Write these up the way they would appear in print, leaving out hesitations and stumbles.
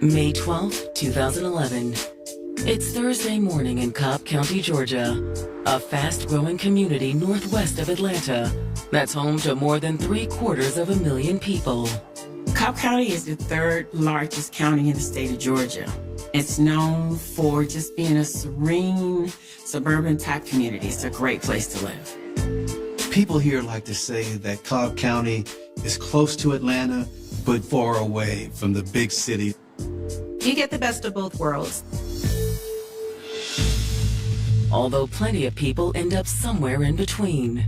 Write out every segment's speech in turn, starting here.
May 12, 2011. It's Thursday morning in Cobb County, Georgia, a fast-growing community northwest of Atlanta that's home to more than 750,000 people. Cobb County is the third largest county in the state of Georgia. It's known for just being a serene, suburban-type community. It's a great place to live. People here like to say that Cobb County is close to Atlanta, but far away from the big city. You get the best of both worlds. Although plenty of people end up somewhere in between.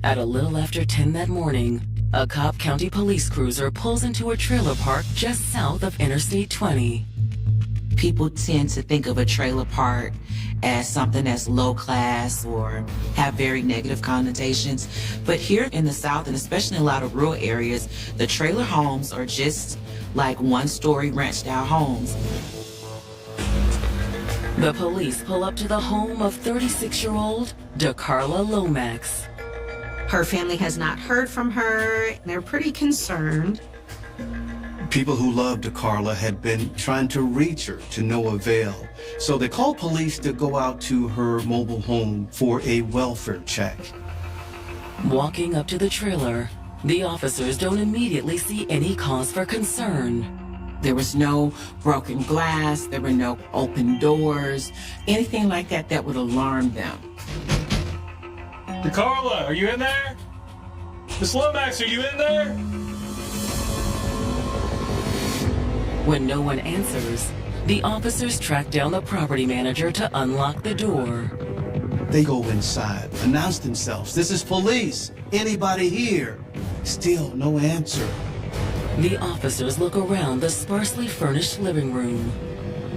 At a little after 10 that morning, a Cobb County police cruiser pulls into a trailer park just south of Interstate 20. People tend to think of a trailer park as something that's low class or have very negative connotations. But here in the South, and especially in a lot of rural areas, the trailer homes are just like one-story ranched-out homes. The police pull up to the home of 36-year-old DeCarla Lomax. Her family has not heard from her. They're pretty concerned. People who loved DeCarla had been trying to reach her to no avail. So they called police to go out to her mobile home for a welfare check. Walking up to the trailer, the officers don't immediately see any cause for concern. There was no broken glass. There were no open doors, anything like that that would alarm them. DeCarla, are you in there? Miss Lomax, are you in there? When no one answers, the officers track down the property manager to unlock the door. They go inside, announce themselves. This is police. Anybody here? Still no answer. The officers look around the sparsely furnished living room.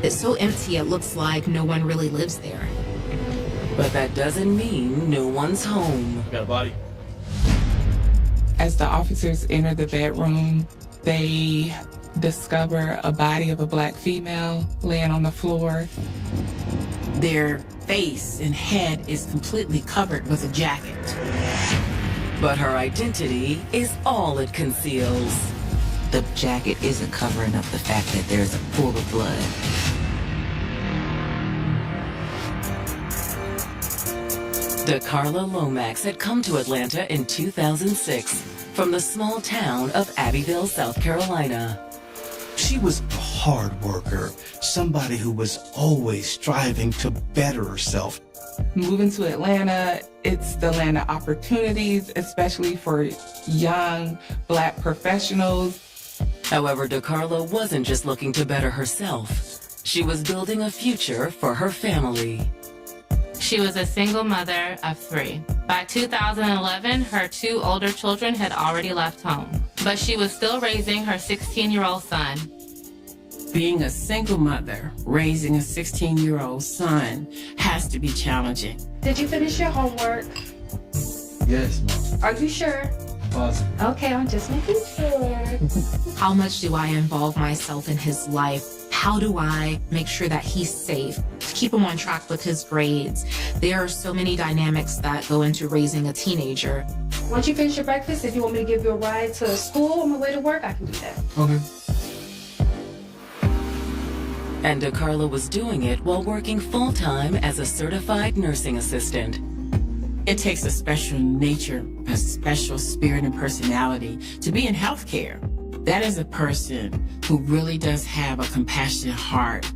It's so empty, it looks like no one really lives there. But that doesn't mean no one's home. Got a body. As the officers enter the bedroom, they discover a body of a black female laying on the floor. Their face and head is completely covered with a jacket. But her identity is all it conceals. The jacket isn't covering up the fact that there's a pool of blood. DeCarla Lomax had come to Atlanta in 2006 from the small town of Abbeville, South Carolina. She was a hard worker, somebody who was always striving to better herself. Moving to Atlanta, it's the land of opportunities, especially for young black professionals. However, DeCarla wasn't just looking to better herself. She was building a future for her family. She was a single mother of 3. By 2011, her 2 older children had already left home, but she was still raising her 16-year-old son. Being a single mother, raising a 16-year-old son has to be challenging. Did you finish your homework? Yes, Mom. Are you sure? Positive. Okay, I'm just making sure. How much do I involve myself in his life? How do I make sure that he's safe? Keep him on track with his grades. There are so many dynamics that go into raising a teenager. Once you finish your breakfast, if you want me to give you a ride to school on my way to work, I can do that. Okay. And DeCarla was doing it while working full-time as a certified nursing assistant. It takes a special nature, a special spirit and personality to be in healthcare. That is a person who really does have a compassionate heart.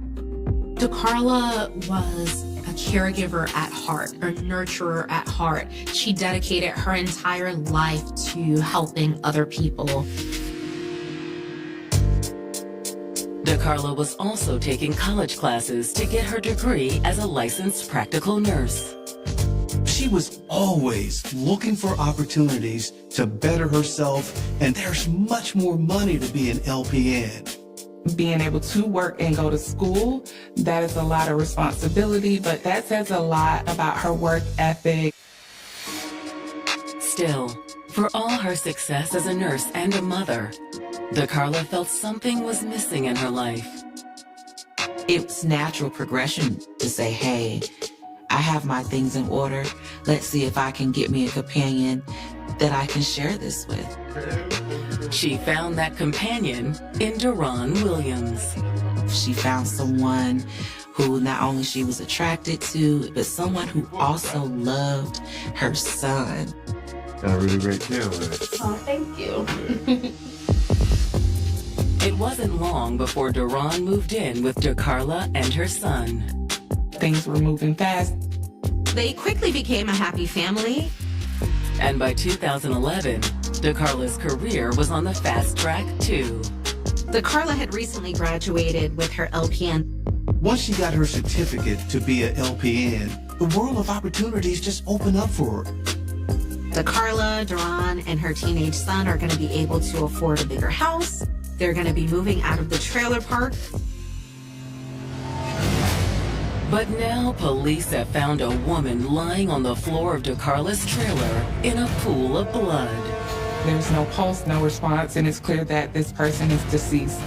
DeCarla was a caregiver at heart, a nurturer at heart. She dedicated her entire life to helping other people. DeCarla was also taking college classes to get her degree as a licensed practical nurse. She was always looking for opportunities to better herself, and there's much more money to be an LPN. Being able to work and go to school, that is a lot of responsibility, but that says a lot about her work ethic. Still, for all her success as a nurse and a mother, DeCarla felt something was missing in her life. It's natural progression to say, hey, I have my things in order. Let's see if I can get me a companion that I can share this with. She found that companion in Deron Williams. She found someone who not only she was attracted to, but someone who also loved her son. Got a really great care with it. Oh, thank you. It wasn't long before Deron moved in with DeCarla and her son. Things were moving fast. They quickly became a happy family. And by 2011, DeCarla's career was on the fast track too. DeCarla had recently graduated with her LPN. Once she got her certificate to be a LPN, the world of opportunities just opened up for her. DeCarla, Deron, and her teenage son are going to be able to afford a bigger house. They're going to be moving out of the trailer park. But now police have found a woman lying on the floor of DeCarla's trailer in a pool of blood. There's no pulse, no response, and it's clear that this person is deceased.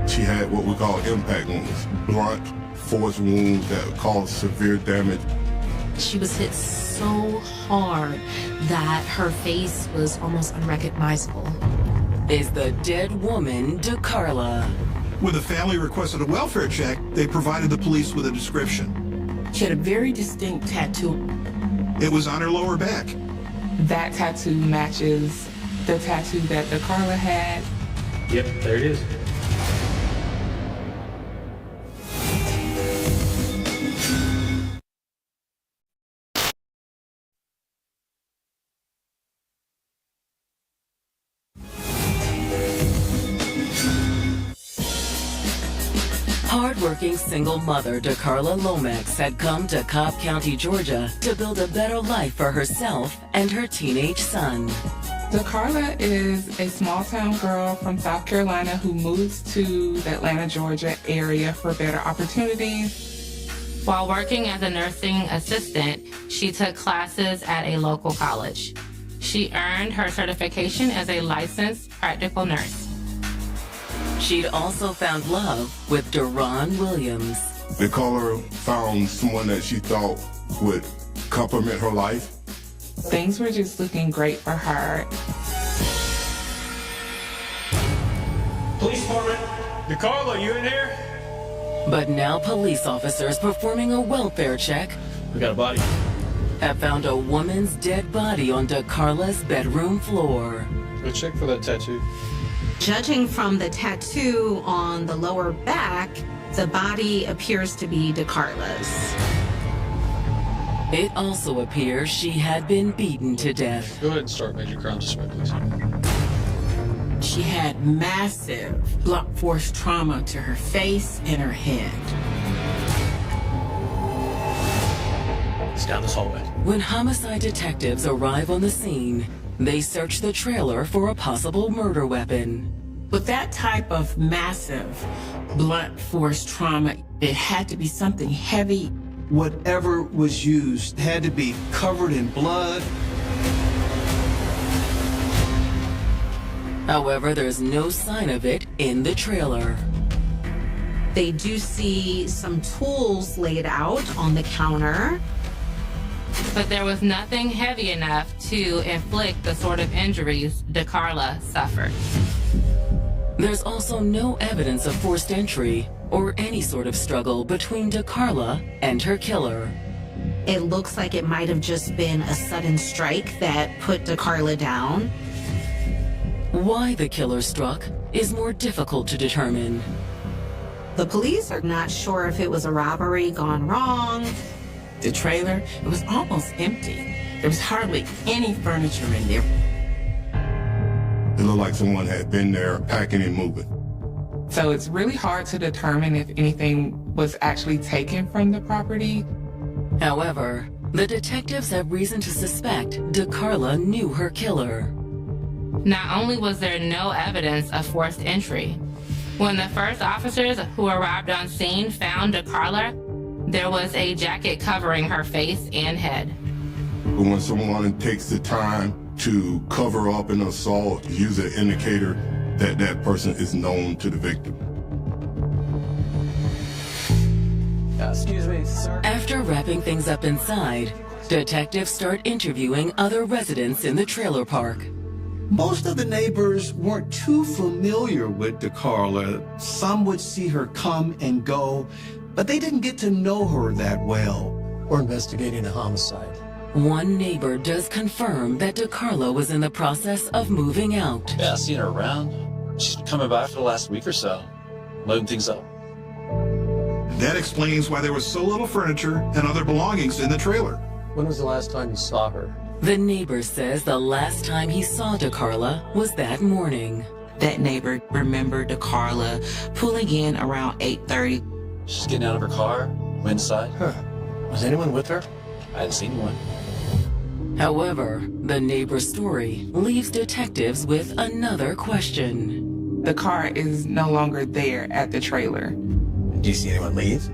She had what we call impact wounds, blunt force wounds that caused severe damage. She was hit so hard that her face was almost unrecognizable. Is the dead woman DeCarla? When the family requested a welfare check, they provided the police with a description. She had a very distinct tattoo. It was on her lower back. That tattoo matches the tattoo that DeCarla had. Yep, there it is. Hardworking single mother DeCarla Lomax had come to Cobb County, Georgia to build a better life for herself and her teenage son. DeCarla is a small town girl from South Carolina who moves to the Atlanta, Georgia area for better opportunities. While working as a nursing assistant, she took classes at a local college. She earned her certification as a licensed practical nurse. She'd also found love with Deron Williams. DeCarla found someone that she thought would complement her life. Things were just looking great for her. Police department. DeCarla, you in here? But now police officers performing a welfare check We got a body. have found a woman's dead body on DeCarla's bedroom floor. Go check for that tattoo. Judging from the tattoo on the lower back, the body appears to be DeCarla's. It also appears she had been beaten to death. Go ahead and start major crime suspect, please. She had massive blunt force trauma to her face and her head. It's down this hallway. When homicide detectives arrive on the scene, they search the trailer for a possible murder weapon. With that type of massive blunt force trauma, it had to be something heavy. Whatever was used had to be covered in blood. However, there's no sign of it in the trailer. They do see some tools laid out on the counter. But there was nothing heavy enough to inflict the sort of injuries DeCarla suffered. There's also no evidence of forced entry or any sort of struggle between DeCarla and her killer. It looks like it might have just been a sudden strike that put DeCarla down. Why the killer struck is more difficult to determine. The police are not sure if it was a robbery gone wrong. The trailer, it was almost empty. There was hardly any furniture in there. It looked like someone had been there packing and moving. So it's really hard to determine if anything was actually taken from the property. However, the detectives have reason to suspect DeCarla knew her killer. Not only was there no evidence of forced entry, when the first officers who arrived on scene found DeCarla, there was a jacket covering her face and head. But when someone takes the time to cover up an assault, use an indicator that that person is known to the victim. Excuse me, sir. After wrapping things up inside, detectives start interviewing other residents in the trailer park. Most of the neighbors weren't too familiar with DeCarla. Some would see her come and go, but they didn't get to know her that well. We're investigating a homicide. One neighbor does confirm that DeCarla was in the process of moving out. Yeah, I've seen her around. She's been coming by for the last week or so, loading things up. That explains why there was so little furniture and other belongings in the trailer. When was the last time you saw her? The neighbor says the last time he saw DeCarla was that morning. That neighbor remembered DeCarla pulling in around 8:30. She's getting out of her car, went inside. Huh. Was anyone with her? I hadn't seen one. However, the neighbor's story leaves detectives with another question. The car is no longer there at the trailer. Do you see anyone leave?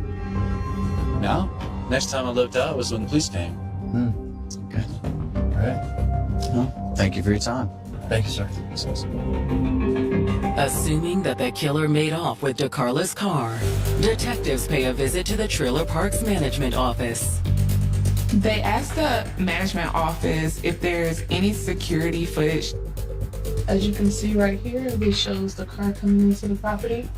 No. Next time I looked out was when the police came. Okay. All right. Well, thank you for your time. Thank you, sir. Assuming that the killer made off with DeCarla's car, detectives pay a visit to the trailer park's management office. They asked the management office if there's any security footage. As you can see right here, it shows the car coming into the property.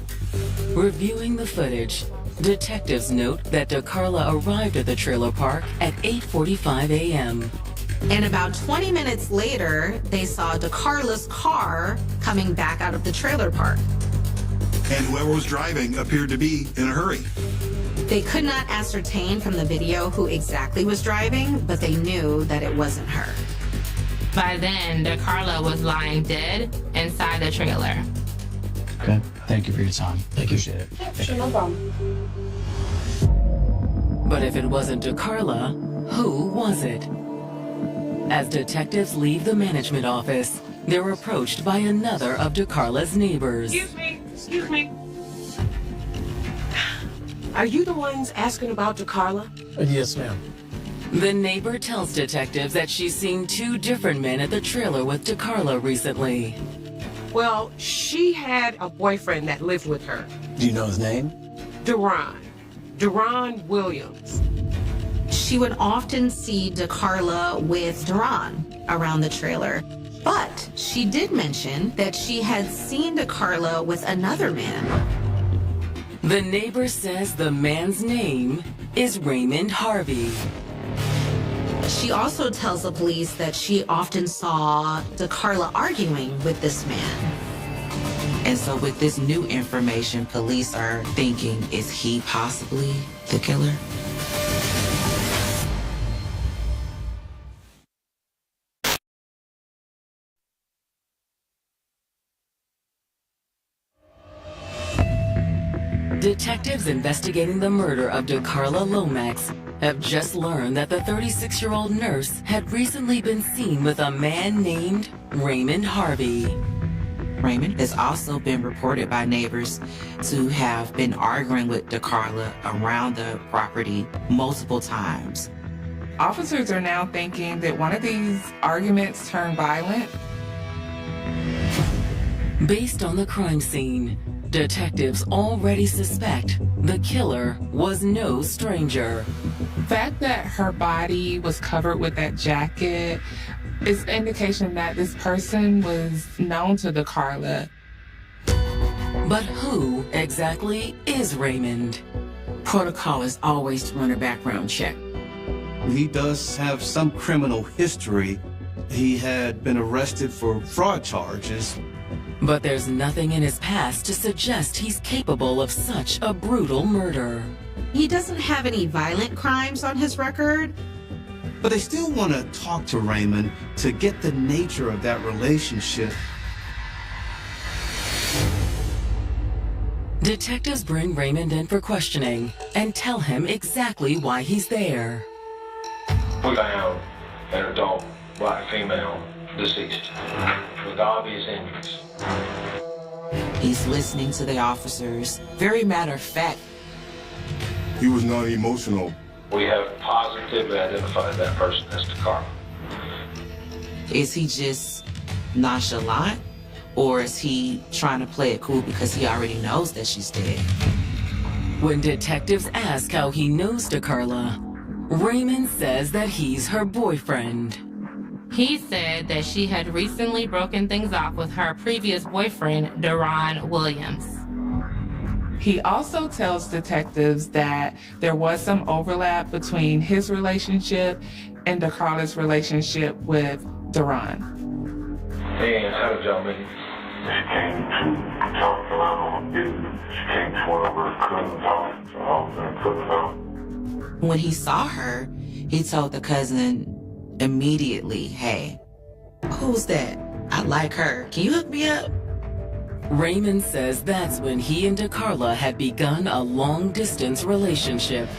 Reviewing the footage, detectives note that DeCarla arrived at the trailer park at 8:45 a.m. And about 20 minutes later, they saw DeCarla's car coming back out of the trailer park. And whoever was driving appeared to be in a hurry. They could not ascertain from the video who exactly was driving, but they knew that it wasn't her. By then, DeCarla was lying dead inside the trailer. Okay. Thank you for your time. Appreciate it. Yeah, sure, no problem. But if it wasn't DeCarla, who was it? As detectives leave the management office, they're approached by another of DeCarla's neighbors. Excuse me. Are you the ones asking about DeCarla? Yes, ma'am. The neighbor tells detectives that she's seen two different men at the trailer with DeCarla recently. Well, she had a boyfriend that lived with her. Do you know his name? Duran Williams. She would often see DeCarla with Duran around the trailer, but she did mention that she had seen DeCarla with another man. The neighbor says the man's name is Raymond Harvey. She also tells the police that she often saw DeCarla arguing with this man. And so with this new information, police are thinking, is he possibly the killer? Detectives investigating the murder of DeCarla Lomax have just learned that the 36-year-old nurse had recently been seen with a man named Raymond Harvey. Raymond has also been reported by neighbors to have been arguing with DeCarla around the property multiple times. Officers are now thinking that one of these arguments turned violent. Based on the crime scene, detectives already suspect the killer was no stranger. The fact that her body was covered with that jacket is an indication that this person was known to DeCarla. But who exactly is Raymond? Protocol is always to run a background check. He does have some criminal history. He had been arrested for fraud charges. But there's nothing in his past to suggest he's capable of such a brutal murder. He doesn't have any violent crimes on his record. But they still want to talk to Raymond to get the nature of that relationship. Detectives bring Raymond in for questioning and tell him exactly why he's there. We found an adult black female deceased with obvious injuries. He's listening to the officers. Very matter of fact. He was not emotional. We have positively identified that person as DeCarla. Is he just nonchalant? Or is he trying to play it cool because he already knows that she's dead? When detectives ask how he knows DeCarla, Raymond says that he's her boyfriend. He said that she had recently broken things off with her previous boyfriend, Deron Williams. He also tells detectives that there was some overlap between his relationship and DeCarla's relationship with Deron. And how did y'all meet? She came to South Carolina on business. She came to one of her cousin's house, so I was in cousin's house. When he saw her, he told the cousin immediately, "Hey, who's that? I like her. Can you hook me up?" Raymond says that's when he and DeCarla had begun a long-distance relationship.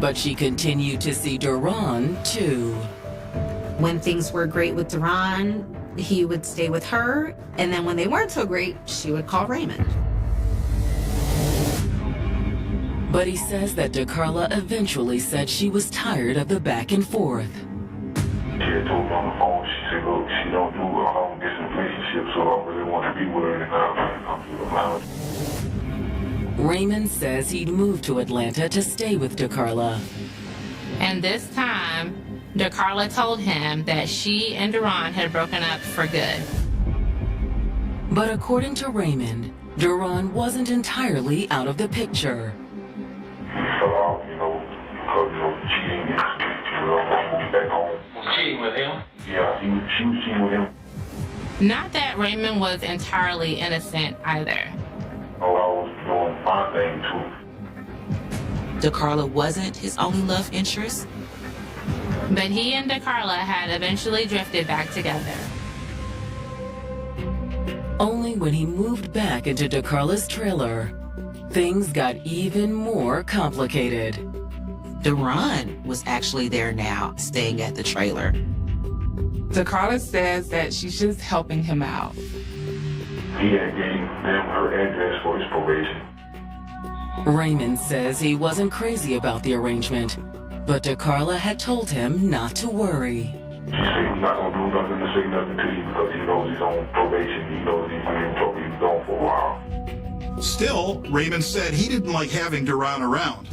But she continued to see Deron, too. When things were great with Deron, he would stay with her, and then when they weren't so great, she would call Raymond. But he says that DeCarla eventually said she was tired of the back and forth. She had told me on the phone, she said, look, she don't do a long-distance relationship, so I really want to be with her, and I'm to Atlanta. Raymond says he'd moved to Atlanta to stay with DeCarla. And this time, DeCarla told him that she and Deron had broken up for good. But according to Raymond, Deron wasn't entirely out of the picture. He fell out, because, cheating and, moving back home. Cheating with him? Yeah, she was cheating with him. Not that Raymond was entirely innocent either. Oh, I was doing my thing too. DeCarla wasn't his only love interest. But he and DeCarla had eventually drifted back together. Only when he moved back into DeCarla's trailer, things got even more complicated. Deron was actually there now, staying at the trailer. DeCarla says that she's just helping him out. He had gave them her address for his probation. Raymond says he wasn't crazy about the arrangement, but DeCarla had told him not to worry. She said he's not going to do nothing to say nothing to you because he knows he's on probation. He knows he's in trouble. He's gone for a while. Still, Raymond said he didn't like having Deron around.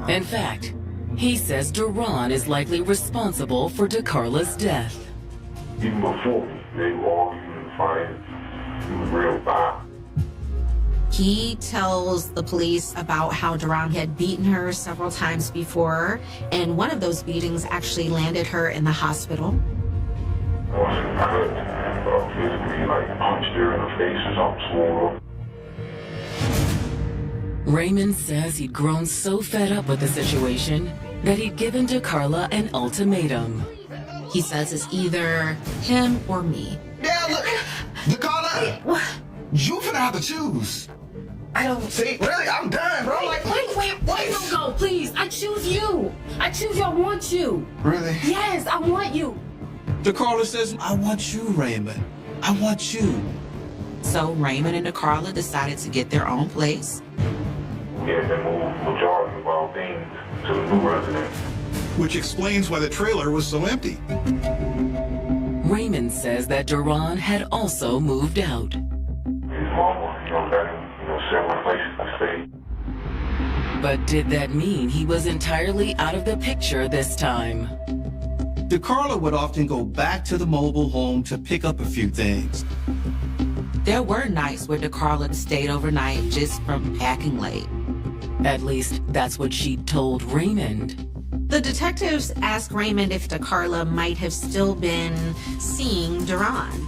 In fact, he says Deron is likely responsible for DeCarla's death. Even before me, they were arguing and fighting. He was real bad. He tells the police about how Deron had beaten her several times before, and one of those beatings actually landed her in the hospital. I wasn't cut, physically, like punched her in the face or something, swore up. Raymond says he'd grown so fed up with the situation that he'd given DeCarla an ultimatum. He says it's either him or me. Yeah, look, DeCarla, you finna have to choose. I don't see. Really, I'm done, bro. Wait, don't go, please. I choose you. I choose you. I want you. Really? Yes, I want you. DeCarla says, I want you, Raymond. I want you. So Raymond and DeCarla decided to get their own place. Yeah, they moved majority of our things to the new residence. Which explains why the trailer was so empty. Raymond says that Deron had also moved out. His mama, got him, several places to stay. But did that mean he was entirely out of the picture this time? DeCarla would often go back to the mobile home to pick up a few things. There were nights where DeCarla stayed overnight just from packing late. At least that's what she told Raymond. The detectives asked Raymond if DeCarla might have still been seeing Deron.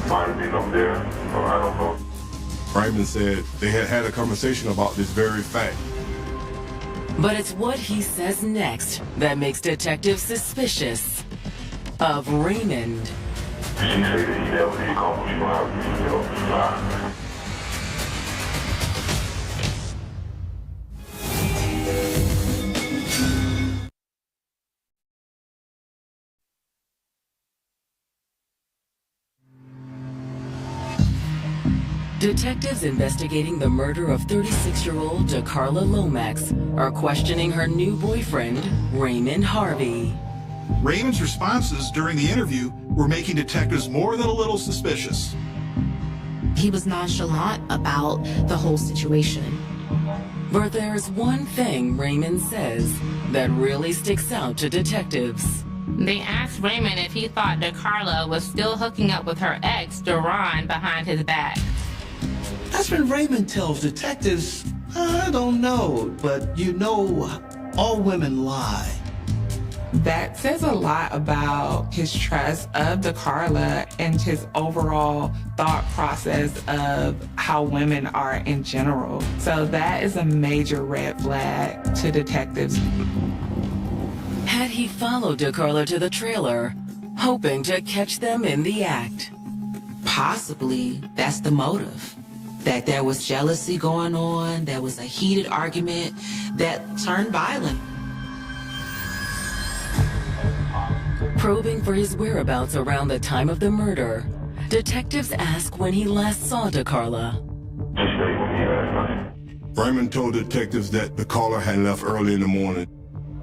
Might have been up there, I don't know. Raymond said they had had a conversation about this very fact. But it's what he says next that makes detectives suspicious of Raymond. She said that he never did come, she don't have to, Detectives investigating the murder of 36-year-old DeCarla Lomax are questioning her new boyfriend, Raymond Harvey. Raymond's responses during the interview were making detectives more than a little suspicious. He was nonchalant about the whole situation. But there's one thing Raymond says that really sticks out to detectives. They asked Raymond if he thought DeCarla was still hooking up with her ex, Duran, behind his back. That's when Raymond tells detectives, I don't know, but you know, all women lie. That says a lot about his trust of DeCarla and his overall thought process of how women are in general. So that is a major red flag to detectives. Had he followed DeCarla to the trailer, hoping to catch them in the act? Possibly that's the motive. That there was jealousy going on, there was a heated argument that turned violent. Probing for his whereabouts around the time of the murder, detectives ask when he last saw DeCarla. Raymond told detectives that DeCarla had left early in the morning.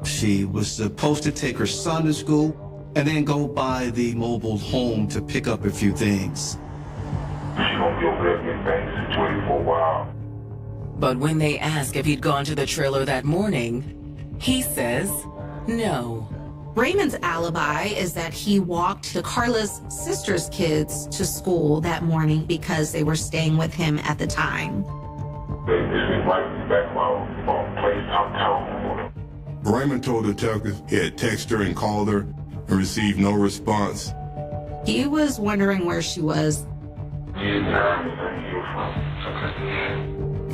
She was supposed to take her son to school and then go by the mobile home to pick up a few things. She's gonna be over there getting things situated for a while. But when they ask if he'd gone to the trailer that morning, he says no. Raymond's alibi is that he walked DeCarla's sister's kids to school that morning because they were staying with him at the time. They invited me back to my place downtown. Raymond told detectives he had texted her and called her and received no response. He was wondering where she was.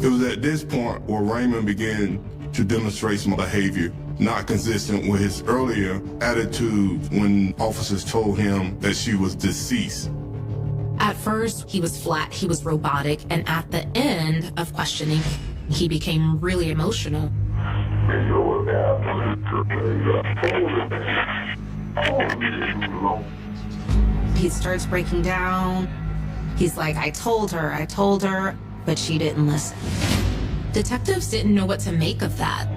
It was at this point where Raymond began to demonstrate some behavior not consistent with his earlier attitude when officers told him that she was deceased. At first, he was flat, he was robotic, and at the end of questioning, he became really emotional. He starts breaking down. He's like, I told her, but she didn't listen. Detectives didn't know what to make of that.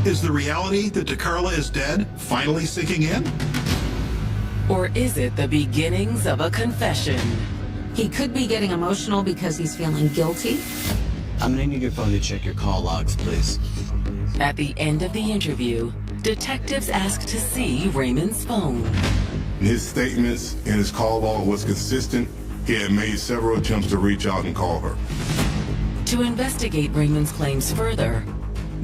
Is the reality that DeCarla is dead finally sinking in? Or is it the beginnings of a confession? He could be getting emotional because he's feeling guilty. I'm gonna need your phone to check your call logs, please. At the end of the interview, detectives ask to see Raymond's phone. His statements and his call log was consistent. He had made several attempts to reach out and call her. To investigate Raymond's claims further,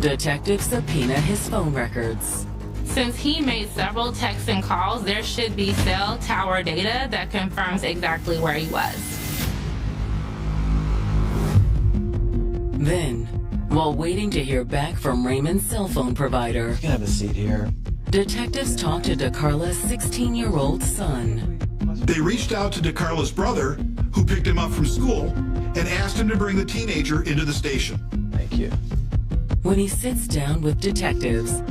detectives subpoena his phone records. Since he made several texts and calls, there should be cell tower data that confirms exactly where he was. Then, while waiting to hear back from Raymond's cell phone provider, You can have a seat here. detectives talk to DeCarla's 16-year-old son. They reached out to DeCarla's brother, who picked him up from school, and asked him to bring the teenager into the station. Thank you. When he sits down with detectives,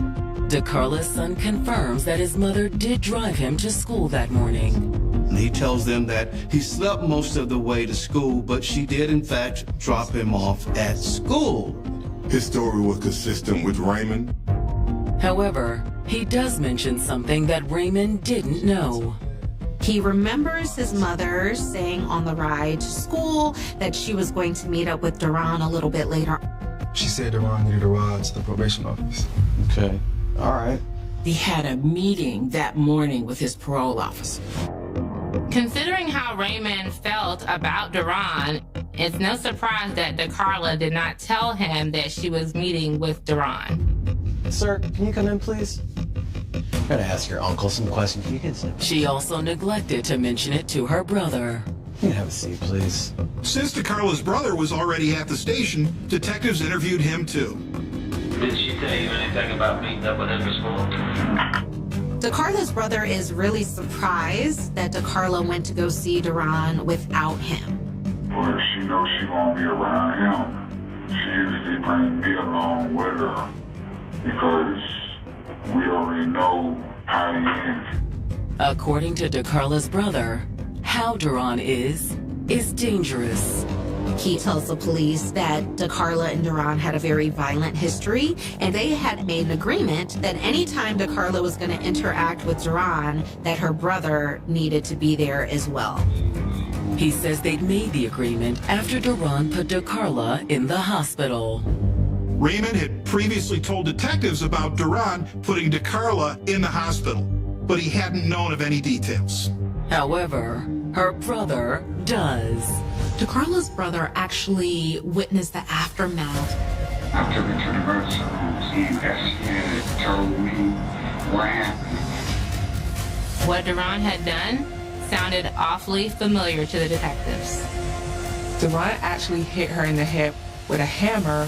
DeCarla's son confirms that his mother did drive him to school that morning. And he tells them that he slept most of the way to school, but she did in fact drop him off at school. His story was consistent with Raymond. However, he does mention something that Raymond didn't know. He remembers his mother saying on the ride to school that she was going to meet up with Duran a little bit later. She said Duran needed a ride to the probation office. Okay. All right. He had a meeting that morning with his parole officer. Considering how Raymond felt about Duran, it's no surprise that DeCarla did not tell him that she was meeting with Duran. Sir, can you come in, please? I'm gonna ask your uncle some questions. Can you get some? She also neglected to mention it to her brother. You can have a seat, please. Since DeCarla's brother was already at the station, detectives interviewed him too. Did she tell you anything about meeting up with him at school? DeCarla's brother is really surprised that DeCarla went to go see Duran without him. Well, if she knows she won't be around him, she usually brings me along with her because we already know how he is. According to DeCarla's brother, how Duran is dangerous. He tells the police that DeCarla and Duran had a very violent history, and they had made an agreement that anytime DeCarla was going to interact with Duran, that her brother needed to be there as well. He says they'd made the agreement after Duran put DeCarla in the hospital. Raymond had previously told detectives about Duran putting DeCarla in the hospital. but he hadn't known of any details. However, her brother does. DeCarla's brother actually witnessed the aftermath. I took her to the emergency room. She investigated, told me what happened. What Deron had done sounded awfully familiar to the detectives. Deron actually hit her in the head with a hammer.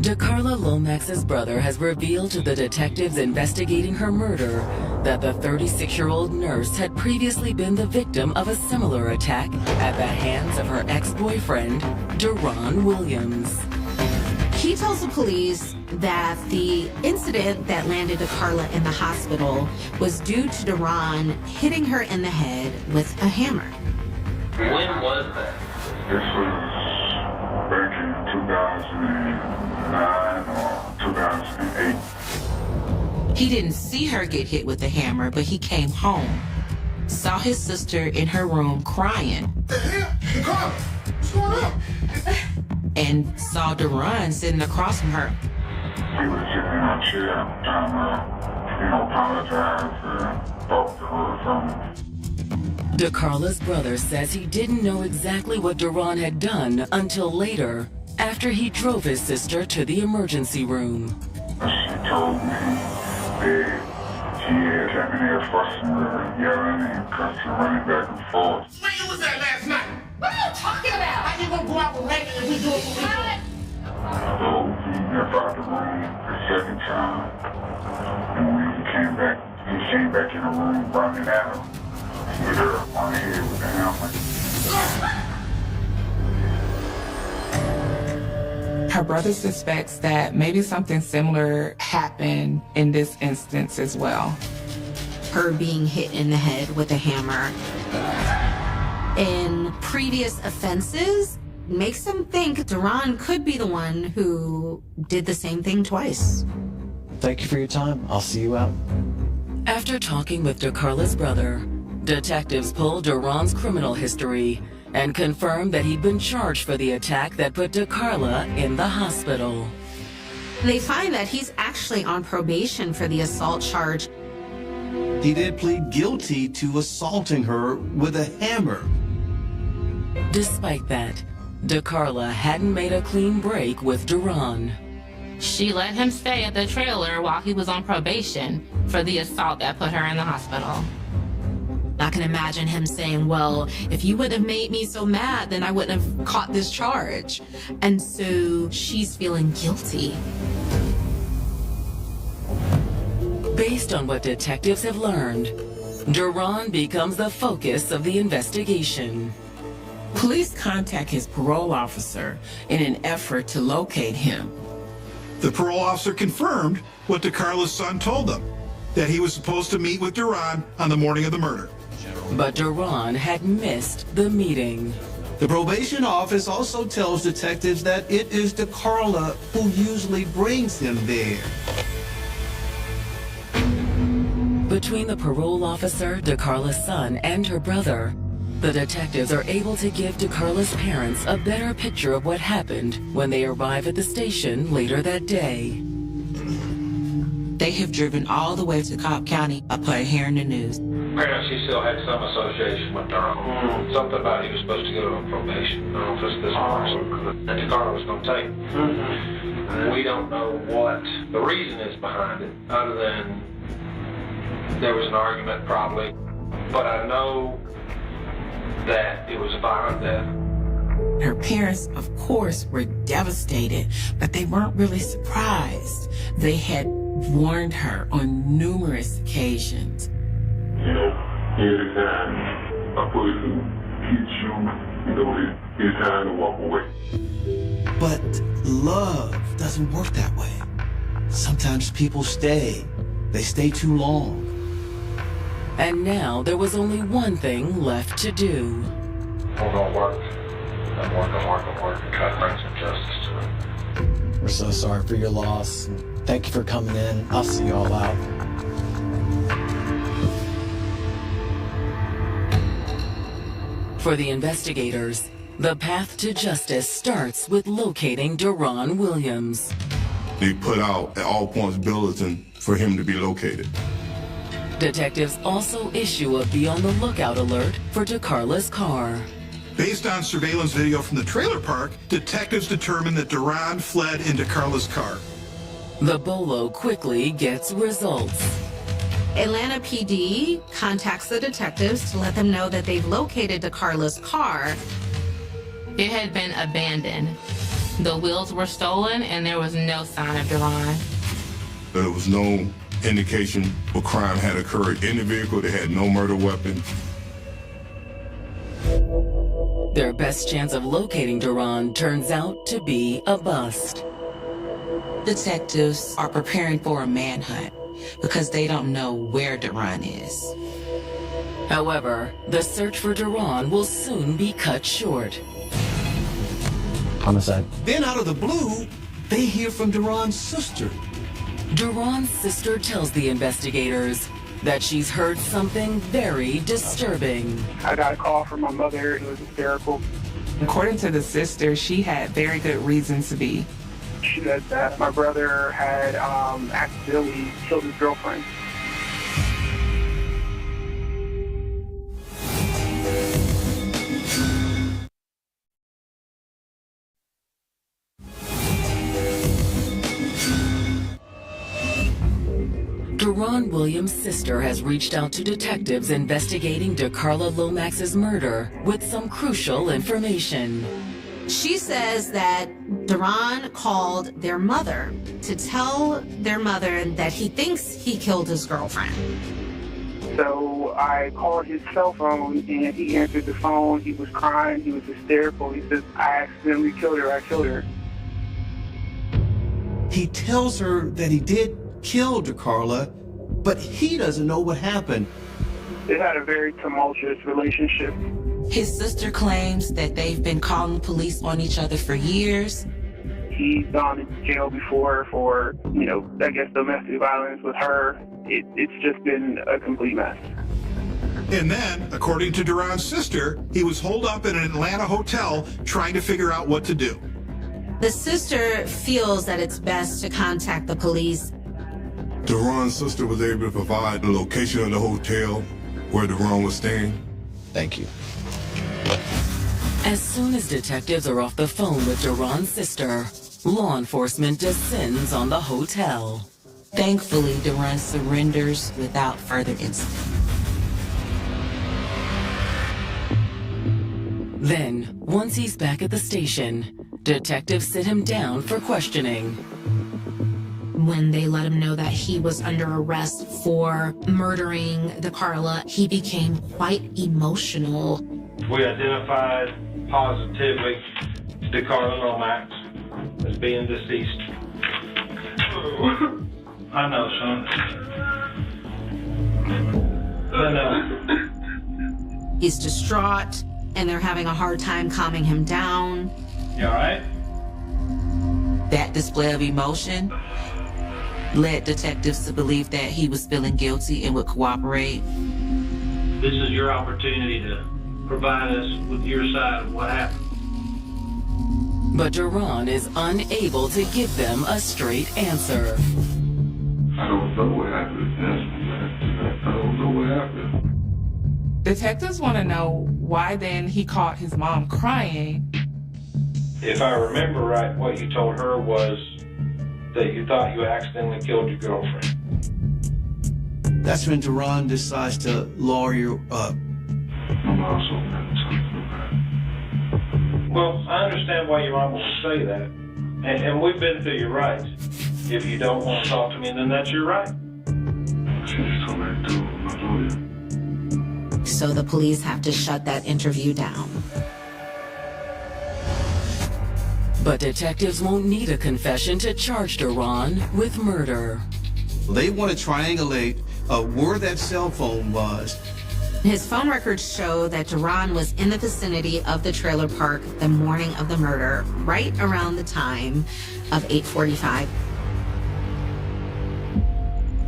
DeCarla Lomax's brother has revealed to the detectives investigating her murder that the 36-year-old nurse had previously been the victim of a similar attack at the hands of her ex-boyfriend, Deron Williams. He tells the police that the incident that landed DeCarla in the hospital was due to Deron hitting her in the head with a hammer. When was that? This was back in 2009 or 2008. He didn't see her get hit with the hammer, but he came home, saw his sister in her room crying. DeCarla, what's going on? And saw Deron sitting across from her. He was sitting in her chair, trying to, apologize or talk to her or something. DeCarla's brother says he didn't know exactly what Deron had done until later, after he drove his sister to the emergency room. She told me that she had him in there fussing with her, yelling and cussing, running back and forth. Where you was at last night? What are you talking about? How you gonna go out with Megan and we do it for me? So he left out the room the second time. And when he came back in the room running at her. With her on the head with the helmet. Her brother suspects that maybe something similar happened in this instance as well. Her being hit in the head with a hammer in previous offenses makes him think Deron could be the one who did the same thing twice. Thank you for your time. I'll see you out. After talking with DeCarla's brother, detectives pulled Deron's criminal history and confirmed that he'd been charged for the attack that put DeCarla in the hospital. They find that he's actually on probation for the assault charge. He did plead guilty to assaulting her with a hammer. Despite that, DeCarla hadn't made a clean break with Deron. She let him stay at the trailer while he was on probation for the assault that put her in the hospital. I can imagine him saying, well, if you wouldn't have made me so mad, then I wouldn't have caught this charge. And so she's feeling guilty. Based on what detectives have learned, Deron becomes the focus of the investigation. Police contact his parole officer in an effort to locate him. The parole officer confirmed what DeCarla's son told them, that he was supposed to meet with Deron on the morning of the murder. But Deron had missed the meeting. The probation office also tells detectives that it is DeCarla who usually brings him there. Between the parole officer, DeCarla's son, and her brother, the detectives are able to give DeCarla's parents a better picture of what happened when they arrive at the station later that day. They have driven all the way to Cobb County upon hearing the news. Apparently she still had some association with Deron. Something about he was supposed to go on probation for this person that DeCarla was going to take. We don't know what the reason is behind it, other than there was an argument probably. But I know that it was a violent death. Her parents, of course, were devastated, but they weren't really surprised. They had warned her on numerous occasions. Anytime a person hits you, it's time to walk away. But love doesn't work that way. Sometimes people stay. They stay too long. And now there was only one thing left to do. We're going to work. And work and try to bring some justice to it. We're so sorry for your loss. Thank you for coming in. I'll see you all out. For the investigators, the path to justice starts with locating Deron Williams. They put out an all points bulletin for him to be located. Detectives also issue a be on the lookout alert for DeCarla's car. Based on surveillance video from the trailer park, detectives determined that Deron fled in DeCarla's car. The Bolo quickly gets results. Atlanta PD contacts the detectives to let them know that they've located DeCarla's car. It had been abandoned. The wheels were stolen and there was no sign of Deron. There was no indication a crime had occurred in the vehicle. They had no murder weapon. Their best chance of locating Deron turns out to be a bust. Detectives are preparing for a manhunt because they don't know where Deron is. However, the search for Deron will soon be cut short. Homicide. Then out of the blue, they hear from Deron's sister. Deron's sister tells the investigators that she's heard something very disturbing. I got a call from my mother. It was hysterical. According to the sister, she had very good reasons to be. She said that my brother had accidentally killed his girlfriend. Deron Williams' sister has reached out to detectives investigating DeCarla Lomax's murder with some crucial information. She says that Deron called their mother to tell their mother that he thinks he killed his girlfriend. So I called his cell phone and he answered the phone. He was crying. He was hysterical. He says, I accidentally killed her. I killed her. He tells her that he did kill DeCarla, but he doesn't know what happened. They had a very tumultuous relationship. His sister claims that they've been calling the police on each other for years. He's gone to jail before for, I guess domestic violence with her. It's just been a complete mess. And then, according to Deron's sister, he was holed up in an Atlanta hotel trying to figure out what to do. The sister feels that it's best to contact the police. Deron's sister was able to provide the location of the hotel where Deron was staying. Thank you. As soon as detectives are off the phone with Deron's sister, law enforcement descends on the hotel. Thankfully, Deron surrenders without further incident. Then, once he's back at the station, detectives sit him down for questioning. When they let him know that he was under arrest for murdering DeCarla, he became quite emotional. We identified positively DeCarla Lomax as being deceased. I know, son. I know. He's distraught, and they're having a hard time calming him down. You all right? That display of emotion led detectives to believe that he was feeling guilty and would cooperate. This is your opportunity to provide us with your side of what happened. But Deron is unable to give them a straight answer. I don't know what happened. I don't know what happened. Detectives want to know why then he caught his mom crying. If I remember right, what you told her was that you thought you accidentally killed your girlfriend. That's when Deron decides to lawyer up. I'm also not talking about. Well, I understand why your mom will say that. And we've been through your rights. If you don't want to talk to me, then that's your right. She just told me to do it with my lawyer. So the police have to shut that interview down. But detectives won't need a confession to charge Deron with murder. They want to triangulate where that cell phone was. His phone records show that Deron was in the vicinity of the trailer park the morning of the murder, right around the time of 8:45.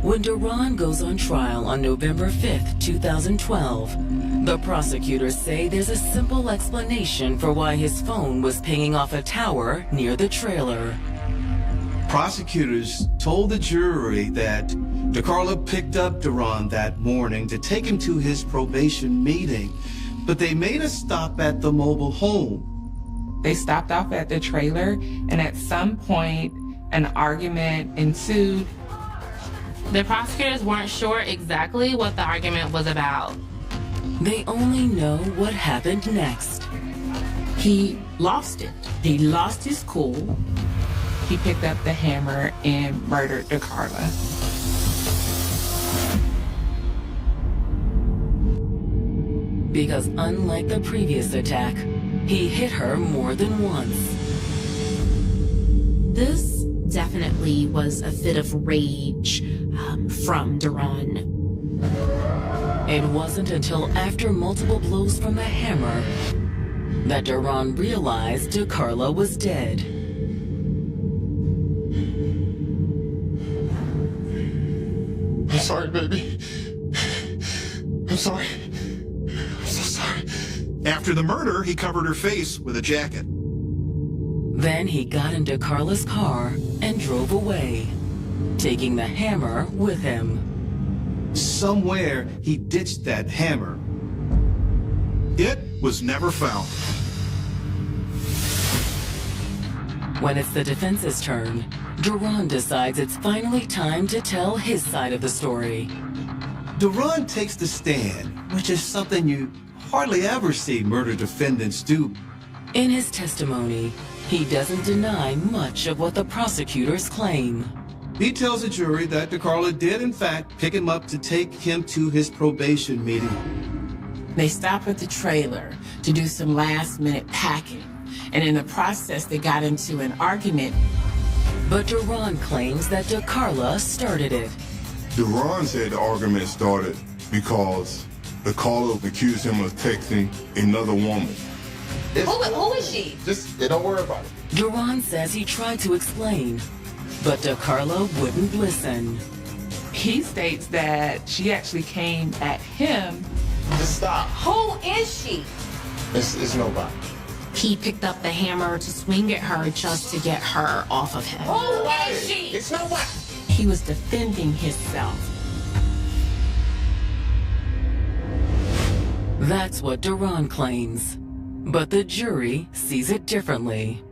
When Duran goes on trial on November 5th, 2012, the prosecutors say there's a simple explanation for why his phone was pinging off a tower near the trailer. Prosecutors told the jury that DeCarlo picked up Duran that morning to take him to his probation meeting, but they made a stop at the mobile home. They stopped off at the trailer, and at some point, an argument ensued. The prosecutors weren't sure exactly what the argument was about. They only know what happened next. He lost it. He lost his cool. He picked up the hammer and murdered DeCarla. Because unlike the previous attack, he hit her more than once. This definitely was a fit of rage from Duran. It wasn't until after multiple blows from the hammer that Duran realized DeCarlo was dead. I'm sorry, baby. I'm sorry. I'm so sorry. After the murder, he covered her face with a jacket. Then he got into DeCarlo's car and drove away, taking the hammer with him. Somewhere, he ditched that hammer. It was never found. When it's the defense's turn, Duran decides it's finally time to tell his side of the story. Duran takes the stand, which is something you hardly ever see murder defendants do. In his testimony, he doesn't deny much of what the prosecutors claim. He tells the jury that DeCarlo did, in fact, pick him up to take him to his probation meeting. They stopped at the trailer to do some last-minute packing, and in the process, they got into an argument. But Duran claims that DeCarlo started it. Duran said the argument started because DeCarlo accused him of texting another woman. Who is she? Just don't worry about it. Duran says he tried to explain, but DeCarlo wouldn't listen. He states that she actually came at him. Just stop. Who is she? It's nobody. He picked up the hammer to swing at her just to get her off of him. Who is she? It's nobody. He was defending himself. That's what Duran claims. But the jury sees it differently.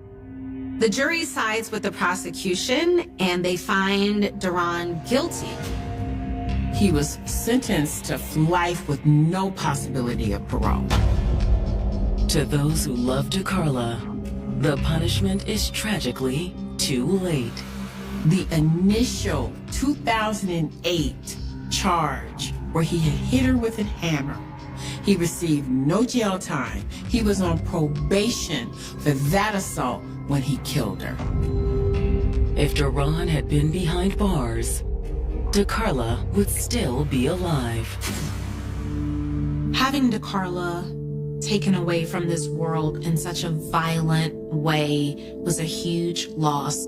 The jury sides with the prosecution and they find Duran guilty. He was sentenced to life with no possibility of parole. To those who love DeCarlo, the punishment is tragically too late. The initial 2008 charge where he had hit her with a hammer, he received no jail time. He was on probation for that assault when he killed her. If Duran had been behind bars, DeCarlo would still be alive. Having DeCarlo taken away from this world in such a violent way was a huge loss.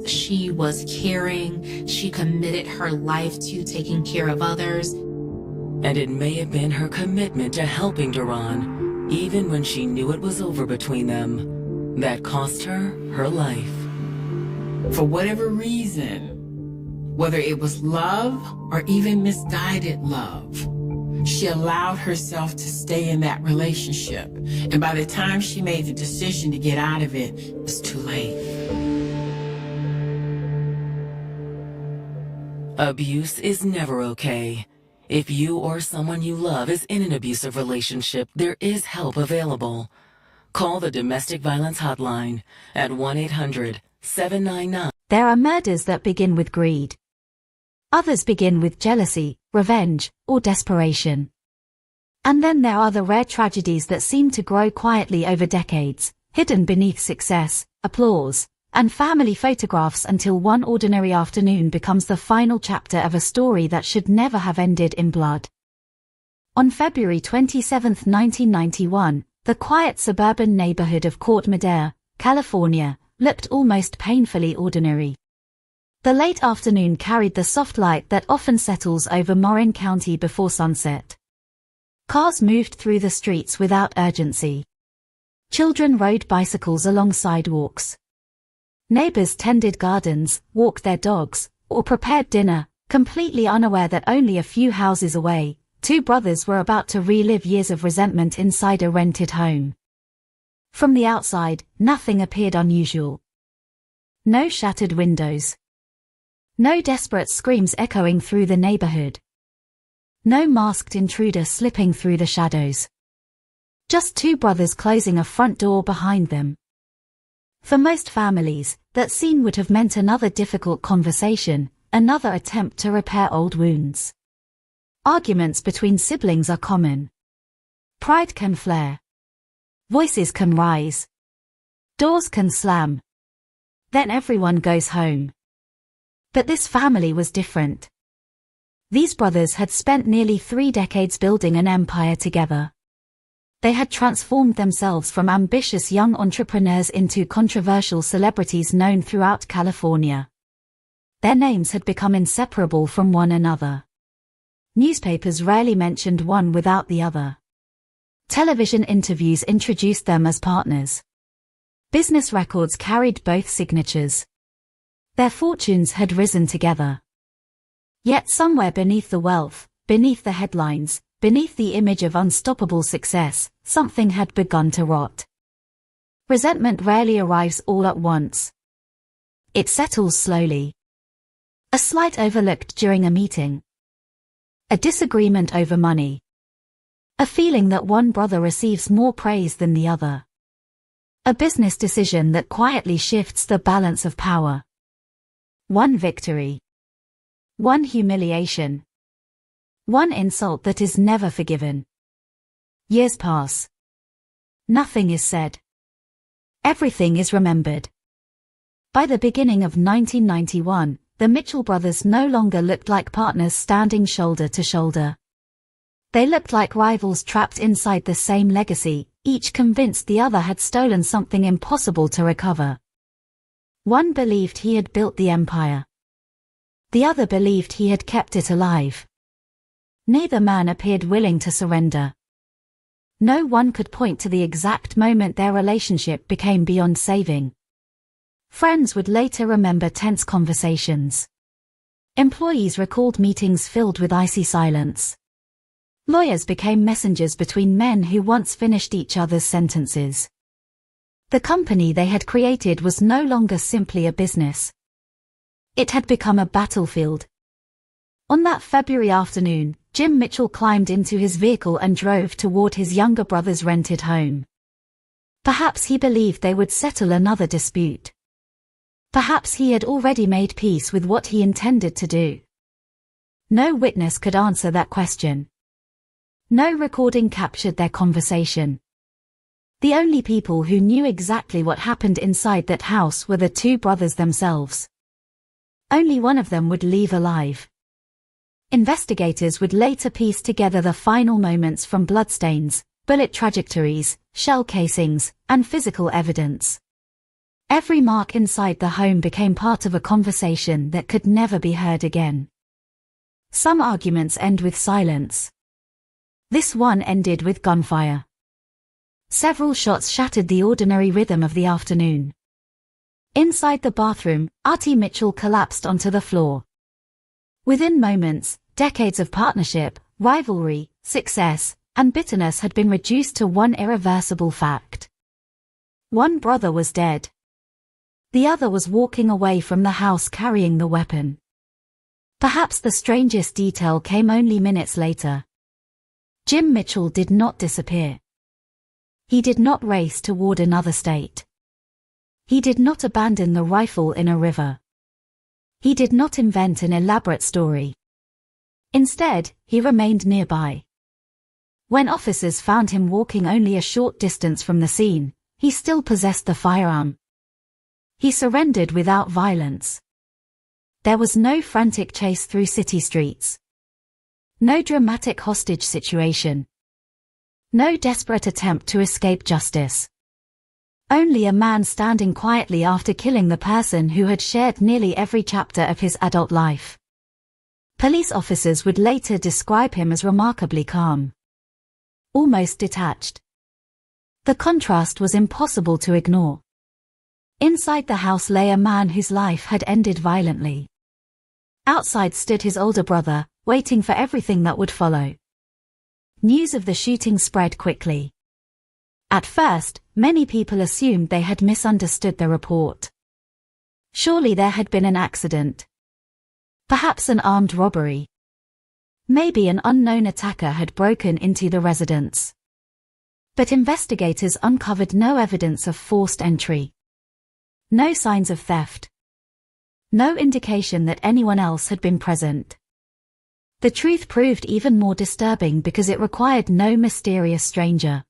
She was caring. She committed her life to taking care of others. And it may have been her commitment to helping Duran, even when she knew it was over between them, that cost her her life. For whatever reason, whether it was love or even misguided love, she allowed herself to stay in that relationship. And by the time she made the decision to get out of it, it was too late. Abuse is never okay. If you or someone you love is in an abusive relationship, there is help available. Call the Domestic Violence Hotline at 1-800-799. There are murders that begin with greed. Others begin with jealousy, revenge, or desperation. And then there are the rare tragedies that seem to grow quietly over decades, hidden beneath success, applause, and family photographs until one ordinary afternoon becomes the final chapter of a story that should never have ended in blood. On February 27, 1991, the quiet suburban neighborhood of Court Madera, California, looked almost painfully ordinary. The late afternoon carried the soft light that often settles over Marin County before sunset. Cars moved through the streets without urgency. Children rode bicycles along sidewalks. Neighbors tended gardens, walked their dogs, or prepared dinner, completely unaware that only a few houses away, two brothers were about to relive years of resentment inside a rented home. From the outside, nothing appeared unusual. No shattered windows. No desperate screams echoing through the neighborhood. No masked intruder slipping through the shadows. Just two brothers closing a front door behind them. For most families, that scene would have meant another difficult conversation, another attempt to repair old wounds. Arguments between siblings are common. Pride can flare. Voices can rise. Doors can slam. Then everyone goes home. But this family was different. These brothers had spent nearly 3 decades building an empire together. They had transformed themselves from ambitious young entrepreneurs into controversial celebrities known throughout California. Their names had become inseparable from one another. Newspapers rarely mentioned one without the other. Television interviews introduced them as partners. Business records carried both signatures. Their fortunes had risen together. Yet somewhere beneath the wealth, beneath the headlines, beneath the image of unstoppable success, something had begun to rot. Resentment rarely arrives all at once. It settles slowly. A slight overlooked during a meeting. A disagreement over money. A feeling that one brother receives more praise than the other. A business decision that quietly shifts the balance of power. One victory. One humiliation. One insult that is never forgiven. Years pass. Nothing is said. Everything is remembered. By the beginning of 1991, the Mitchell brothers no longer looked like partners standing shoulder to shoulder. They looked like rivals trapped inside the same legacy, each convinced the other had stolen something impossible to recover. One believed he had built the empire. The other believed he had kept it alive. Neither man appeared willing to surrender. No one could point to the exact moment their relationship became beyond saving. Friends would later remember tense conversations. Employees recalled meetings filled with icy silence. Lawyers became messengers between men who once finished each other's sentences. The company they had created was no longer simply a business. It had become a battlefield. On that February afternoon, Jim Mitchell climbed into his vehicle and drove toward his younger brother's rented home. Perhaps he believed they would settle another dispute. Perhaps he had already made peace with what he intended to do. No witness could answer that question. No recording captured their conversation. The only people who knew exactly what happened inside that house were the two brothers themselves. Only one of them would leave alive. Investigators would later piece together the final moments from bloodstains, bullet trajectories, shell casings, and physical evidence. Every mark inside the home became part of a conversation that could never be heard again. Some arguments end with silence. This one ended with gunfire. Several shots shattered the ordinary rhythm of the afternoon. Inside the bathroom, Artie Mitchell collapsed onto the floor. Within moments, decades of partnership, rivalry, success, and bitterness had been reduced to one irreversible fact. One brother was dead. The other was walking away from the house carrying the weapon. Perhaps the strangest detail came only minutes later. Jim Mitchell did not disappear. He did not race toward another state. He did not abandon the rifle in a river. He did not invent an elaborate story. Instead, he remained nearby. When officers found him walking only a short distance from the scene, he still possessed the firearm. He surrendered without violence. There was no frantic chase through city streets. No dramatic hostage situation. No desperate attempt to escape justice. Only a man standing quietly after killing the person who had shared nearly every chapter of his adult life. Police officers would later describe him as remarkably calm, almost detached. The contrast was impossible to ignore. Inside the house lay a man whose life had ended violently. Outside stood his older brother, waiting for everything that would follow. News of the shooting spread quickly. At first, many people assumed they had misunderstood the report. Surely there had been an accident. Perhaps an armed robbery. Maybe an unknown attacker had broken into the residence. But investigators uncovered no evidence of forced entry. No signs of theft. No indication that anyone else had been present. The truth proved even more disturbing because it required no mysterious stranger.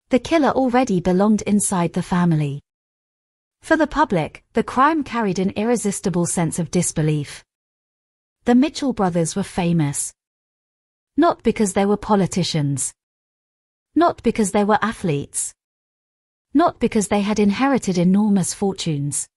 The killer already belonged inside the family. For the public, the crime carried an irresistible sense of disbelief. The Mitchell brothers were famous. Not because they were politicians. Not because they were athletes. Not because they had inherited enormous fortunes.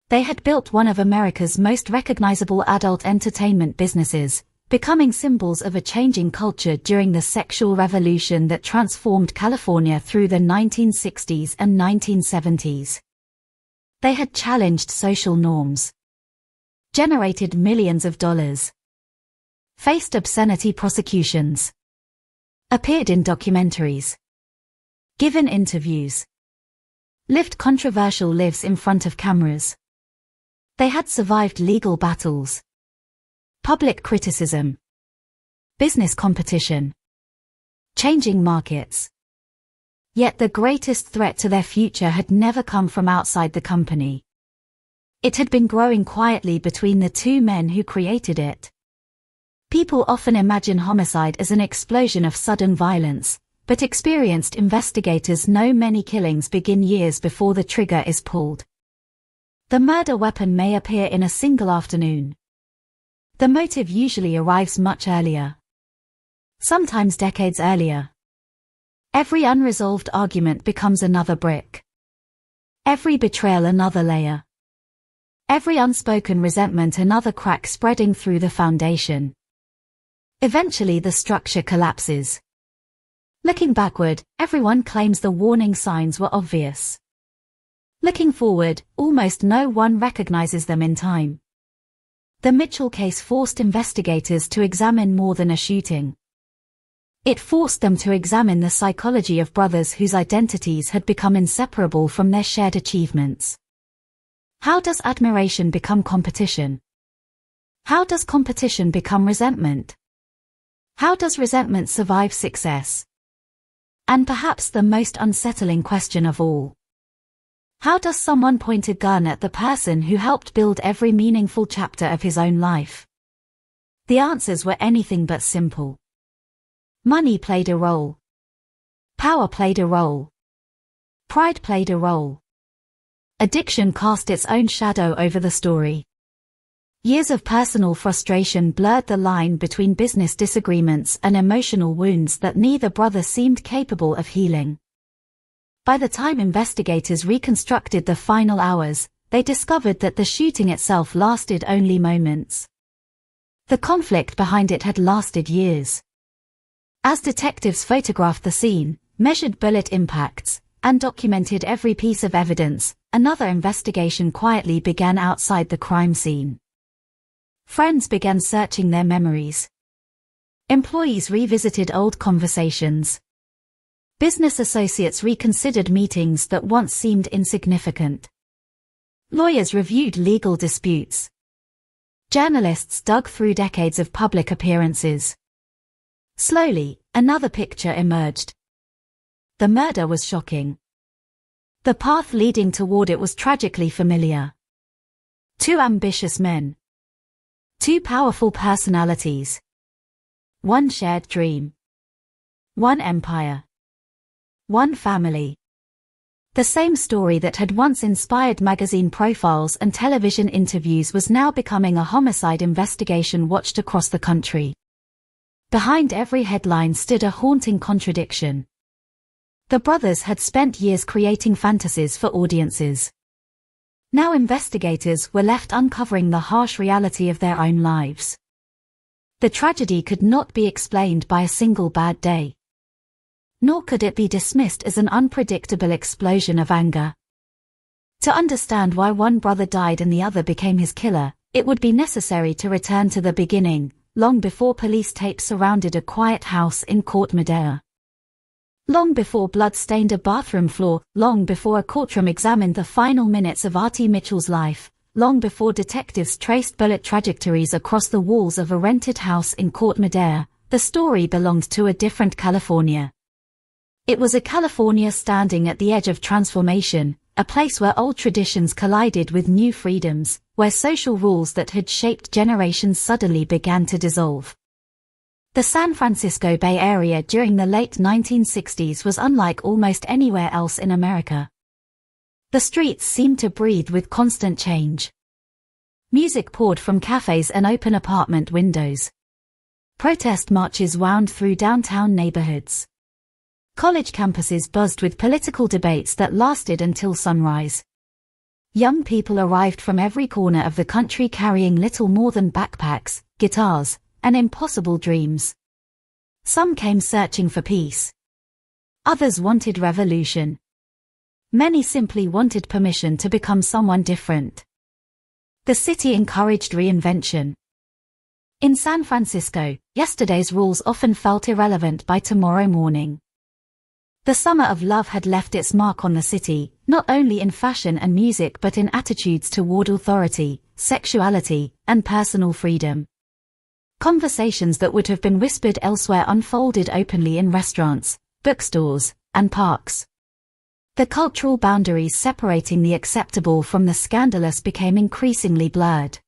They had built one of America's most recognizable adult entertainment businesses, becoming symbols of a changing culture during the sexual revolution that transformed California through the 1960s and 1970s. They had challenged social norms, generated millions of dollars, faced obscenity prosecutions, appeared in documentaries, given interviews, lived controversial lives in front of cameras. They had survived legal battles, public criticism, business competition, changing markets. Yet the greatest threat to their future had never come from outside the company. It had been growing quietly between the two men who created it. People often imagine homicide as an explosion of sudden violence, but experienced investigators know many killings begin years before the trigger is pulled. The murder weapon may appear in a single afternoon. The motive usually arrives much earlier. Sometimes decades earlier. Every unresolved argument becomes another brick. Every betrayal another layer. Every unspoken resentment another crack spreading through the foundation. Eventually the structure collapses. Looking backward, everyone claims the warning signs were obvious. Looking forward, almost no one recognizes them in time. The Mitchell case forced investigators to examine more than a shooting. It forced them to examine the psychology of brothers whose identities had become inseparable from their shared achievements. How does admiration become competition? How does competition become resentment? How does resentment survive success? And perhaps the most unsettling question of all. How does someone point a gun at the person who helped build every meaningful chapter of his own life? The answers were anything but simple. Money played a role. Power played a role. Pride played a role. Addiction cast its own shadow over the story. Years of personal frustration blurred the line between business disagreements and emotional wounds that neither brother seemed capable of healing. By the time investigators reconstructed the final hours, they discovered that the shooting itself lasted only moments. The conflict behind it had lasted years. As detectives photographed the scene, measured bullet impacts, and documented every piece of evidence, another investigation quietly began outside the crime scene. Friends began searching their memories. Employees revisited old conversations. Business associates reconsidered meetings that once seemed insignificant. Lawyers reviewed legal disputes. Journalists dug through decades of public appearances. Slowly, another picture emerged. The murder was shocking. The path leading toward it was tragically familiar. Two ambitious men. Two powerful personalities. One shared dream. One empire. One family. The same story that had once inspired magazine profiles and television interviews was now becoming a homicide investigation watched across the country. Behind every headline stood a haunting contradiction. The brothers had spent years creating fantasies for audiences. Now investigators were left uncovering the harsh reality of their own lives. The tragedy could not be explained by a single bad day. Nor could it be dismissed as an unpredictable explosion of anger. To understand why one brother died and the other became his killer, it would be necessary to return to the beginning, long before police tapes surrounded a quiet house in Court Madera. Long before blood stained a bathroom floor, long before a courtroom examined the final minutes of Artie Mitchell's life, long before detectives traced bullet trajectories across the walls of a rented house in Court Madera, the story belonged to a different California. It was a California standing at the edge of transformation, a place where old traditions collided with new freedoms, where social rules that had shaped generations suddenly began to dissolve. The San Francisco Bay Area during the late 1960s was unlike almost anywhere else in America. The streets seemed to breathe with constant change. Music poured from cafes and open apartment windows. Protest marches wound through downtown neighborhoods. College campuses buzzed with political debates that lasted until sunrise. Young people arrived from every corner of the country carrying little more than backpacks, guitars, and impossible dreams. Some came searching for peace. Others wanted revolution. Many simply wanted permission to become someone different. The city encouraged reinvention. In San Francisco, yesterday's rules often felt irrelevant by tomorrow morning. The summer of love had left its mark on the city, not only in fashion and music but in attitudes toward authority, sexuality, and personal freedom. Conversations that would have been whispered elsewhere unfolded openly in restaurants, bookstores, and parks. The cultural boundaries separating the acceptable from the scandalous became increasingly blurred.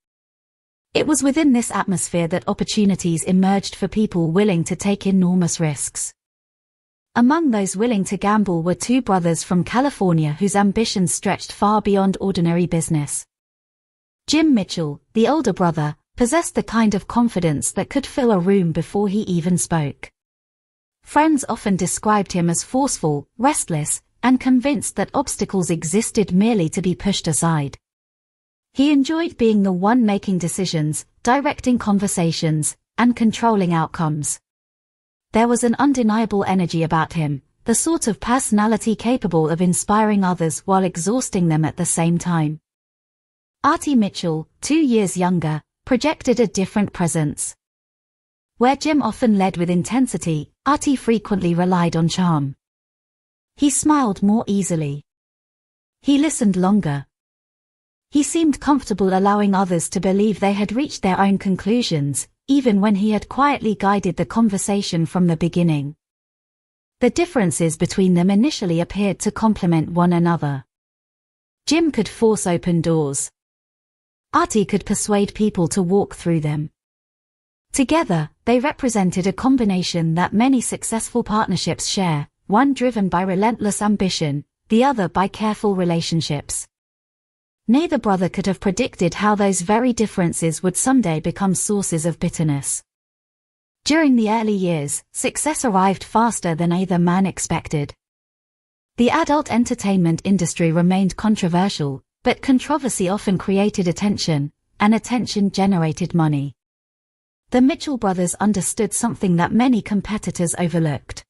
It was within this atmosphere that opportunities emerged for people willing to take enormous risks. Among those willing to gamble were two brothers from California whose ambitions stretched far beyond ordinary business. Jim Mitchell, the older brother, possessed the kind of confidence that could fill a room before he even spoke. Friends often described him as forceful, restless, and convinced that obstacles existed merely to be pushed aside. He enjoyed being the one making decisions, directing conversations, and controlling outcomes. There was an undeniable energy about him, the sort of personality capable of inspiring others while exhausting them at the same time. Artie Mitchell, 2 years younger, projected a different presence. Where Jim often led with intensity, Artie frequently relied on charm. He smiled more easily. He listened longer. He seemed comfortable allowing others to believe they had reached their own conclusions, even when he had quietly guided the conversation from the beginning. The differences between them initially appeared to complement one another. Jim could force open doors. Artie could persuade people to walk through them. Together, they represented a combination that many successful partnerships share, one driven by relentless ambition, the other by careful relationships. Neither brother could have predicted how those very differences would someday become sources of bitterness. During the early years, success arrived faster than either man expected. The adult entertainment industry remained controversial, but controversy often created attention, and attention generated money. The Mitchell brothers understood something that many competitors overlooked.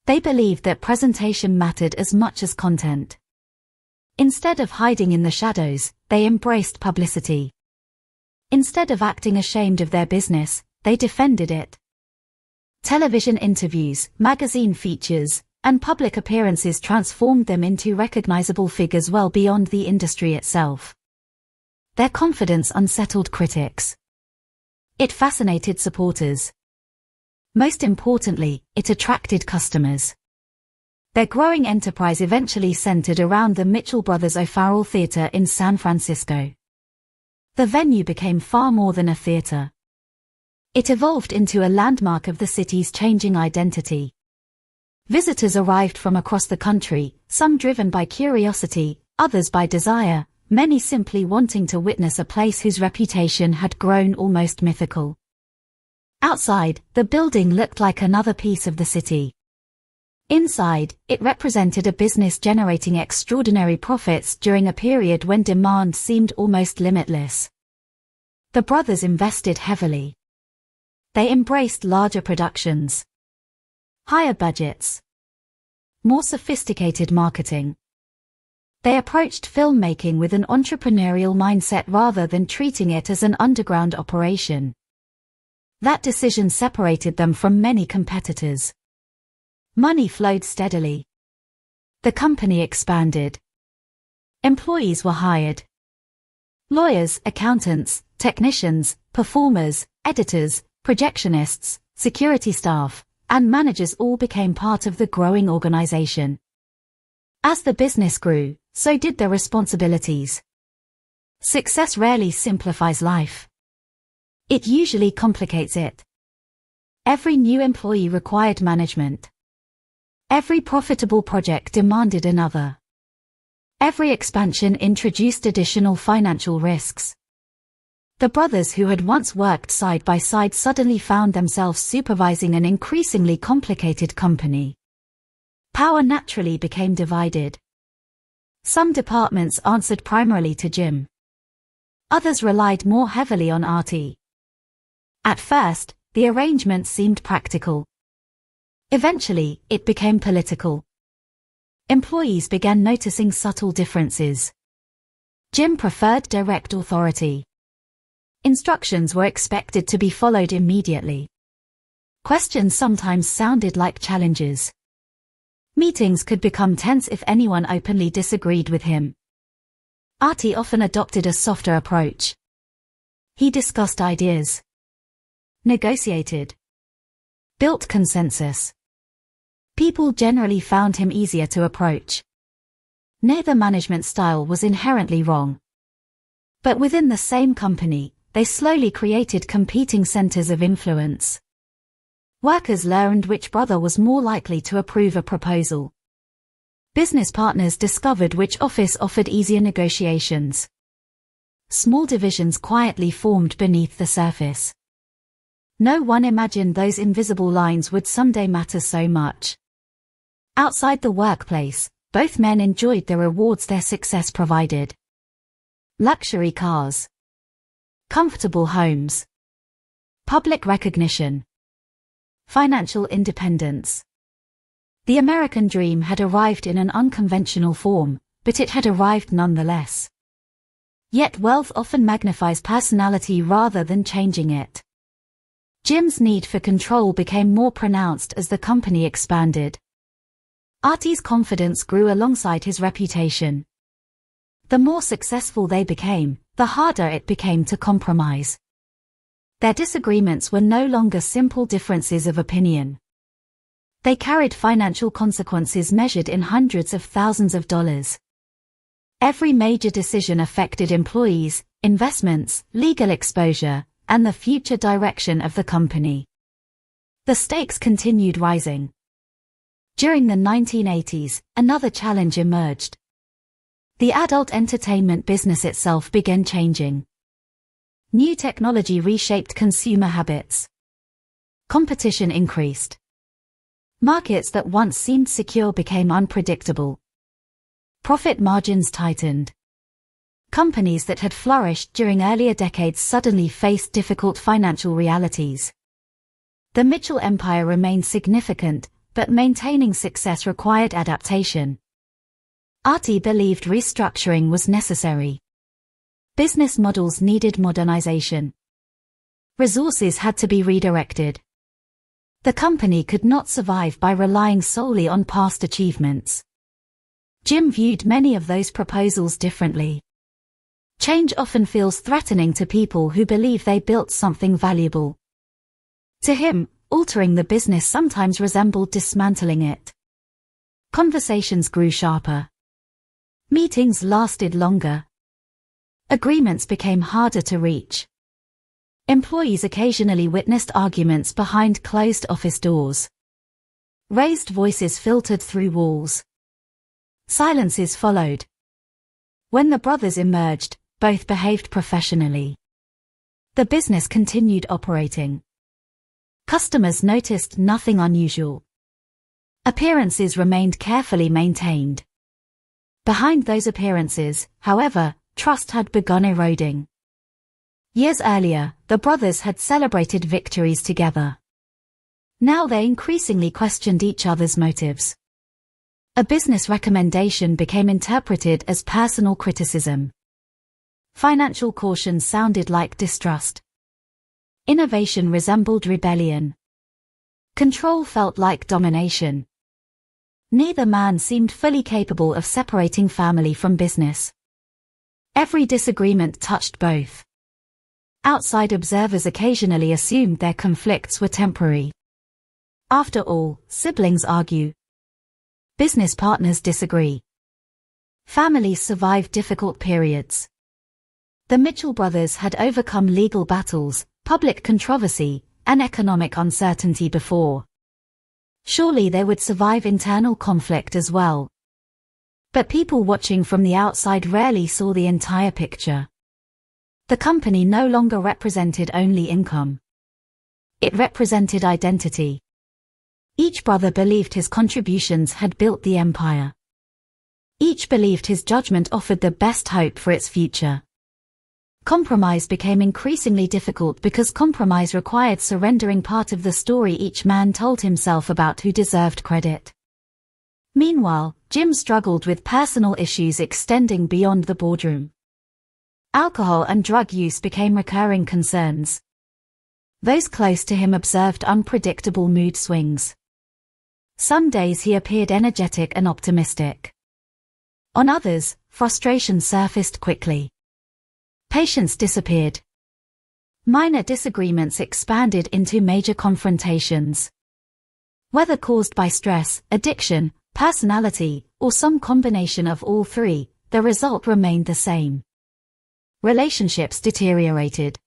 They believed that presentation mattered as much as content. Instead of hiding in the shadows, they embraced publicity. Instead of acting ashamed of their business, they defended it. Television interviews, magazine features, and public appearances transformed them into recognizable figures well beyond the industry itself. Their confidence unsettled critics. It fascinated supporters. Most importantly, it attracted customers. Their growing enterprise eventually centered around the Mitchell Brothers O'Farrell Theater in San Francisco. The venue became far more than a theater. It evolved into a landmark of the city's changing identity. Visitors arrived from across the country, some driven by curiosity, others by desire, many simply wanting to witness a place whose reputation had grown almost mythical. Outside, the building looked like another piece of the city. Inside, it represented a business generating extraordinary profits during a period when demand seemed almost limitless. The brothers invested heavily. They embraced larger productions, higher budgets, more sophisticated marketing. They approached filmmaking with an entrepreneurial mindset rather than treating it as an underground operation. That decision separated them from many competitors. Money flowed steadily. The company expanded. Employees were hired. Lawyers, accountants, technicians, performers, editors, projectionists, security staff, and managers all became part of the growing organization. As the business grew, so did the responsibilities. Success rarely simplifies life. It usually complicates it. Every new employee required management. Every profitable project demanded another. Every expansion introduced additional financial risks. The brothers who had once worked side by side suddenly found themselves supervising an increasingly complicated company. Power naturally became divided. Some departments answered primarily to Jim. Others relied more heavily on Artie. At first, the arrangement seemed practical. Eventually, it became political. Employees began noticing subtle differences. Jim preferred direct authority. Instructions were expected to be followed immediately. Questions sometimes sounded like challenges. Meetings could become tense if anyone openly disagreed with him. Artie often adopted a softer approach. He discussed ideas, negotiated, built consensus. People generally found him easier to approach. Neither management style was inherently wrong. But within the same company, they slowly created competing centers of influence. Workers learned which brother was more likely to approve a proposal. Business partners discovered which office offered easier negotiations. Small divisions quietly formed beneath the surface. No one imagined those invisible lines would someday matter so much. Outside the workplace, both men enjoyed the rewards their success provided. Luxury cars, comfortable homes, public recognition, financial independence. The American dream had arrived in an unconventional form, but it had arrived nonetheless. Yet wealth often magnifies personality rather than changing it. Jim's need for control became more pronounced as the company expanded. Artie's confidence grew alongside his reputation. The more successful they became, the harder it became to compromise. Their disagreements were no longer simple differences of opinion. They carried financial consequences measured in hundreds of thousands of dollars. Every major decision affected employees, investments, legal exposure, and the future direction of the company. The stakes continued rising. During the 1980s, another challenge emerged. The adult entertainment business itself began changing. New technology reshaped consumer habits. Competition increased. Markets that once seemed secure became unpredictable. Profit margins tightened. Companies that had flourished during earlier decades suddenly faced difficult financial realities. The Mitchell empire remained significant, but maintaining success required adaptation. Artie believed restructuring was necessary. Business models needed modernization. Resources had to be redirected. The company could not survive by relying solely on past achievements. Jim viewed many of those proposals differently. Change often feels threatening to people who believe they built something valuable. To him, altering the business sometimes resembled dismantling it. Conversations grew sharper. Meetings lasted longer. Agreements became harder to reach. Employees occasionally witnessed arguments behind closed office doors. Raised voices filtered through walls. Silences followed. When the brothers emerged, both behaved professionally. The business continued operating. Customers noticed nothing unusual. Appearances remained carefully maintained. Behind those appearances, however, trust had begun eroding. Years earlier, the brothers had celebrated victories together. Now they increasingly questioned each other's motives. A business recommendation became interpreted as personal criticism. Financial caution sounded like distrust. Innovation resembled rebellion. Control felt like domination. Neither man seemed fully capable of separating family from business. Every disagreement touched both. Outside observers occasionally assumed their conflicts were temporary. After all, siblings argue. Business partners disagree. Families survive difficult periods. The Mitchell brothers had overcome legal battles, public controversy, and economic uncertainty before. Surely they would survive internal conflict as well. But people watching from the outside rarely saw the entire picture. The company no longer represented only income. It represented identity. Each brother believed his contributions had built the empire. Each believed his judgment offered the best hope for its future. Compromise became increasingly difficult because compromise required surrendering part of the story each man told himself about who deserved credit. Meanwhile, Jim struggled with personal issues extending beyond the boardroom. Alcohol and drug use became recurring concerns. Those close to him observed unpredictable mood swings. Some days he appeared energetic and optimistic. On others, frustration surfaced quickly. Patience disappeared. Minor disagreements expanded into major confrontations. Whether caused by stress, addiction, personality, or some combination of all three, the result remained the same. Relationships deteriorated.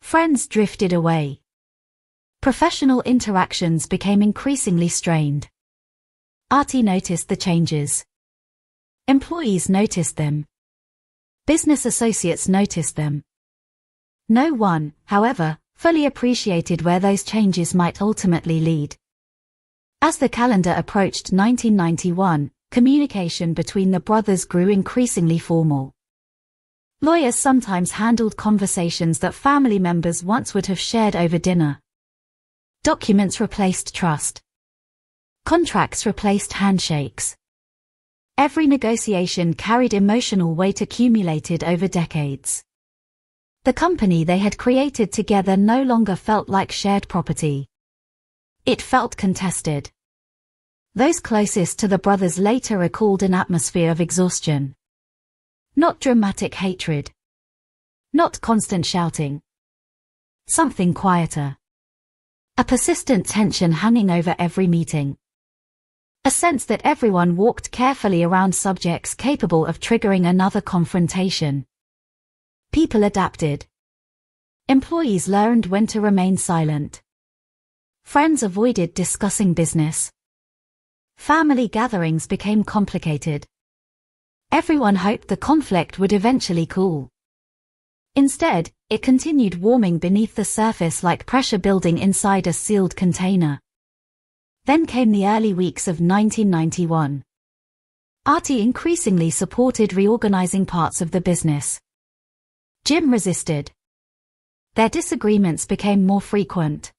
Friends drifted away. Professional interactions became increasingly strained. Artie noticed the changes. Employees noticed them. Business associates noticed them. No one, however, fully appreciated where those changes might ultimately lead. As the calendar approached 1991, communication between the brothers grew increasingly formal. Lawyers sometimes handled conversations that family members once would have shared over dinner. Documents replaced trust. Contracts replaced handshakes. Every negotiation carried emotional weight accumulated over decades. The company they had created together no longer felt like shared property. It felt contested. Those closest to the brothers later recalled an atmosphere of exhaustion. Not dramatic hatred. Not constant shouting. Something quieter. A persistent tension hanging over every meeting. A sense that everyone walked carefully around subjects capable of triggering another confrontation. People adapted. Employees learned when to remain silent. Friends avoided discussing business. Family gatherings became complicated. Everyone hoped the conflict would eventually cool. Instead, it continued warming beneath the surface like pressure building inside a sealed container. Then came the early weeks of 1991. Artie increasingly supported reorganizing parts of the business. Jim resisted. Their disagreements became more frequent.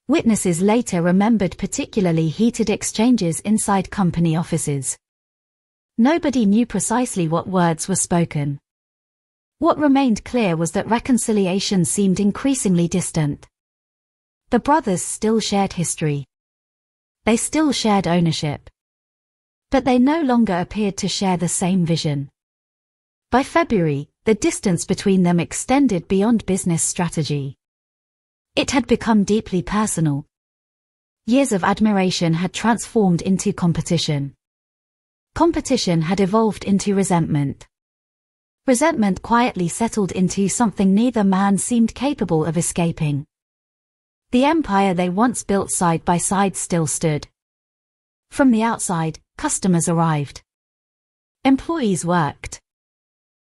Witnesses later remembered particularly heated exchanges inside company offices. Nobody knew precisely what words were spoken. What remained clear was that reconciliation seemed increasingly distant. The brothers still shared history. They still shared ownership. But they no longer appeared to share the same vision. By February, the distance between them extended beyond business strategy. It had become deeply personal. Years of admiration had transformed into competition. Competition had evolved into resentment. Resentment quietly settled into something neither man seemed capable of escaping. The empire they once built side by side still stood. From the outside, customers arrived. Employees worked.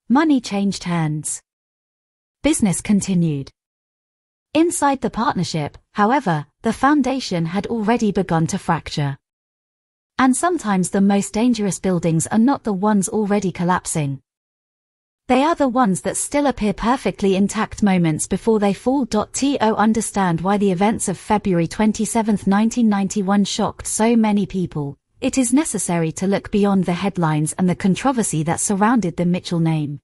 Money changed hands. Business continued. Inside the partnership, however, the foundation had already begun to fracture. And sometimes the most dangerous buildings are not the ones already collapsing. They are the ones that still appear perfectly intact moments before they fall. To understand why the events of February 27, 1991 shocked so many people, it is necessary to look beyond the headlines and the controversy that surrounded the Mitchell name.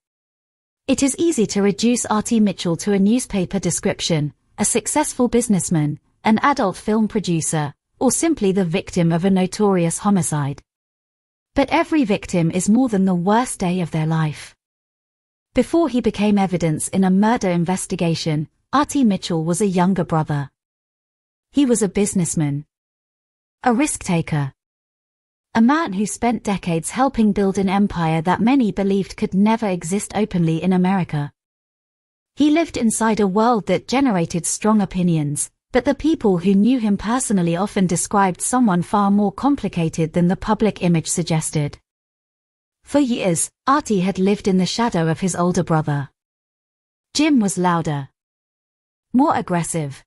It is easy to reduce R.T. Mitchell to a newspaper description, a successful businessman, an adult film producer, or simply the victim of a notorious homicide. But every victim is more than the worst day of their life. Before he became evidence in a murder investigation, R.T. Mitchell was a younger brother. He was a businessman, a risk-taker, a man who spent decades helping build an empire that many believed could never exist openly in America. He lived inside a world that generated strong opinions, but the people who knew him personally often described someone far more complicated than the public image suggested. For years, R.T. had lived in the shadow of his older brother. Jim was louder, more aggressive,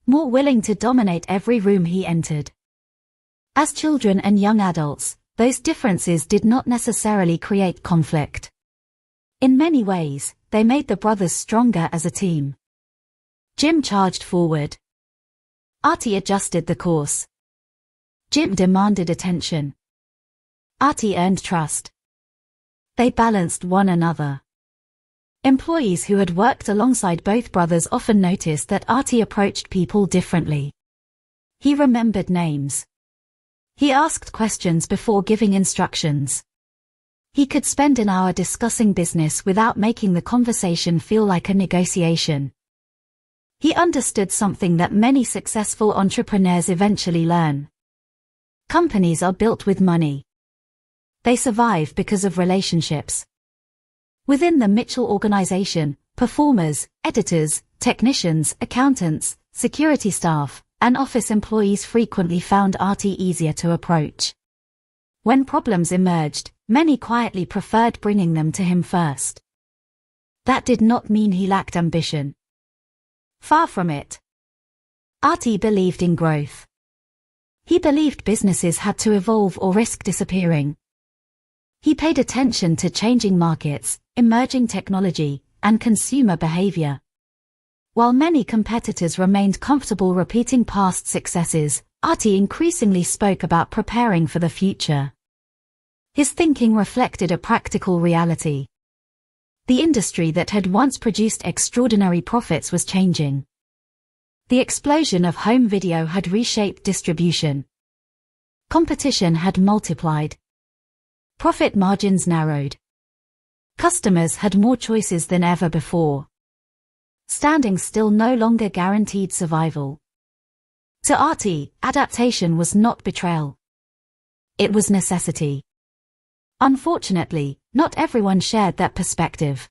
more willing to dominate every room he entered. As children and young adults, those differences did not necessarily create conflict. In many ways, they made the brothers stronger as a team. Jim charged forward. R.T. adjusted the course. Jim demanded attention. R.T. earned trust. They balanced one another. Employees who had worked alongside both brothers often noticed that R.T. approached people differently. He remembered names. He asked questions before giving instructions. He could spend an hour discussing business without making the conversation feel like a negotiation. He understood something that many successful entrepreneurs eventually learn. Companies are built with money. They survive because of relationships. Within the Mitchell organization, performers, editors, technicians, accountants, security staff, and office employees frequently found R.T. easier to approach. When problems emerged, many quietly preferred bringing them to him first. That did not mean he lacked ambition. Far from it. R.T. believed in growth. He believed businesses had to evolve or risk disappearing. He paid attention to changing markets, emerging technology, and consumer behavior. While many competitors remained comfortable repeating past successes, R.T. increasingly spoke about preparing for the future. His thinking reflected a practical reality. The industry that had once produced extraordinary profits was changing. The explosion of home video had reshaped distribution. Competition had multiplied. Profit margins narrowed. Customers had more choices than ever before. Standing still no longer guaranteed survival. To R.T., adaptation was not betrayal. It was necessity. Unfortunately, not everyone shared that perspective.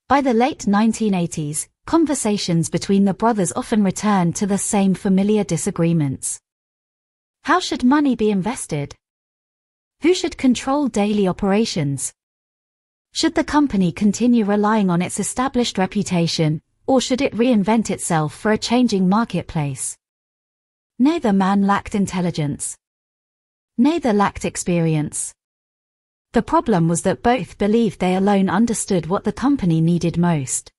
By the late 1980s, conversations between the brothers often returned to the same familiar disagreements. How should money be invested? Who should control daily operations? Should the company continue relying on its established reputation, or should it reinvent itself for a changing marketplace? Neither man lacked intelligence. Neither lacked experience. The problem was that both believed they alone understood what the company needed most.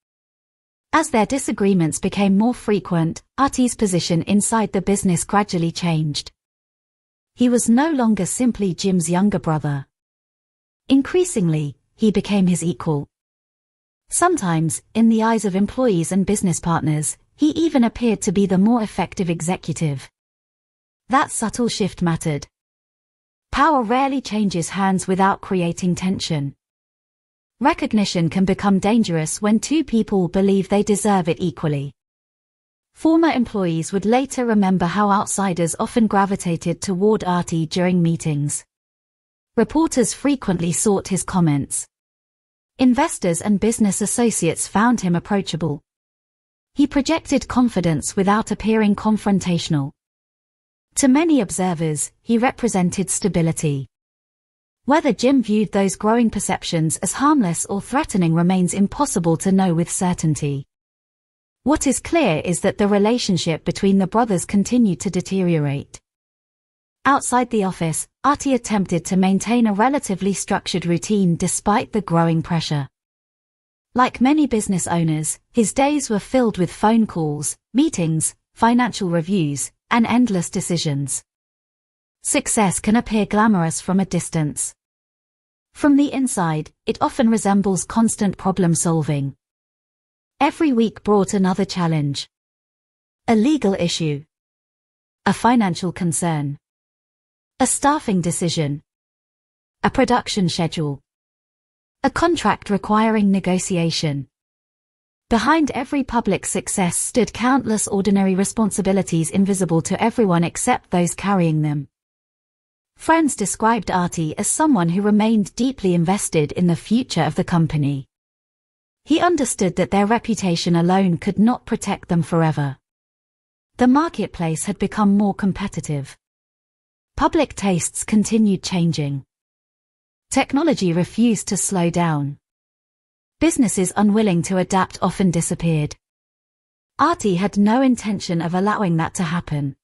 As their disagreements became more frequent, R.T.'s position inside the business gradually changed. He was no longer simply Jim's younger brother. Increasingly, he became his equal. Sometimes, in the eyes of employees and business partners, he even appeared to be the more effective executive. That subtle shift mattered. Power rarely changes hands without creating tension. Recognition can become dangerous when two people believe they deserve it equally. Former employees would later remember how outsiders often gravitated toward R.T. during meetings. Reporters frequently sought his comments. Investors and business associates found him approachable. He projected confidence without appearing confrontational. To many observers, he represented stability. Whether Jim viewed those growing perceptions as harmless or threatening remains impossible to know with certainty. What is clear is that the relationship between the brothers continued to deteriorate. Outside the office, Artie attempted to maintain a relatively structured routine despite the growing pressure. Like many business owners, his days were filled with phone calls, meetings, financial reviews, and endless decisions. Success can appear glamorous from a distance. From the inside, it often resembles constant problem-solving. Every week brought another challenge. A legal issue. A financial concern. A staffing decision. A production schedule. A contract requiring negotiation. Behind every public success stood countless ordinary responsibilities invisible to everyone except those carrying them. Friends described Artie as someone who remained deeply invested in the future of the company. He understood that their reputation alone could not protect them forever. The marketplace had become more competitive. Public tastes continued changing. Technology refused to slow down. Businesses unwilling to adapt often disappeared. Artie had no intention of allowing that to happen.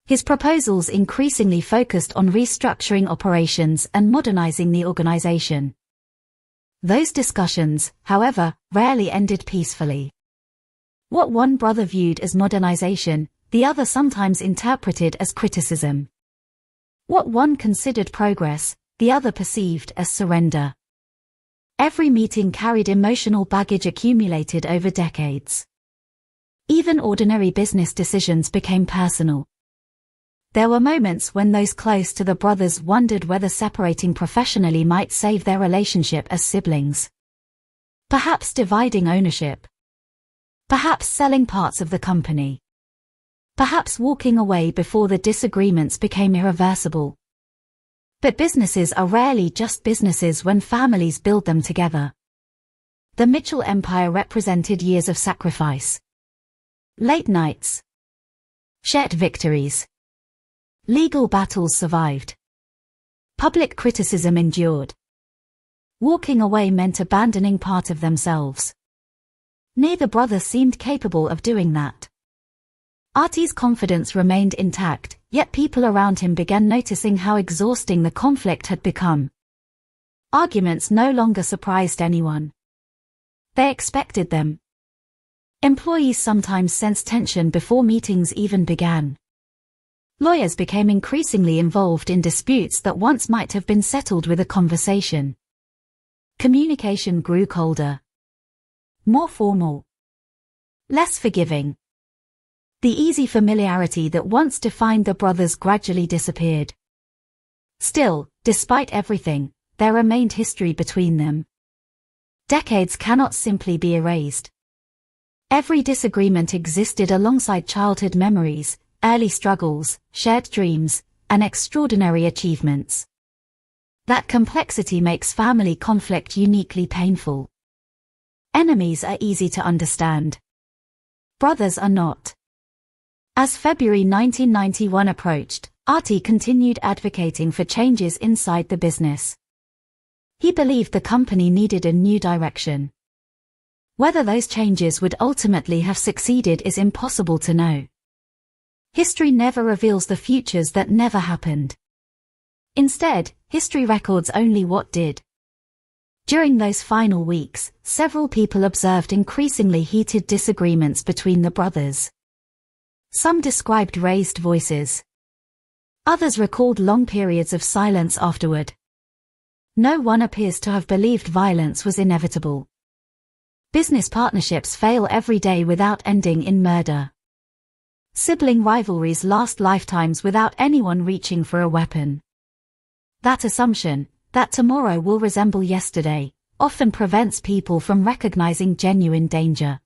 His proposals increasingly focused on restructuring operations and modernizing the organization. Those discussions, however, rarely ended peacefully. What one brother viewed as modernization, the other sometimes interpreted as criticism. What one considered progress, the other perceived as surrender. Every meeting carried emotional baggage accumulated over decades. Even ordinary business decisions became personal. There were moments when those close to the brothers wondered whether separating professionally might save their relationship as siblings. Perhaps dividing ownership. Perhaps selling parts of the company. Perhaps walking away before the disagreements became irreversible. But businesses are rarely just businesses when families build them together. The Mitchell empire represented years of sacrifice. Late nights. Shared victories. Legal battles survived. Public criticism endured. Walking away meant abandoning part of themselves. Neither brother seemed capable of doing that. Artie's confidence remained intact, yet people around him began noticing how exhausting the conflict had become. Arguments no longer surprised anyone. They expected them. Employees sometimes sensed tension before meetings even began. Lawyers became increasingly involved in disputes that once might have been settled with a conversation. Communication grew colder. More formal. Less forgiving. The easy familiarity that once defined the brothers gradually disappeared. Still, despite everything, there remained history between them. Decades cannot simply be erased. Every disagreement existed alongside childhood memories, early struggles, shared dreams, and extraordinary achievements. That complexity makes family conflict uniquely painful. Enemies are easy to understand. Brothers are not. As February 1991 approached, Artie continued advocating for changes inside the business. He believed the company needed a new direction. Whether those changes would ultimately have succeeded is impossible to know. History never reveals the futures that never happened. Instead, history records only what did. During those final weeks, several people observed increasingly heated disagreements between the brothers. Some described raised voices. Others recalled long periods of silence afterward. No one appears to have believed violence was inevitable. Business partnerships fail every day without ending in murder. Sibling rivalries last lifetimes without anyone reaching for a weapon. That assumption, that tomorrow will resemble yesterday, often prevents people from recognizing genuine danger.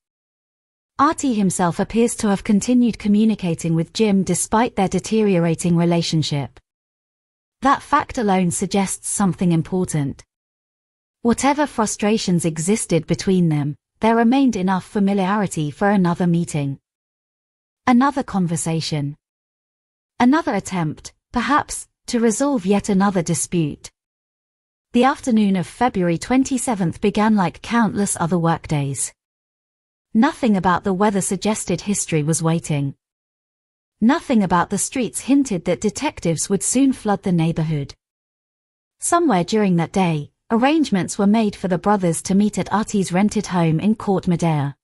Artie himself appears to have continued communicating with Jim despite their deteriorating relationship. That fact alone suggests something important. Whatever frustrations existed between them, there remained enough familiarity for another meeting. Another conversation. Another attempt, perhaps, to resolve yet another dispute. The afternoon of February 27th began like countless other workdays. Nothing about the weather suggested history was waiting. Nothing about the streets hinted that detectives would soon flood the neighborhood. Somewhere during that day, arrangements were made for the brothers to meet at Artie's rented home in Court Madera.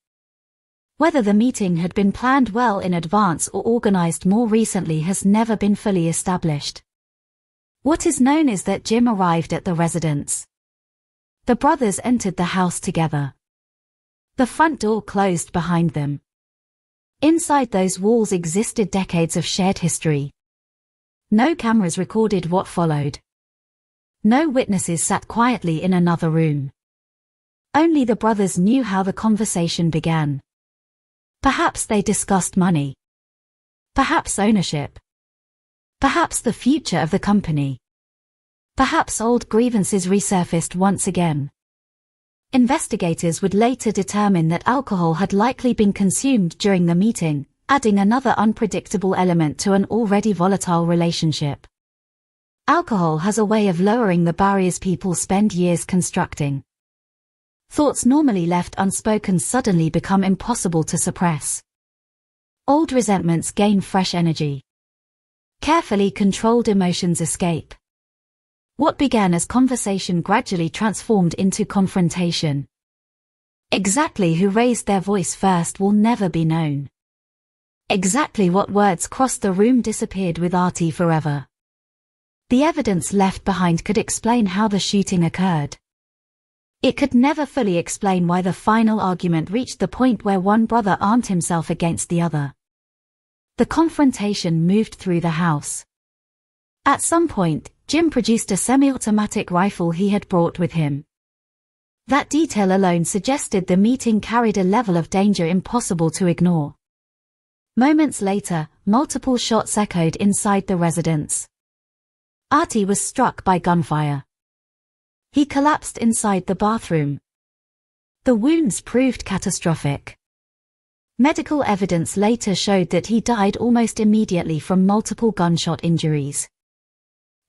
Whether the meeting had been planned well in advance or organized more recently has never been fully established. What is known is that Jim arrived at the residence. The brothers entered the house together. The front door closed behind them. Inside those walls existed decades of shared history. No cameras recorded what followed. No witnesses sat quietly in another room. Only the brothers knew how the conversation began. Perhaps they discussed money. Perhaps ownership. Perhaps the future of the company. Perhaps old grievances resurfaced once again. Investigators would later determine that alcohol had likely been consumed during the meeting, adding another unpredictable element to an already volatile relationship. Alcohol has a way of lowering the barriers people spend years constructing. Thoughts normally left unspoken suddenly become impossible to suppress. Old resentments gain fresh energy. Carefully controlled emotions escape. What began as conversation gradually transformed into confrontation. Exactly who raised their voice first will never be known. Exactly what words crossed the room disappeared with Artie forever. The evidence left behind could explain how the shooting occurred. It could never fully explain why the final argument reached the point where one brother armed himself against the other. The confrontation moved through the house. At some point, Jim produced a semi-automatic rifle he had brought with him. That detail alone suggested the meeting carried a level of danger impossible to ignore. Moments later, multiple shots echoed inside the residence. Artie was struck by gunfire. He collapsed inside the bathroom. The wounds proved catastrophic. Medical evidence later showed that he died almost immediately from multiple gunshot injuries.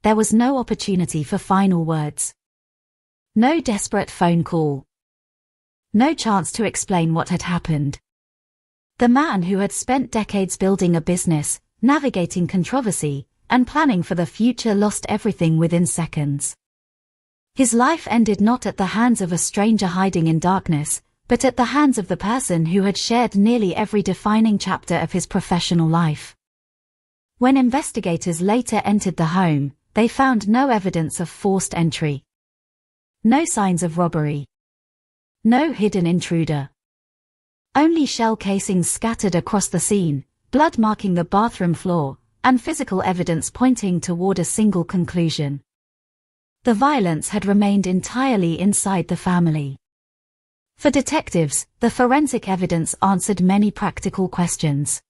There was no opportunity for final words. No desperate phone call. No chance to explain what had happened. The man who had spent decades building a business, navigating controversy, and planning for the future lost everything within seconds. His life ended not at the hands of a stranger hiding in darkness, but at the hands of the person who had shared nearly every defining chapter of his professional life. When investigators later entered the home, they found no evidence of forced entry. No signs of robbery. No hidden intruder. Only shell casings scattered across the scene, blood marking the bathroom floor, and physical evidence pointing toward a single conclusion. The violence had remained entirely inside the family. For detectives, the forensic evidence answered many practical questions.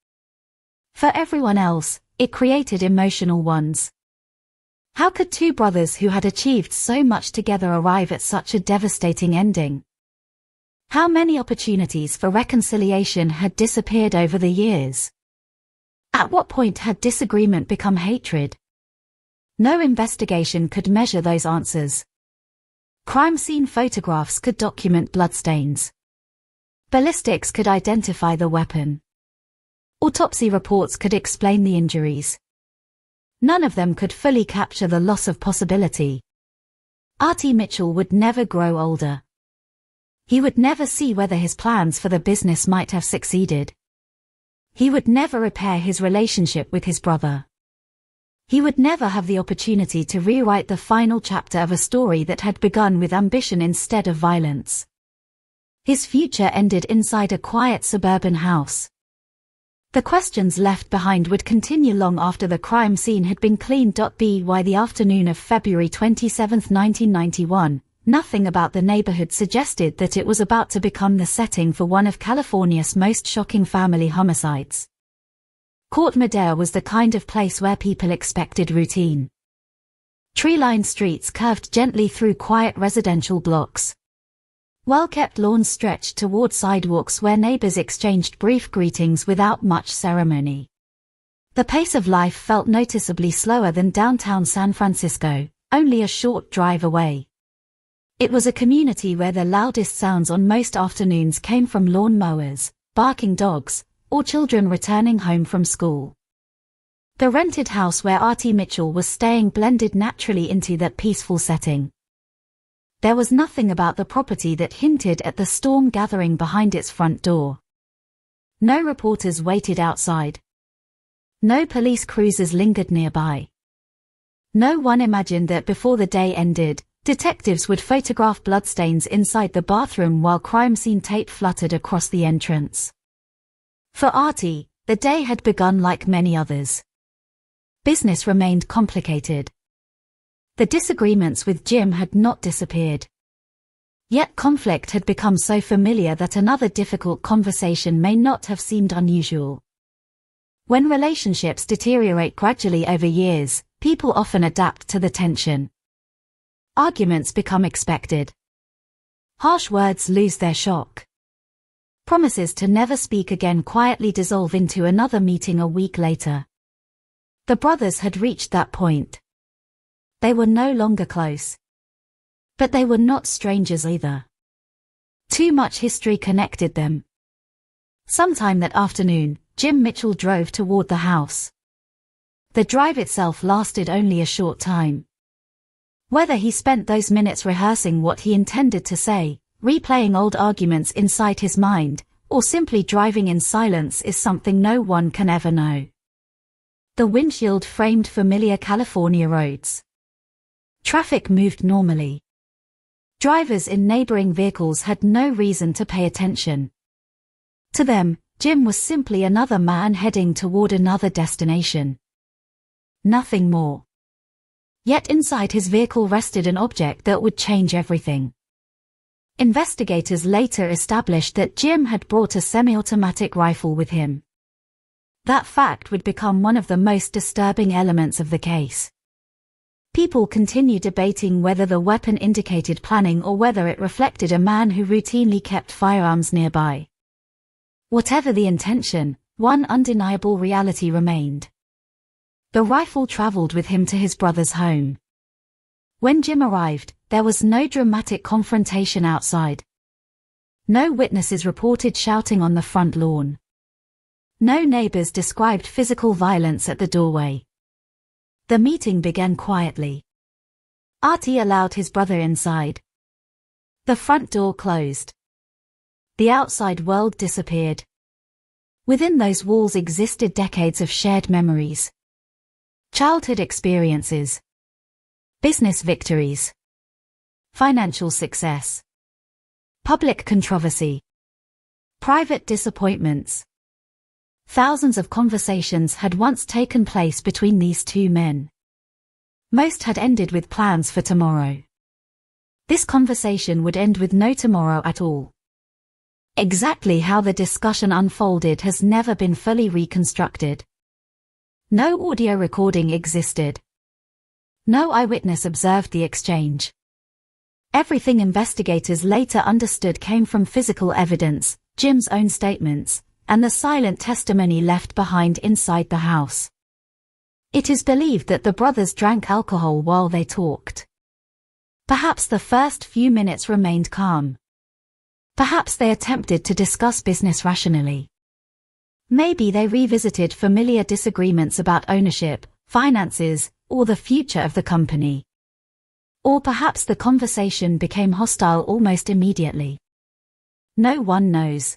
For everyone else, it created emotional ones. How could two brothers who had achieved so much together arrive at such a devastating ending? How many opportunities for reconciliation had disappeared over the years? At what point had disagreement become hatred? No investigation could measure those answers. Crime scene photographs could document bloodstains. Ballistics could identify the weapon. Autopsy reports could explain the injuries. None of them could fully capture the loss of possibility. Artie Mitchell would never grow older. He would never see whether his plans for the business might have succeeded. He would never repair his relationship with his brother. He would never have the opportunity to rewrite the final chapter of a story that had begun with ambition instead of violence. His future ended inside a quiet suburban house. The questions left behind would continue long after the crime scene had been cleaned. By the afternoon of February 27, 1991, nothing about the neighborhood suggested that it was about to become the setting for one of California's most shocking family homicides. Court Madera was the kind of place where people expected routine. Tree-lined streets curved gently through quiet residential blocks. Well-kept lawns stretched toward sidewalks where neighbors exchanged brief greetings without much ceremony. The pace of life felt noticeably slower than downtown San Francisco, only a short drive away. It was a community where the loudest sounds on most afternoons came from lawn mowers, barking dogs, or children returning home from school. The rented house where Artie Mitchell was staying blended naturally into that peaceful setting. There was nothing about the property that hinted at the storm gathering behind its front door. No reporters waited outside. No police cruisers lingered nearby. No one imagined that before the day ended, detectives would photograph bloodstains inside the bathroom while crime scene tape fluttered across the entrance. For Artie, the day had begun like many others. Business remained complicated. The disagreements with Jim had not disappeared. Yet conflict had become so familiar that another difficult conversation may not have seemed unusual. When relationships deteriorate gradually over years, people often adapt to the tension. Arguments become expected. Harsh words lose their shock. Promises to never speak again quietly dissolve into another meeting a week later. The brothers had reached that point. They were no longer close. But they were not strangers either. Too much history connected them. Sometime that afternoon, Jim Mitchell drove toward the house. The drive itself lasted only a short time. Whether he spent those minutes rehearsing what he intended to say, replaying old arguments inside his mind, or simply driving in silence is something no one can ever know. The windshield framed familiar California roads. Traffic moved normally. Drivers in neighboring vehicles had no reason to pay attention. To them, Jim was simply another man heading toward another destination. Nothing more. Yet inside his vehicle rested an object that would change everything. Investigators later established that Jim had brought a semi-automatic rifle with him. That fact would become one of the most disturbing elements of the case. People continue debating whether the weapon indicated planning or whether it reflected a man who routinely kept firearms nearby. Whatever the intention, one undeniable reality remained. The rifle traveled with him to his brother's home. When Jim arrived, there was no dramatic confrontation outside. No witnesses reported shouting on the front lawn. No neighbors described physical violence at the doorway. The meeting began quietly. Artie allowed his brother inside. The front door closed. The outside world disappeared. Within those walls existed decades of shared memories. Childhood experiences. Business victories. Financial success. Public controversy. Private disappointments. Thousands of conversations had once taken place between these two men. Most had ended with plans for tomorrow. This conversation would end with no tomorrow at all. Exactly how the discussion unfolded has never been fully reconstructed. No audio recording existed. No eyewitness observed the exchange. Everything investigators later understood came from physical evidence, Jim's own statements, and the silent testimony left behind inside the house. It is believed that the brothers drank alcohol while they talked. Perhaps the first few minutes remained calm. Perhaps they attempted to discuss business rationally. Maybe they revisited familiar disagreements about ownership, finances, or the future of the company. Or perhaps the conversation became hostile almost immediately. No one knows.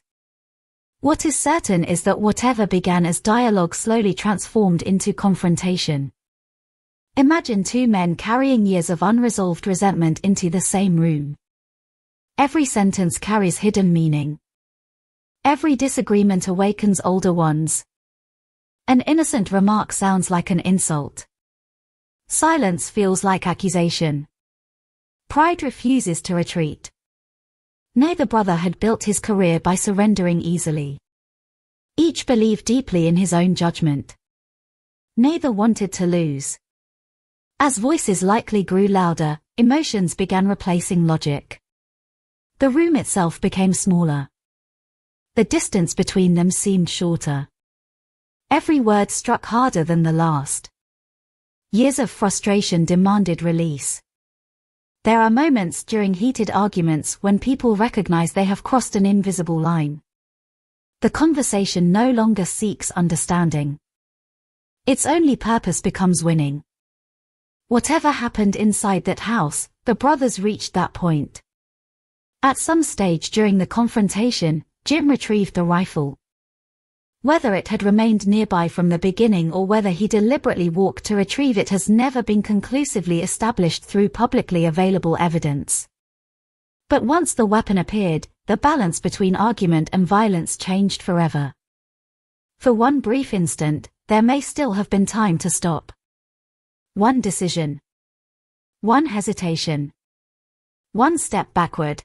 What is certain is that whatever began as dialogue slowly transformed into confrontation. Imagine two men carrying years of unresolved resentment into the same room. Every sentence carries hidden meaning. Every disagreement awakens older ones. An innocent remark sounds like an insult. Silence feels like accusation. Pride refuses to retreat. Neither brother had built his career by surrendering easily. Each believed deeply in his own judgment. Neither wanted to lose. As voices likely grew louder, emotions began replacing logic. The room itself became smaller. The distance between them seemed shorter. Every word struck harder than the last. Years of frustration demanded release. There are moments during heated arguments when people recognize they have crossed an invisible line. The conversation no longer seeks understanding. Its only purpose becomes winning. Whatever happened inside that house, the brothers reached that point. At some stage during the confrontation, Jim retrieved the rifle. Whether it had remained nearby from the beginning or whether he deliberately walked to retrieve it has never been conclusively established through publicly available evidence. But once the weapon appeared, the balance between argument and violence changed forever. For one brief instant, there may still have been time to stop. One decision. One hesitation. One step backward.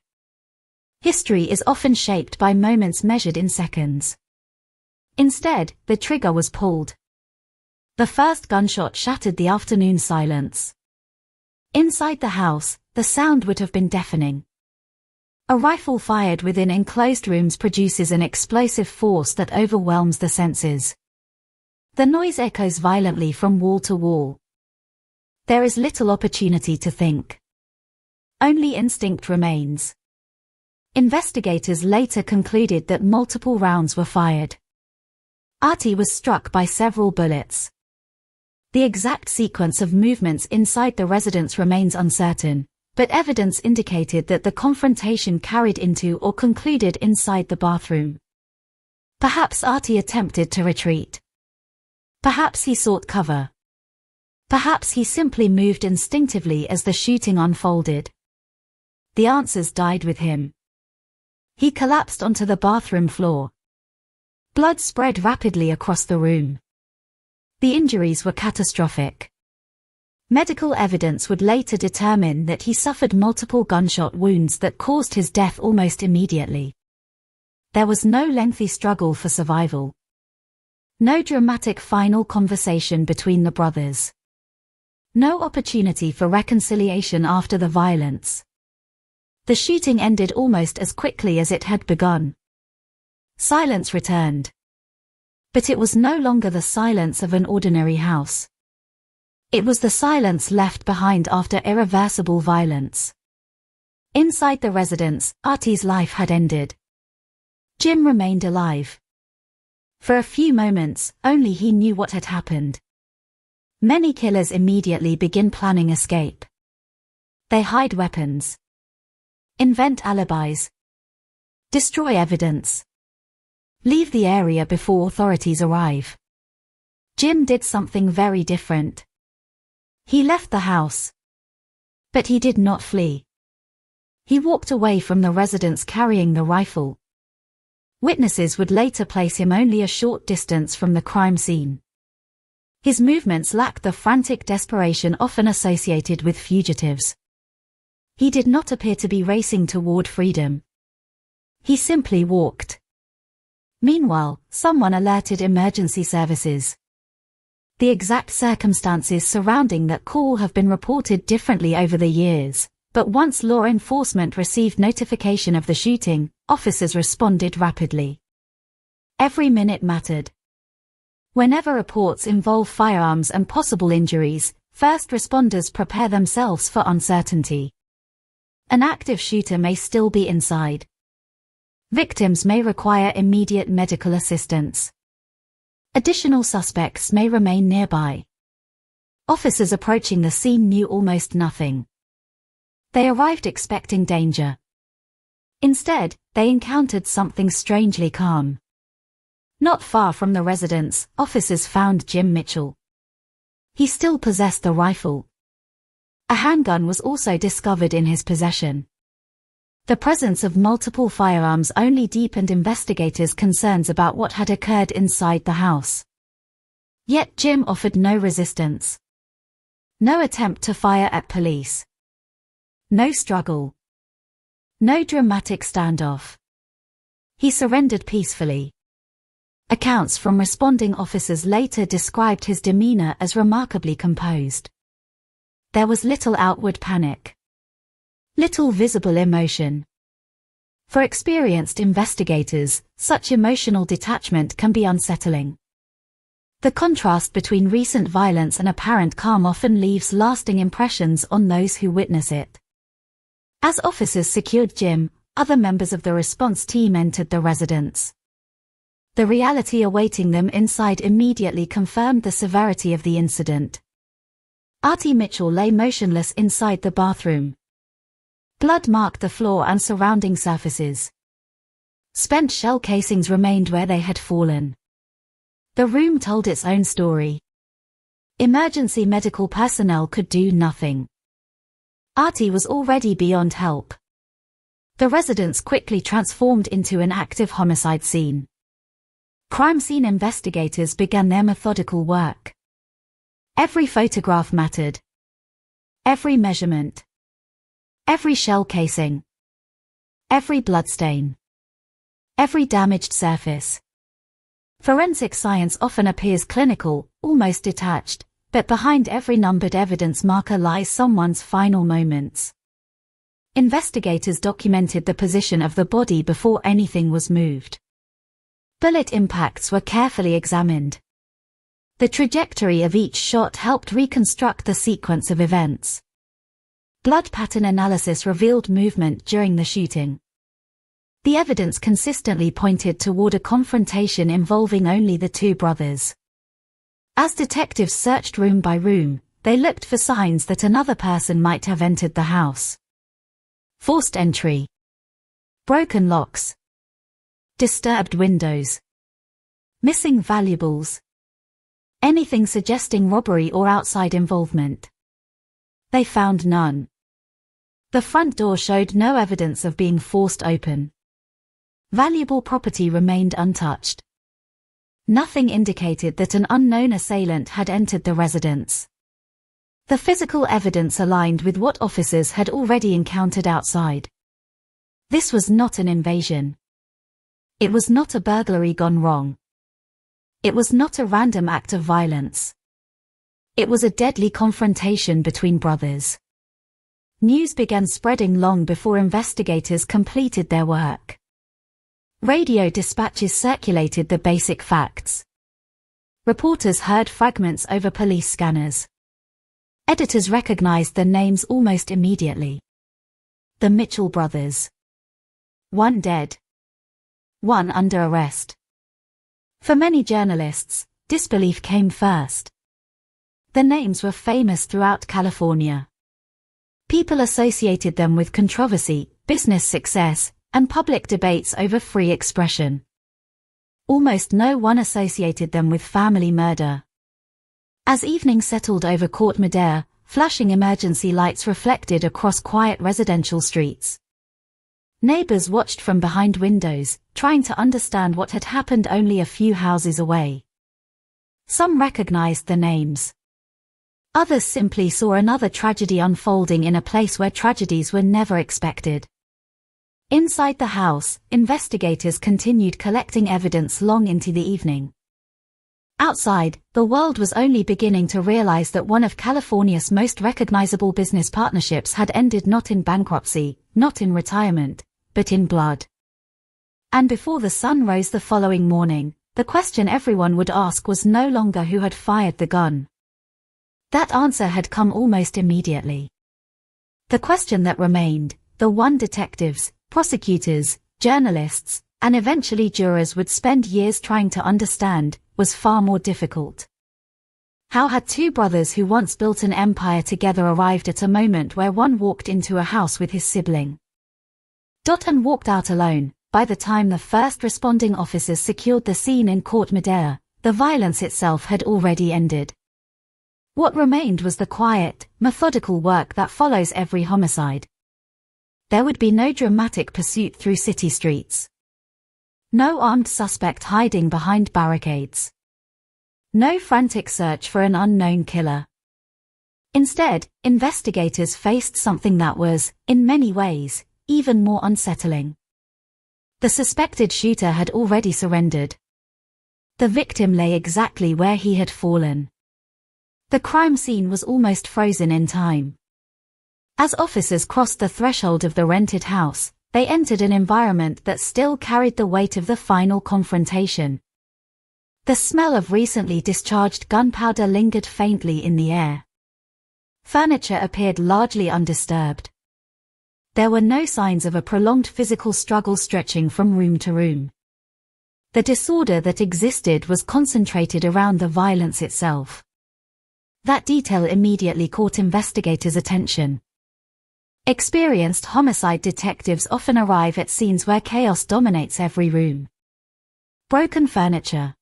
History is often shaped by moments measured in seconds. Instead, the trigger was pulled. The first gunshot shattered the afternoon silence. Inside the house, the sound would have been deafening. A rifle fired within enclosed rooms produces an explosive force that overwhelms the senses. The noise echoes violently from wall to wall. There is little opportunity to think. Only instinct remains. Investigators later concluded that multiple rounds were fired. Artie was struck by several bullets. The exact sequence of movements inside the residence remains uncertain, but evidence indicated that the confrontation carried into or concluded inside the bathroom. Perhaps Artie attempted to retreat. Perhaps he sought cover. Perhaps he simply moved instinctively as the shooting unfolded. The answers died with him. He collapsed onto the bathroom floor. Blood spread rapidly across the room. The injuries were catastrophic. Medical evidence would later determine that he suffered multiple gunshot wounds that caused his death almost immediately. There was no lengthy struggle for survival. No dramatic final conversation between the brothers. No opportunity for reconciliation after the violence. The shooting ended almost as quickly as it had begun. Silence returned. But it was no longer the silence of an ordinary house. It was the silence left behind after irreversible violence. Inside the residence, Artie's life had ended. Jim remained alive. For a few moments, only he knew what had happened. Many killers immediately begin planning escape. They hide weapons. Invent alibis. Destroy evidence. Leave the area before authorities arrive. Jim did something very different. He left the house. But he did not flee. He walked away from the residence carrying the rifle. Witnesses would later place him only a short distance from the crime scene. His movements lacked the frantic desperation often associated with fugitives. He did not appear to be racing toward freedom. He simply walked. Meanwhile, someone alerted emergency services. The exact circumstances surrounding that call have been reported differently over the years, but once law enforcement received notification of the shooting, officers responded rapidly. Every minute mattered. Whenever reports involve firearms and possible injuries, first responders prepare themselves for uncertainty. An active shooter may still be inside. Victims may require immediate medical assistance. Additional suspects may remain nearby. Officers approaching the scene knew almost nothing. They arrived expecting danger. Instead, they encountered something strangely calm. Not far from the residence, officers found Jim Mitchell. He still possessed the rifle. A handgun was also discovered in his possession. The presence of multiple firearms only deepened investigators' concerns about what had occurred inside the house. Yet Jim offered no resistance. No attempt to fire at police. No struggle. No dramatic standoff. He surrendered peacefully. Accounts from responding officers later described his demeanor as remarkably composed. There was little outward panic. Little visible emotion. For experienced investigators, such emotional detachment can be unsettling. The contrast between recent violence and apparent calm often leaves lasting impressions on those who witness it. As officers secured Jim, other members of the response team entered the residence. The reality awaiting them inside immediately confirmed the severity of the incident. Artie Mitchell lay motionless inside the bathroom. Blood marked the floor and surrounding surfaces. Spent shell casings remained where they had fallen. The room told its own story. Emergency medical personnel could do nothing. Artie was already beyond help. The residence quickly transformed into an active homicide scene. Crime scene investigators began their methodical work. Every photograph mattered. Every measurement. Every shell casing. Every bloodstain. Every damaged surface. Forensic science often appears clinical, almost detached, but behind every numbered evidence marker lies someone's final moments. Investigators documented the position of the body before anything was moved. Bullet impacts were carefully examined. The trajectory of each shot helped reconstruct the sequence of events. Blood pattern analysis revealed movement during the shooting. The evidence consistently pointed toward a confrontation involving only the two brothers. As detectives searched room by room, they looked for signs that another person might have entered the house. Forced entry. Broken locks. Disturbed windows. Missing valuables. Anything suggesting robbery or outside involvement. They found none. The front door showed no evidence of being forced open. Valuable property remained untouched. Nothing indicated that an unknown assailant had entered the residence. The physical evidence aligned with what officers had already encountered outside. This was not an invasion. It was not a burglary gone wrong. It was not a random act of violence. It was a deadly confrontation between brothers. News began spreading long before investigators completed their work. Radio dispatches circulated the basic facts. Reporters heard fragments over police scanners. Editors recognized the names almost immediately. The Mitchell brothers. One dead. One under arrest. For many journalists, disbelief came first. The names were famous throughout California. People associated them with controversy, business success, and public debates over free expression. Almost no one associated them with family murder. As evening settled over Court Madera, flashing emergency lights reflected across quiet residential streets. Neighbors watched from behind windows, trying to understand what had happened only a few houses away. Some recognized the names. Others simply saw another tragedy unfolding in a place where tragedies were never expected. Inside the house, investigators continued collecting evidence long into the evening. Outside, the world was only beginning to realize that one of California's most recognizable business partnerships had ended not in bankruptcy, not in retirement, but in blood. And before the sun rose the following morning, the question everyone would ask was no longer who had fired the gun. That answer had come almost immediately. The question that remained, the one detectives, prosecutors, journalists, and eventually jurors would spend years trying to understand, was far more difficult. How had two brothers who once built an empire together arrived at a moment where one walked into a house with his sibling? And walked out alone. By the time the first responding officers secured the scene in Court Madera, the violence itself had already ended. What remained was the quiet, methodical work that follows every homicide. There would be no dramatic pursuit through city streets. No armed suspect hiding behind barricades. No frantic search for an unknown killer. Instead, investigators faced something that was, in many ways, even more unsettling. The suspected shooter had already surrendered. The victim lay exactly where he had fallen. The crime scene was almost frozen in time. As officers crossed the threshold of the rented house, they entered an environment that still carried the weight of the final confrontation. The smell of recently discharged gunpowder lingered faintly in the air. Furniture appeared largely undisturbed. There were no signs of a prolonged physical struggle stretching from room to room. The disorder that existed was concentrated around the violence itself. That detail immediately caught investigators' attention. Experienced homicide detectives often arrive at scenes where chaos dominates every room. Broken furniture,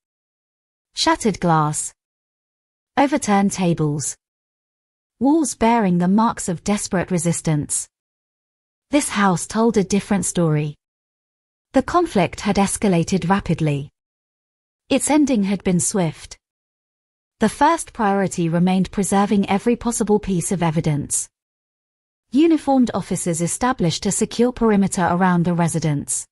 shattered glass, overturned tables, walls bearing the marks of desperate resistance. This house told a different story. The conflict had escalated rapidly. Its ending had been swift. The first priority remained preserving every possible piece of evidence. Uniformed officers established a secure perimeter around the residence.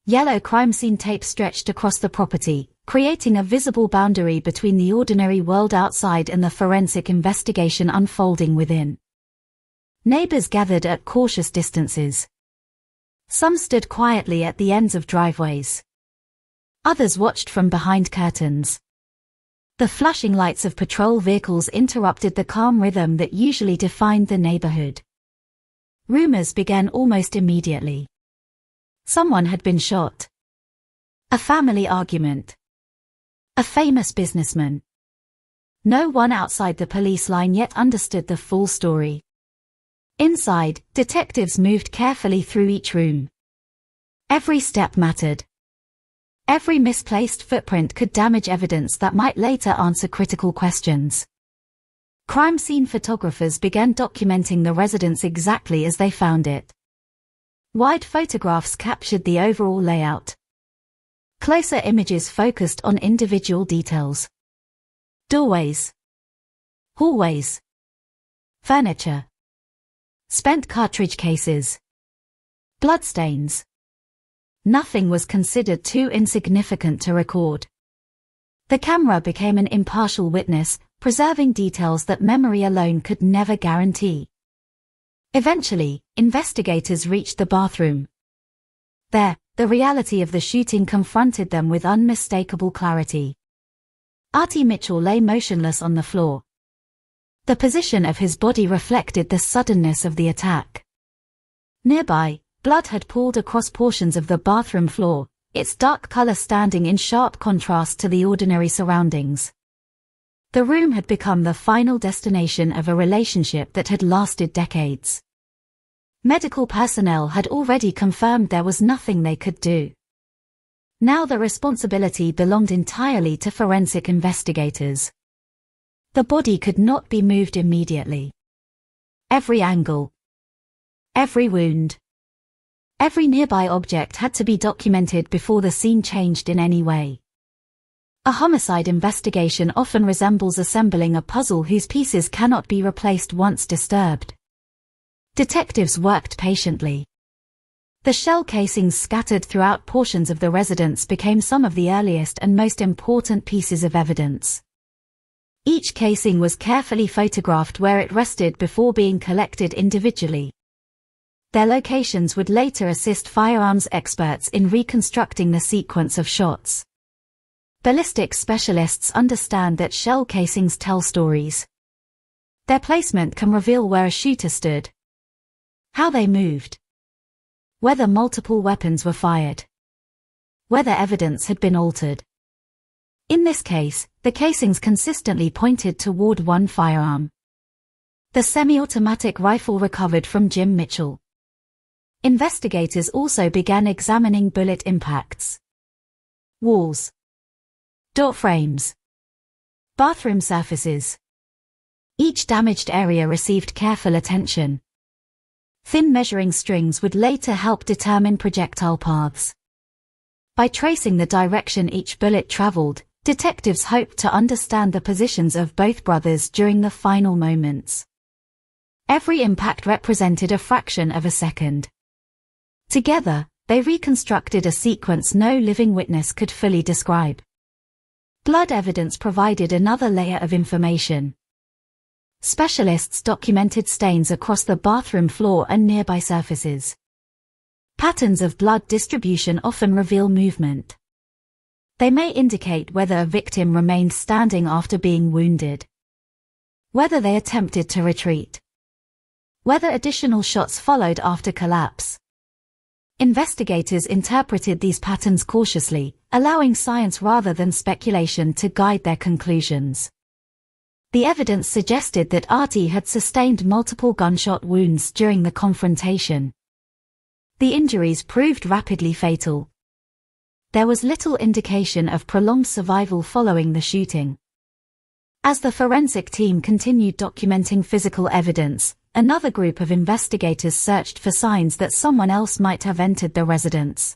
Yellow crime scene tape stretched across the property, creating a visible boundary between the ordinary world outside and the forensic investigation unfolding within. Neighbors gathered at cautious distances. Some stood quietly at the ends of driveways. Others watched from behind curtains. The flashing lights of patrol vehicles interrupted the calm rhythm that usually defined the neighborhood. Rumors began almost immediately. Someone had been shot. A family argument. A famous businessman. No one outside the police line yet understood the full story. Inside, detectives moved carefully through each room. Every step mattered. Every misplaced footprint could damage evidence that might later answer critical questions. Crime scene photographers began documenting the residence exactly as they found it. Wide photographs captured the overall layout. Closer images focused on individual details. Doorways, hallways, furniture, spent cartridge cases, bloodstains. Nothing was considered too insignificant to record. The camera became an impartial witness, preserving details that memory alone could never guarantee. Eventually, investigators reached the bathroom. There, the reality of the shooting confronted them with unmistakable clarity. Artie Mitchell lay motionless on the floor. The position of his body reflected the suddenness of the attack. Nearby, blood had pooled across portions of the bathroom floor, its dark color standing in sharp contrast to the ordinary surroundings. The room had become the final destination of a relationship that had lasted decades. Medical personnel had already confirmed there was nothing they could do. Now the responsibility belonged entirely to forensic investigators. The body could not be moved immediately. Every angle, every wound, every nearby object had to be documented before the scene changed in any way. A homicide investigation often resembles assembling a puzzle whose pieces cannot be replaced once disturbed. Detectives worked patiently. The shell casings scattered throughout portions of the residence became some of the earliest and most important pieces of evidence. Each casing was carefully photographed where it rested before being collected individually. Their locations would later assist firearms experts in reconstructing the sequence of shots. Ballistics specialists understand that shell casings tell stories. Their placement can reveal where a shooter stood, how they moved, whether multiple weapons were fired, whether evidence had been altered. In this case, the casings consistently pointed toward one firearm. The semi-automatic rifle recovered from Jim Mitchell. Investigators also began examining bullet impacts. Walls, door frames, bathroom surfaces. Each damaged area received careful attention. Thin measuring strings would later help determine projectile paths. By tracing the direction each bullet traveled, detectives hoped to understand the positions of both brothers during the final moments. Every impact represented a fraction of a second. Together, they reconstructed a sequence no living witness could fully describe. Blood evidence provided another layer of information. Specialists documented stains across the bathroom floor and nearby surfaces. Patterns of blood distribution often reveal movement. They may indicate whether a victim remained standing after being wounded, whether they attempted to retreat, whether additional shots followed after collapse. Investigators interpreted these patterns cautiously, allowing science rather than speculation to guide their conclusions. The evidence suggested that Artie had sustained multiple gunshot wounds during the confrontation. The injuries proved rapidly fatal. There was little indication of prolonged survival following the shooting. As the forensic team continued documenting physical evidence, another group of investigators searched for signs that someone else might have entered the residence.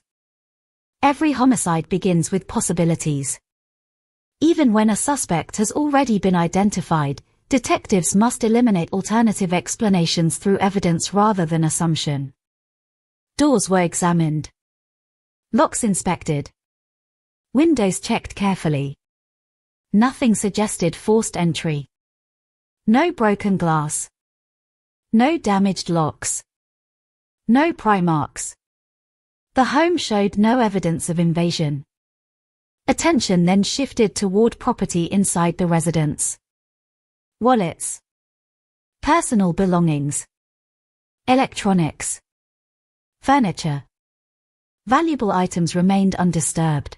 Every homicide begins with possibilities. Even when a suspect has already been identified, detectives must eliminate alternative explanations through evidence rather than assumption. Doors were examined. Locks inspected. Windows checked carefully. Nothing suggested forced entry. No broken glass. No damaged locks. No pry marks. The home showed no evidence of invasion. Attention then shifted toward property inside the residence. Wallets. Personal belongings. Electronics. Furniture. Valuable items remained undisturbed.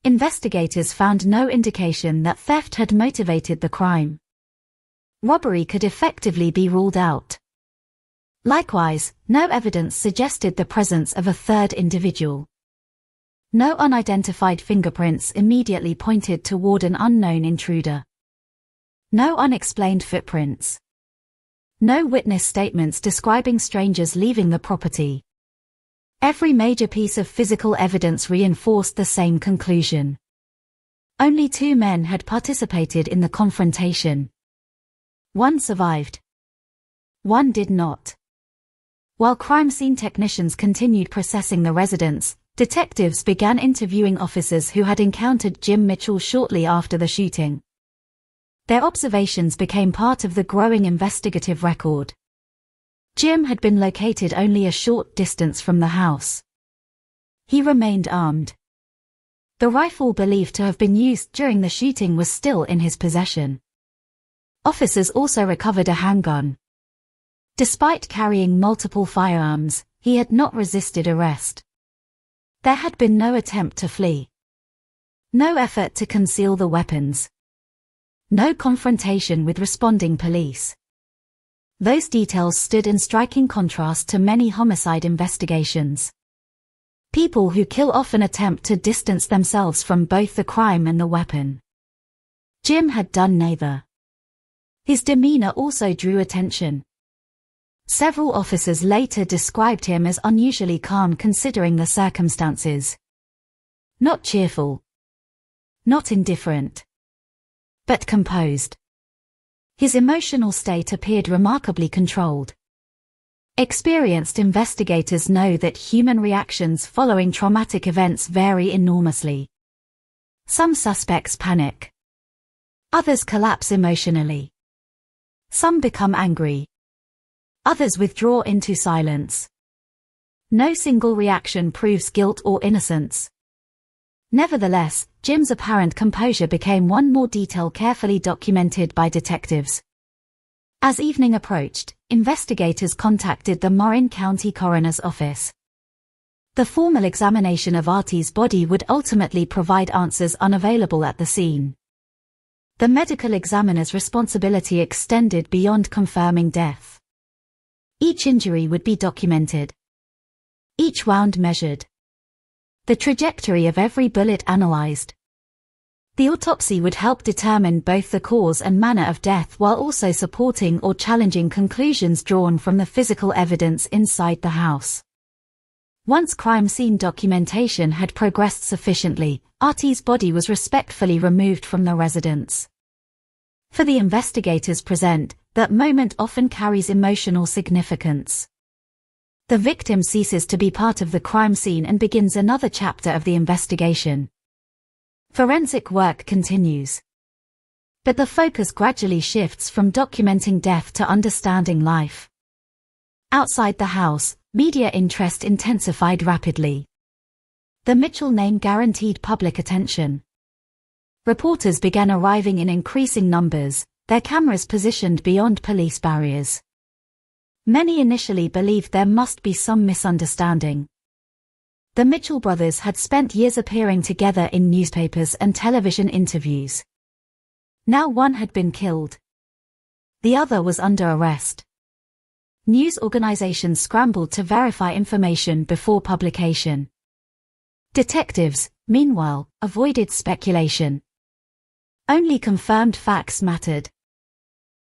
Investigators found no indication that theft had motivated the crime. Robbery could effectively be ruled out. Likewise, no evidence suggested the presence of a third individual. No unidentified fingerprints immediately pointed toward an unknown intruder. No unexplained footprints. No witness statements describing strangers leaving the property. Every major piece of physical evidence reinforced the same conclusion. Only 2 men had participated in the confrontation. One survived. One did not. While crime scene technicians continued processing the residence, detectives began interviewing officers who had encountered Jim Mitchell shortly after the shooting. Their observations became part of the growing investigative record. Jim had been located only a short distance from the house. He remained armed. The rifle believed to have been used during the shooting was still in his possession. Officers also recovered a handgun. Despite carrying multiple firearms, he had not resisted arrest. There had been no attempt to flee. No effort to conceal the weapons. No confrontation with responding police. Those details stood in striking contrast to many homicide investigations. People who kill often attempt to distance themselves from both the crime and the weapon. Jim had done neither. His demeanor also drew attention. Several officers later described him as unusually calm considering the circumstances. Not cheerful. Not indifferent. But composed. His emotional state appeared remarkably controlled. Experienced investigators know that human reactions following traumatic events vary enormously. Some suspects panic. Others collapse emotionally. Some become angry. Others withdraw into silence. No single reaction proves guilt or innocence. Nevertheless, Jim's apparent composure became one more detail carefully documented by detectives. As evening approached, investigators contacted the Marin County Coroner's Office. The formal examination of Artie's body would ultimately provide answers unavailable at the scene. The medical examiner's responsibility extended beyond confirming death. Each injury would be documented. Each wound measured. The trajectory of every bullet analyzed. The autopsy would help determine both the cause and manner of death while also supporting or challenging conclusions drawn from the physical evidence inside the house. Once crime scene documentation had progressed sufficiently, Artie's body was respectfully removed from the residence. For the investigators present, that moment often carries emotional significance. The victim ceases to be part of the crime scene and begins another chapter of the investigation. Forensic work continues. But the focus gradually shifts from documenting death to understanding life. Outside the house, media interest intensified rapidly. The Mitchell name guaranteed public attention. Reporters began arriving in increasing numbers, their cameras positioned beyond police barriers. Many initially believed there must be some misunderstanding. The Mitchell brothers had spent years appearing together in newspapers and television interviews. Now one had been killed. The other was under arrest. News organizations scrambled to verify information before publication. Detectives, meanwhile, avoided speculation. Only confirmed facts mattered.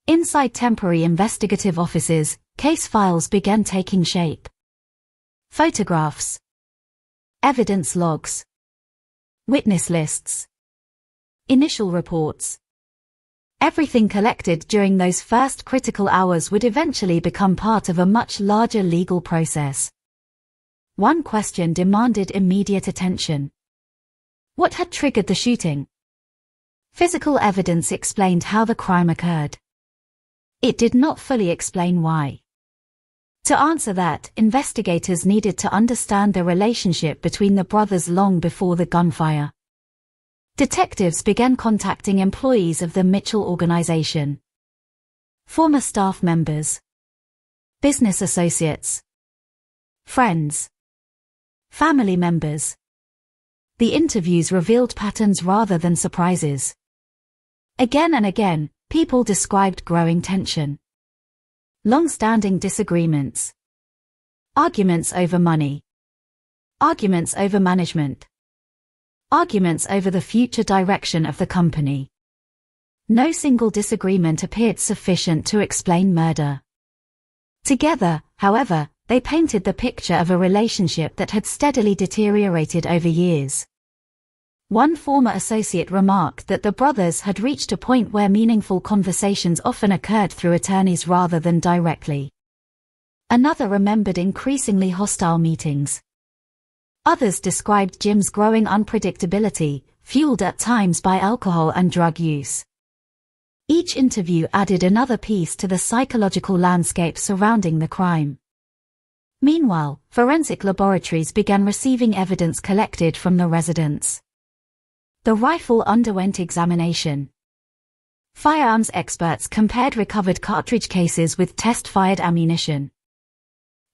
Inside temporary investigative offices, case files began taking shape. Photographs, evidence logs, witness lists, initial reports. Everything collected during those first critical hours would eventually become part of a much larger legal process. One question demanded immediate attention. What had triggered the shooting? Physical evidence explained how the crime occurred. It did not fully explain why. To answer that, investigators needed to understand the relationship between the brothers long before the gunfire. Detectives began contacting employees of the Mitchell organization. Former staff members, business associates, friends, family members. The interviews revealed patterns rather than surprises. Again and again, people described growing tension, long-standing disagreements, arguments over money, arguments over management, arguments over the future direction of the company. No single disagreement appeared sufficient to explain murder. Together, however, they painted the picture of a relationship that had steadily deteriorated over years. One former associate remarked that the brothers had reached a point where meaningful conversations often occurred through attorneys rather than directly. Another remembered increasingly hostile meetings. Others described Jim's growing unpredictability, fueled at times by alcohol and drug use. Each interview added another piece to the psychological landscape surrounding the crime. Meanwhile, forensic laboratories began receiving evidence collected from the residents. The rifle underwent examination. Firearms experts compared recovered cartridge cases with test-fired ammunition.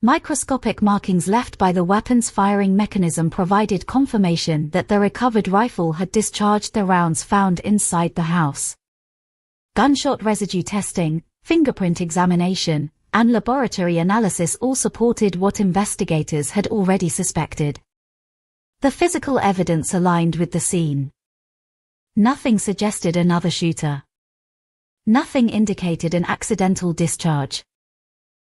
Microscopic markings left by the weapon's firing mechanism provided confirmation that the recovered rifle had discharged the rounds found inside the house. Gunshot residue testing, fingerprint examination, and laboratory analysis all supported what investigators had already suspected. The physical evidence aligned with the scene. Nothing suggested another shooter. Nothing indicated an accidental discharge.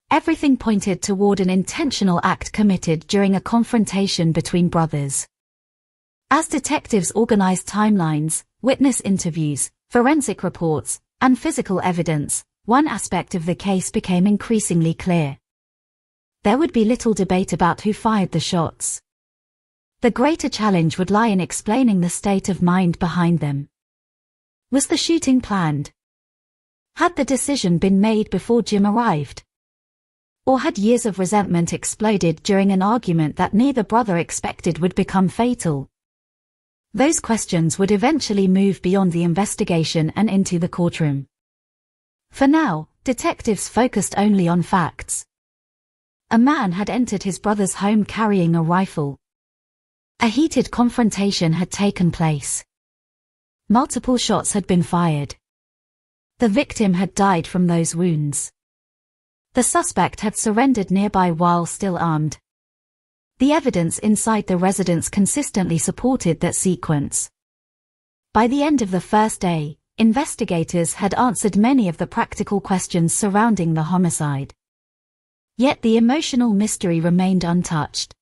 Everything pointed toward an intentional act committed during a confrontation between brothers. As detectives organized timelines, witness interviews, forensic reports, and physical evidence, one aspect of the case became increasingly clear. There would be little debate about who fired the shots. The greater challenge would lie in explaining the state of mind behind them. Was the shooting planned? Had the decision been made before Jim arrived? Or had years of resentment exploded during an argument that neither brother expected would become fatal? Those questions would eventually move beyond the investigation and into the courtroom. For now, detectives focused only on facts. A man had entered his brother's home carrying a rifle. A heated confrontation had taken place. Multiple shots had been fired. The victim had died from those wounds. The suspect had surrendered nearby while still armed. The evidence inside the residence consistently supported that sequence. By the end of the first day, investigators had answered many of the practical questions surrounding the homicide. Yet the emotional mystery remained untouched.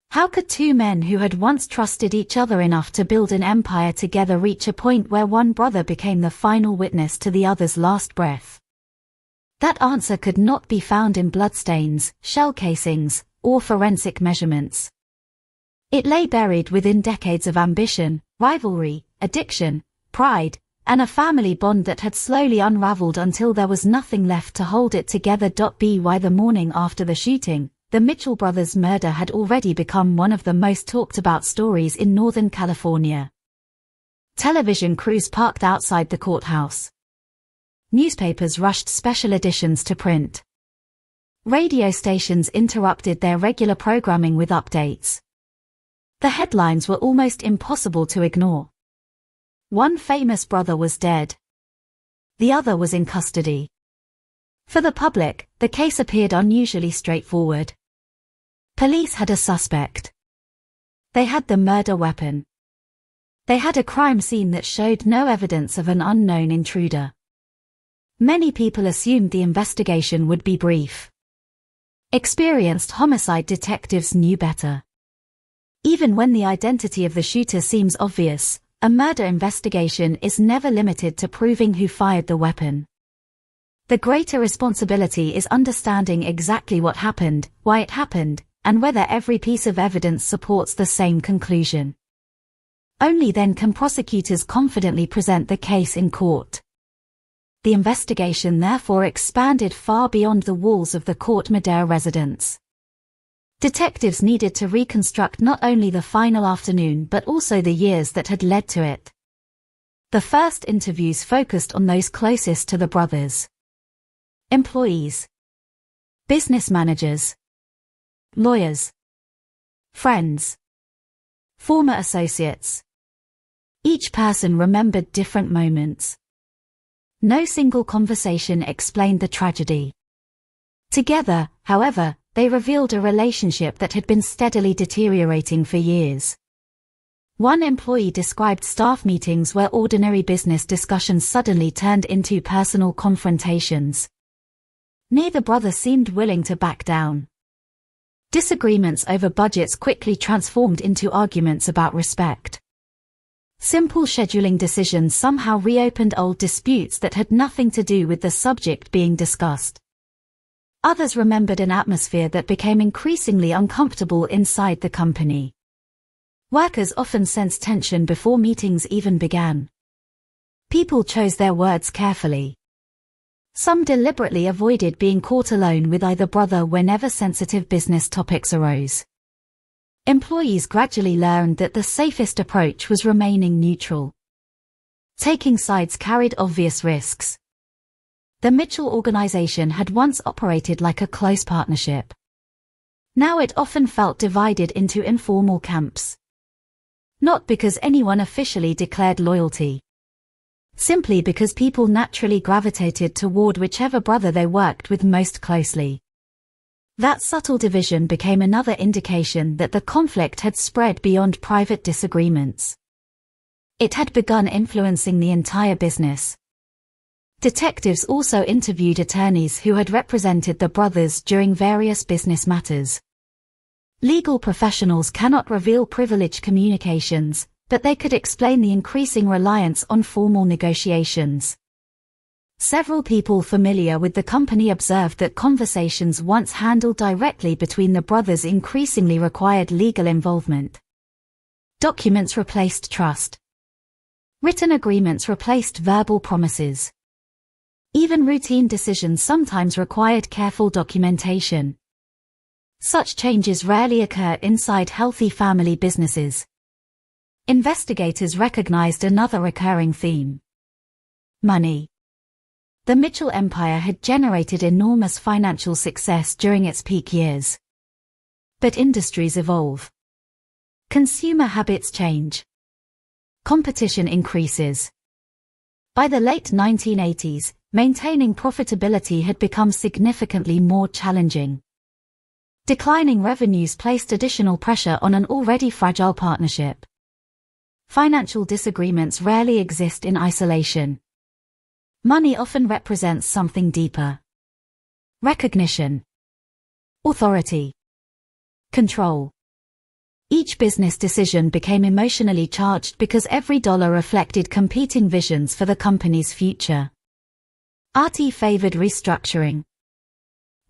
How could two men who had once trusted each other enough to build an empire together reach a point where one brother became the final witness to the other's last breath? That answer could not be found in bloodstains, shell casings, or forensic measurements. It lay buried within decades of ambition, rivalry, addiction, pride, and a family bond that had slowly unraveled until there was nothing left to hold it together. By the morning after the shooting, the Mitchell brothers' murder had already become one of the most talked about stories in Northern California. Television crews parked outside the courthouse. Newspapers rushed special editions to print. Radio stations interrupted their regular programming with updates. The headlines were almost impossible to ignore. One famous brother was dead. The other was in custody. For the public, the case appeared unusually straightforward. Police had a suspect. They had the murder weapon. They had a crime scene that showed no evidence of an unknown intruder. Many people assumed the investigation would be brief. Experienced homicide detectives knew better. Even when the identity of the shooter seems obvious, a murder investigation is never limited to proving who fired the weapon. The greater responsibility is understanding exactly what happened, why it happened, and whether every piece of evidence supports the same conclusion. Only then can prosecutors confidently present the case in court. The investigation therefore expanded far beyond the walls of the Court Madera residence. Detectives needed to reconstruct not only the final afternoon but also the years that had led to it. The first interviews focused on those closest to the brothers. Employees, business managers, lawyers, friends, former associates. Each person remembered different moments. No single conversation explained the tragedy. Together, however, they revealed a relationship that had been steadily deteriorating for years. One employee described staff meetings where ordinary business discussions suddenly turned into personal confrontations. Neither brother seemed willing to back down. Disagreements over budgets quickly transformed into arguments about respect. Simple scheduling decisions somehow reopened old disputes that had nothing to do with the subject being discussed. Others remembered an atmosphere that became increasingly uncomfortable inside the company. Workers often sensed tension before meetings even began. People chose their words carefully. Some deliberately avoided being caught alone with either brother whenever sensitive business topics arose. Employees gradually learned that the safest approach was remaining neutral. Taking sides carried obvious risks. The Mitchell organization had once operated like a close partnership. Now it often felt divided into informal camps. Not because anyone officially declared loyalty. Simply because people naturally gravitated toward whichever brother they worked with most closely. That subtle division became another indication that the conflict had spread beyond private disagreements. It had begun influencing the entire business. Detectives also interviewed attorneys who had represented the brothers during various business matters. Legal professionals cannot reveal privileged communications, but they could explain the increasing reliance on formal negotiations. Several people familiar with the company observed that conversations once handled directly between the brothers increasingly required legal involvement. Documents replaced trust. Written agreements replaced verbal promises. Even routine decisions sometimes required careful documentation. Such changes rarely occur inside healthy family businesses. Investigators recognized another recurring theme. Money. The Mitchell empire had generated enormous financial success during its peak years. But industries evolve. Consumer habits change. Competition increases. By the late 1980s, maintaining profitability had become significantly more challenging. Declining revenues placed additional pressure on an already fragile partnership. Financial disagreements rarely exist in isolation. Money often represents something deeper. Recognition. Authority. Control. Each business decision became emotionally charged because every dollar reflected competing visions for the company's future. Artie favored restructuring.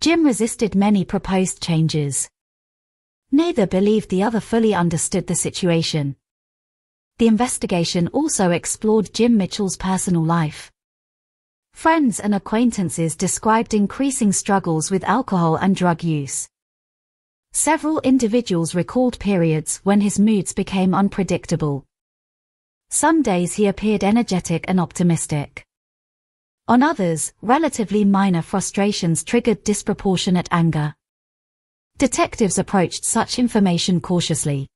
Jim resisted many proposed changes. Neither believed the other fully understood the situation. The investigation also explored Jim Mitchell's personal life. Friends and acquaintances described increasing struggles with alcohol and drug use. Several individuals recalled periods when his moods became unpredictable. Some days he appeared energetic and optimistic. On others, relatively minor frustrations triggered disproportionate anger. Detectives approached such information cautiously.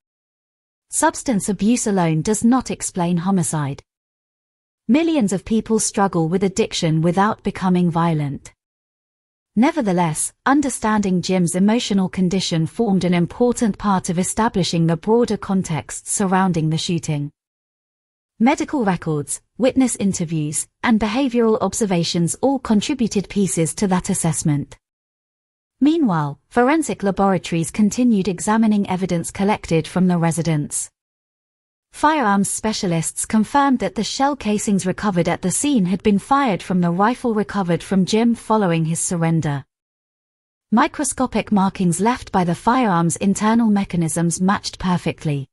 Substance abuse alone does not explain homicide. Millions of people struggle with addiction without becoming violent. Nevertheless, understanding Jim's emotional condition formed an important part of establishing the broader context surrounding the shooting. Medical records, witness interviews, and behavioral observations all contributed pieces to that assessment. Meanwhile, forensic laboratories continued examining evidence collected from the residence. Firearms specialists confirmed that the shell casings recovered at the scene had been fired from the rifle recovered from Jim following his surrender. Microscopic markings left by the firearm's internal mechanisms matched perfectly.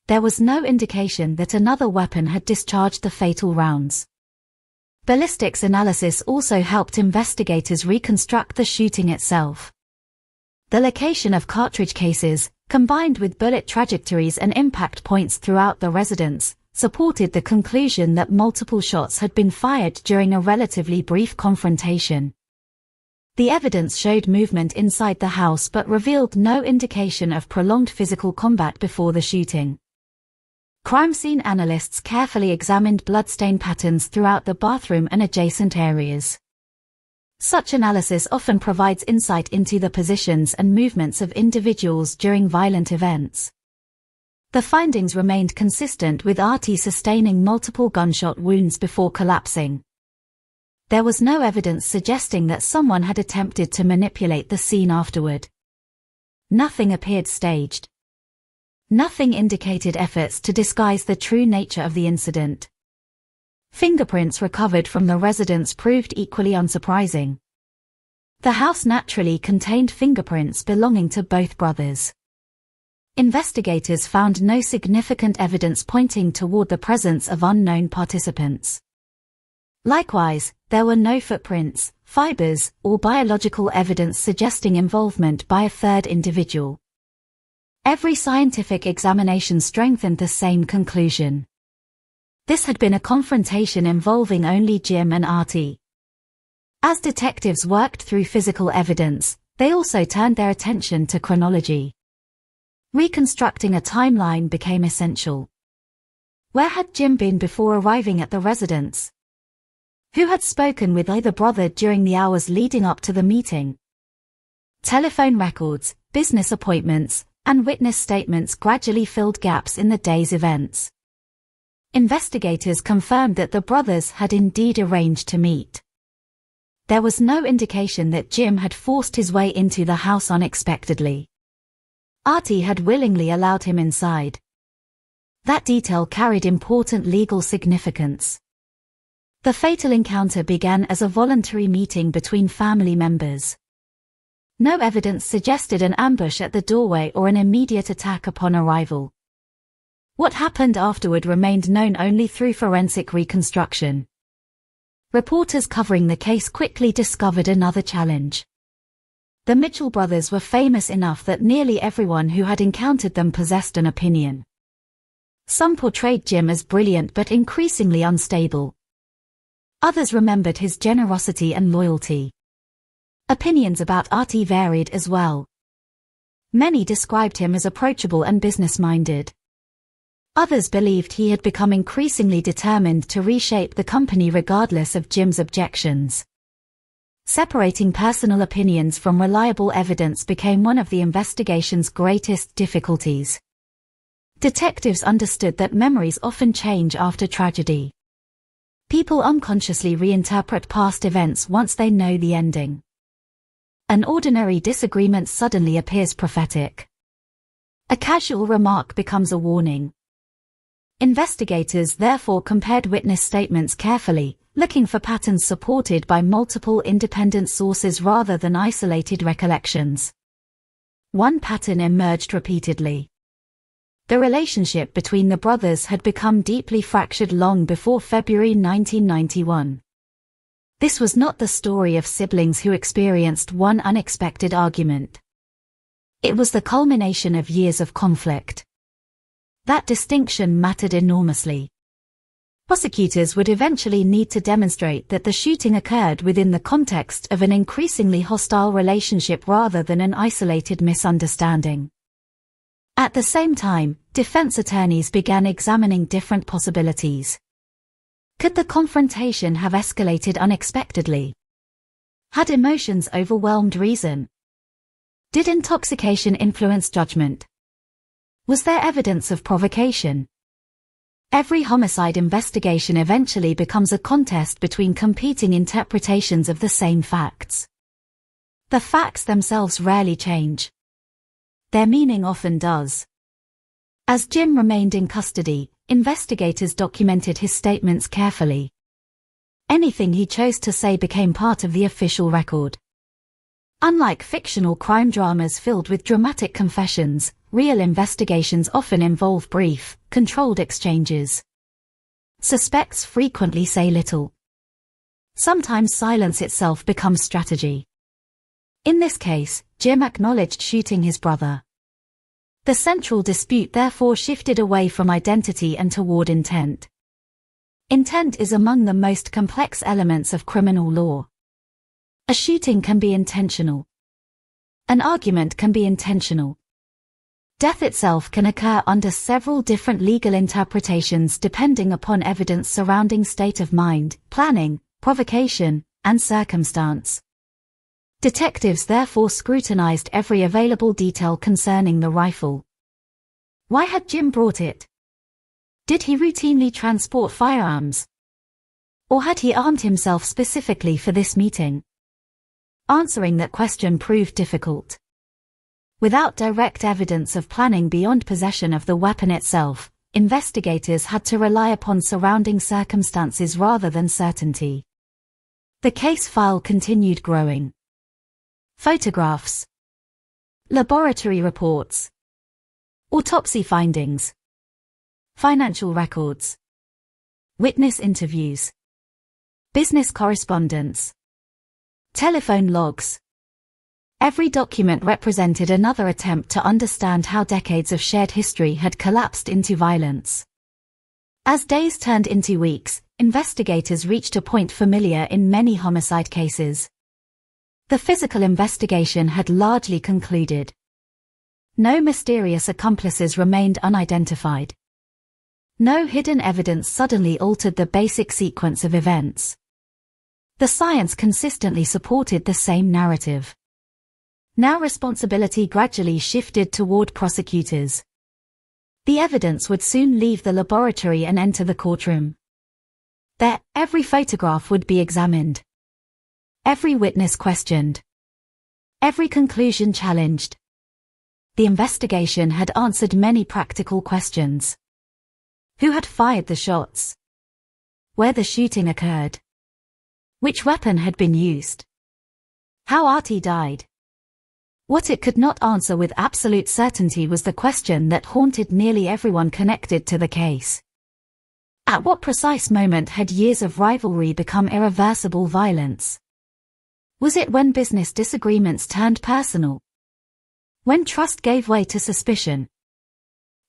There was no indication that another weapon had discharged the fatal rounds. Ballistics analysis also helped investigators reconstruct the shooting itself. The location of cartridge cases, combined with bullet trajectories and impact points throughout the residence, supported the conclusion that multiple shots had been fired during a relatively brief confrontation. The evidence showed movement inside the house but revealed no indication of prolonged physical combat before the shooting. Crime scene analysts carefully examined bloodstain patterns throughout the bathroom and adjacent areas. Such analysis often provides insight into the positions and movements of individuals during violent events. The findings remained consistent with Artie sustaining multiple gunshot wounds before collapsing. There was no evidence suggesting that someone had attempted to manipulate the scene afterward. Nothing appeared staged. Nothing indicated efforts to disguise the true nature of the incident. Fingerprints recovered from the residence proved equally unsurprising. The house naturally contained fingerprints belonging to both brothers. Investigators found no significant evidence pointing toward the presence of unknown participants. Likewise, there were no footprints, fibers, or biological evidence suggesting involvement by a third individual. Every scientific examination strengthened the same conclusion. This had been a confrontation involving only Jim and Artie. As detectives worked through physical evidence, they also turned their attention to chronology. Reconstructing a timeline became essential. Where had Jim been before arriving at the residence? Who had spoken with either brother during the hours leading up to the meeting? Telephone records, business appointments, and witness statements gradually filled gaps in the day's events. Investigators confirmed that the brothers had indeed arranged to meet. There was no indication that Jim had forced his way into the house unexpectedly. Artie had willingly allowed him inside. That detail carried important legal significance. The fatal encounter began as a voluntary meeting between family members. No evidence suggested an ambush at the doorway or an immediate attack upon arrival. What happened afterward remained known only through forensic reconstruction. Reporters covering the case quickly discovered another challenge. The Mitchell brothers were famous enough that nearly everyone who had encountered them possessed an opinion. Some portrayed Jim as brilliant but increasingly unstable. Others remembered his generosity and loyalty. Opinions about Artie varied as well. Many described him as approachable and business-minded. Others believed he had become increasingly determined to reshape the company regardless of Jim's objections. Separating personal opinions from reliable evidence became one of the investigation's greatest difficulties. Detectives understood that memories often change after tragedy. People unconsciously reinterpret past events once they know the ending. An ordinary disagreement suddenly appears prophetic. A casual remark becomes a warning. Investigators therefore compared witness statements carefully, looking for patterns supported by multiple independent sources rather than isolated recollections. One pattern emerged repeatedly. The relationship between the brothers had become deeply fractured long before February 1991. This was not the story of siblings who experienced one unexpected argument. It was the culmination of years of conflict. That distinction mattered enormously. Prosecutors would eventually need to demonstrate that the shooting occurred within the context of an increasingly hostile relationship rather than an isolated misunderstanding. At the same time, defense attorneys began examining different possibilities. Could the confrontation have escalated unexpectedly? Had emotions overwhelmed reason? Did intoxication influence judgment? Was there evidence of provocation? Every homicide investigation eventually becomes a contest between competing interpretations of the same facts. The facts themselves rarely change. Their meaning often does. As Jim remained in custody, investigators documented his statements carefully. Anything he chose to say became part of the official record. Unlike fictional crime dramas filled with dramatic confessions, real investigations often involve brief, controlled exchanges. Suspects frequently say little. Sometimes silence itself becomes strategy. In this case, Jim acknowledged shooting his brother. The central dispute therefore shifted away from identity and toward intent. Intent is among the most complex elements of criminal law. A shooting can be intentional. An argument can be intentional. Death itself can occur under several different legal interpretations depending upon evidence surrounding state of mind, planning, provocation, and circumstance. Detectives therefore scrutinized every available detail concerning the rifle. Why had Jim brought it? Did he routinely transport firearms? Or had he armed himself specifically for this meeting? Answering that question proved difficult. Without direct evidence of planning beyond possession of the weapon itself, investigators had to rely upon surrounding circumstances rather than certainty. The case file continued growing. Photographs, laboratory reports, autopsy findings, financial records, witness interviews, business correspondence, telephone logs. Every document represented another attempt to understand how decades of shared history had collapsed into violence. As days turned into weeks, investigators reached a point familiar in many homicide cases. The physical investigation had largely concluded. No mysterious accomplices remained unidentified. No hidden evidence suddenly altered the basic sequence of events. The science consistently supported the same narrative. Now responsibility gradually shifted toward prosecutors. The evidence would soon leave the laboratory and enter the courtroom. There, every photograph would be examined. Every witness questioned. Every conclusion challenged. The investigation had answered many practical questions. Who had fired the shots? Where the shooting occurred? Which weapon had been used? How Artie died? What it could not answer with absolute certainty was the question that haunted nearly everyone connected to the case. At what precise moment had years of rivalry become irreversible violence? Was it when business disagreements turned personal? When trust gave way to suspicion?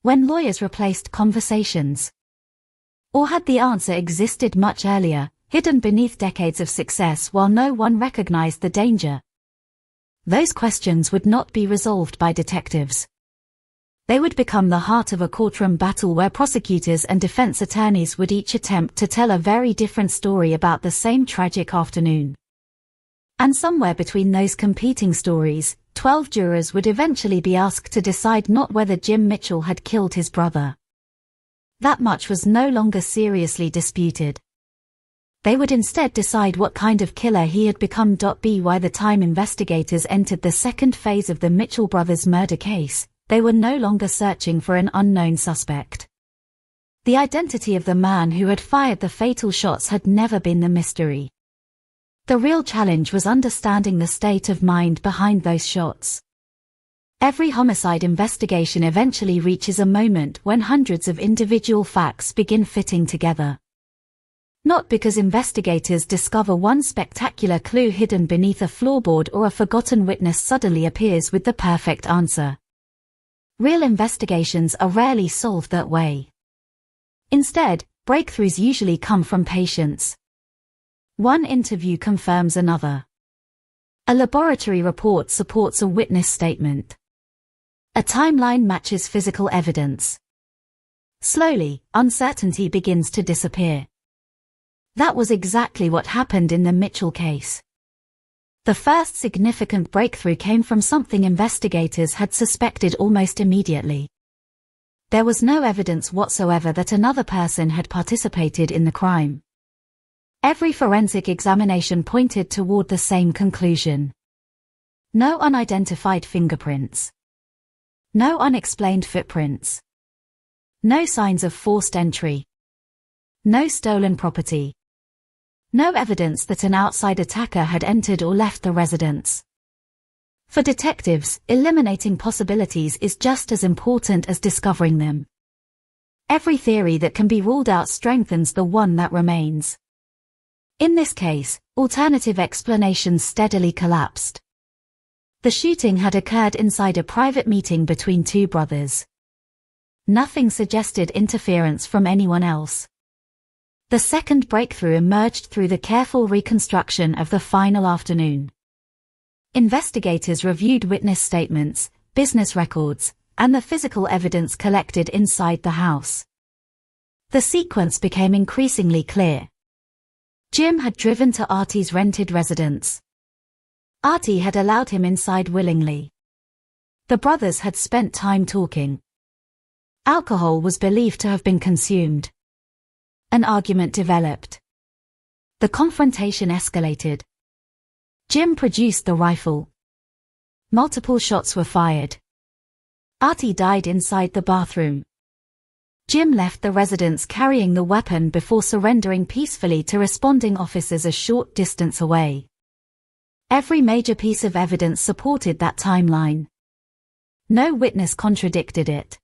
When lawyers replaced conversations? Or had the answer existed much earlier, hidden beneath decades of success while no one recognized the danger? Those questions would not be resolved by detectives. They would become the heart of a courtroom battle where prosecutors and defense attorneys would each attempt to tell a very different story about the same tragic afternoon. And somewhere between those competing stories, 12 jurors would eventually be asked to decide not whether Jim Mitchell had killed his brother. That much was no longer seriously disputed. They would instead decide what kind of killer he had become. By the time investigators entered the second phase of the Mitchell brothers' murder case, they were no longer searching for an unknown suspect. The identity of the man who had fired the fatal shots had never been the mystery. The real challenge was understanding the state of mind behind those shots. Every homicide investigation eventually reaches a moment when hundreds of individual facts begin fitting together. Not because investigators discover one spectacular clue hidden beneath a floorboard or a forgotten witness suddenly appears with the perfect answer. Real investigations are rarely solved that way. Instead, breakthroughs usually come from patients. One interview confirms another. A laboratory report supports a witness statement. A timeline matches physical evidence. Slowly, uncertainty begins to disappear. That was exactly what happened in the Mitchell case. The first significant breakthrough came from something investigators had suspected almost immediately. There was no evidence whatsoever that another person had participated in the crime. Every forensic examination pointed toward the same conclusion. No unidentified fingerprints. No unexplained footprints. No signs of forced entry. No stolen property. No evidence that an outside attacker had entered or left the residence. For detectives, eliminating possibilities is just as important as discovering them. Every theory that can be ruled out strengthens the one that remains. In this case, alternative explanations steadily collapsed. The shooting had occurred inside a private meeting between two brothers. Nothing suggested interference from anyone else. The second breakthrough emerged through the careful reconstruction of the final afternoon. Investigators reviewed witness statements, business records, and the physical evidence collected inside the house. The sequence became increasingly clear. Jim had driven to Artie's rented residence. Artie had allowed him inside willingly. The brothers had spent time talking. Alcohol was believed to have been consumed. An argument developed. The confrontation escalated. Jim produced the rifle. Multiple shots were fired. Artie died inside the bathroom. Jim left the residence carrying the weapon before surrendering peacefully to responding officers a short distance away. Every major piece of evidence supported that timeline. No witness contradicted it.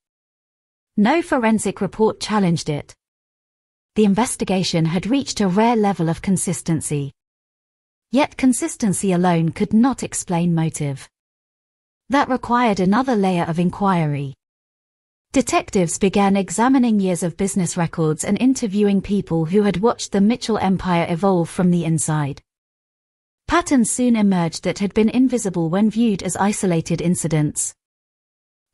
No forensic report challenged it. The investigation had reached a rare level of consistency. Yet consistency alone could not explain motive. That required another layer of inquiry. Detectives began examining years of business records and interviewing people who had watched the Mitchell empire evolve from the inside. Patterns soon emerged that had been invisible when viewed as isolated incidents.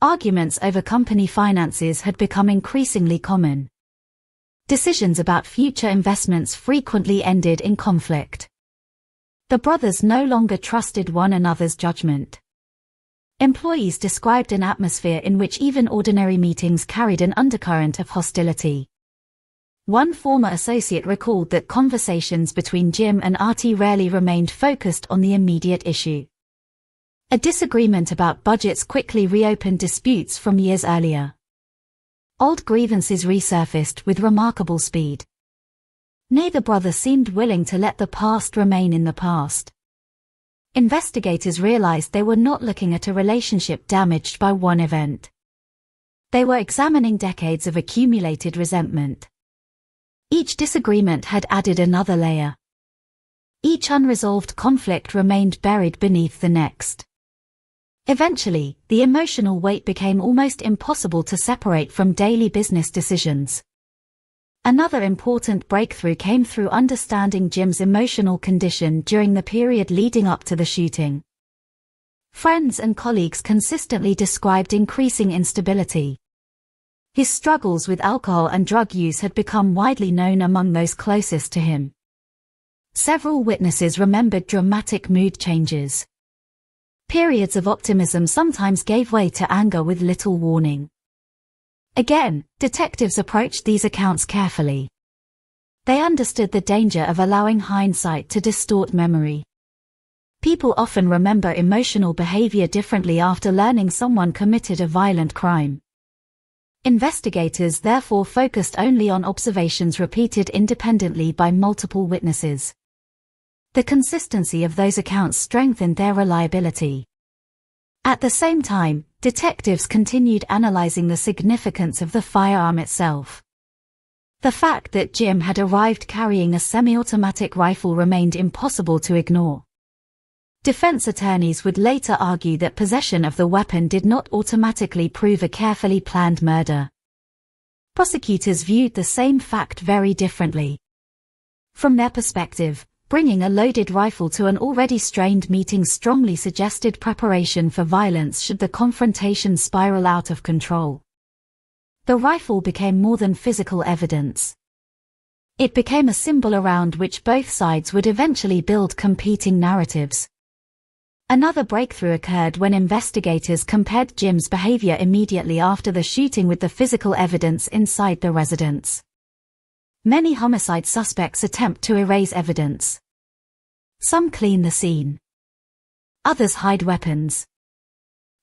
Arguments over company finances had become increasingly common. Decisions about future investments frequently ended in conflict. The brothers no longer trusted one another's judgment. Employees described an atmosphere in which even ordinary meetings carried an undercurrent of hostility. One former associate recalled that conversations between Jim and Artie rarely remained focused on the immediate issue. A disagreement about budgets quickly reopened disputes from years earlier. Old grievances resurfaced with remarkable speed. Neither brother seemed willing to let the past remain in the past. Investigators realized they were not looking at a relationship damaged by one event. They were examining decades of accumulated resentment. Each disagreement had added another layer. Each unresolved conflict remained buried beneath the next. Eventually, the emotional weight became almost impossible to separate from daily business decisions. Another important breakthrough came through understanding Jim's emotional condition during the period leading up to the shooting. Friends and colleagues consistently described increasing instability. His struggles with alcohol and drug use had become widely known among those closest to him. Several witnesses remembered dramatic mood changes. Periods of optimism sometimes gave way to anger with little warning. Again, detectives approached these accounts carefully. They understood the danger of allowing hindsight to distort memory. People often remember emotional behavior differently after learning someone committed a violent crime. Investigators therefore focused only on observations repeated independently by multiple witnesses. The consistency of those accounts strengthened their reliability. At the same time, detectives continued analyzing the significance of the firearm itself. The fact that Jim had arrived carrying a semi-automatic rifle remained impossible to ignore. Defense attorneys would later argue that possession of the weapon did not automatically prove a carefully planned murder. prosecutors viewed the same fact very differently. From their perspective, bringing a loaded rifle to an already strained meeting strongly suggested preparation for violence should the confrontation spiral out of control. The rifle became more than physical evidence. It became a symbol around which both sides would eventually build competing narratives. Another breakthrough occurred when investigators compared Jim's behavior immediately after the shooting with the physical evidence inside the residence. Many homicide suspects attempt to erase evidence. Some clean the scene. Others hide weapons.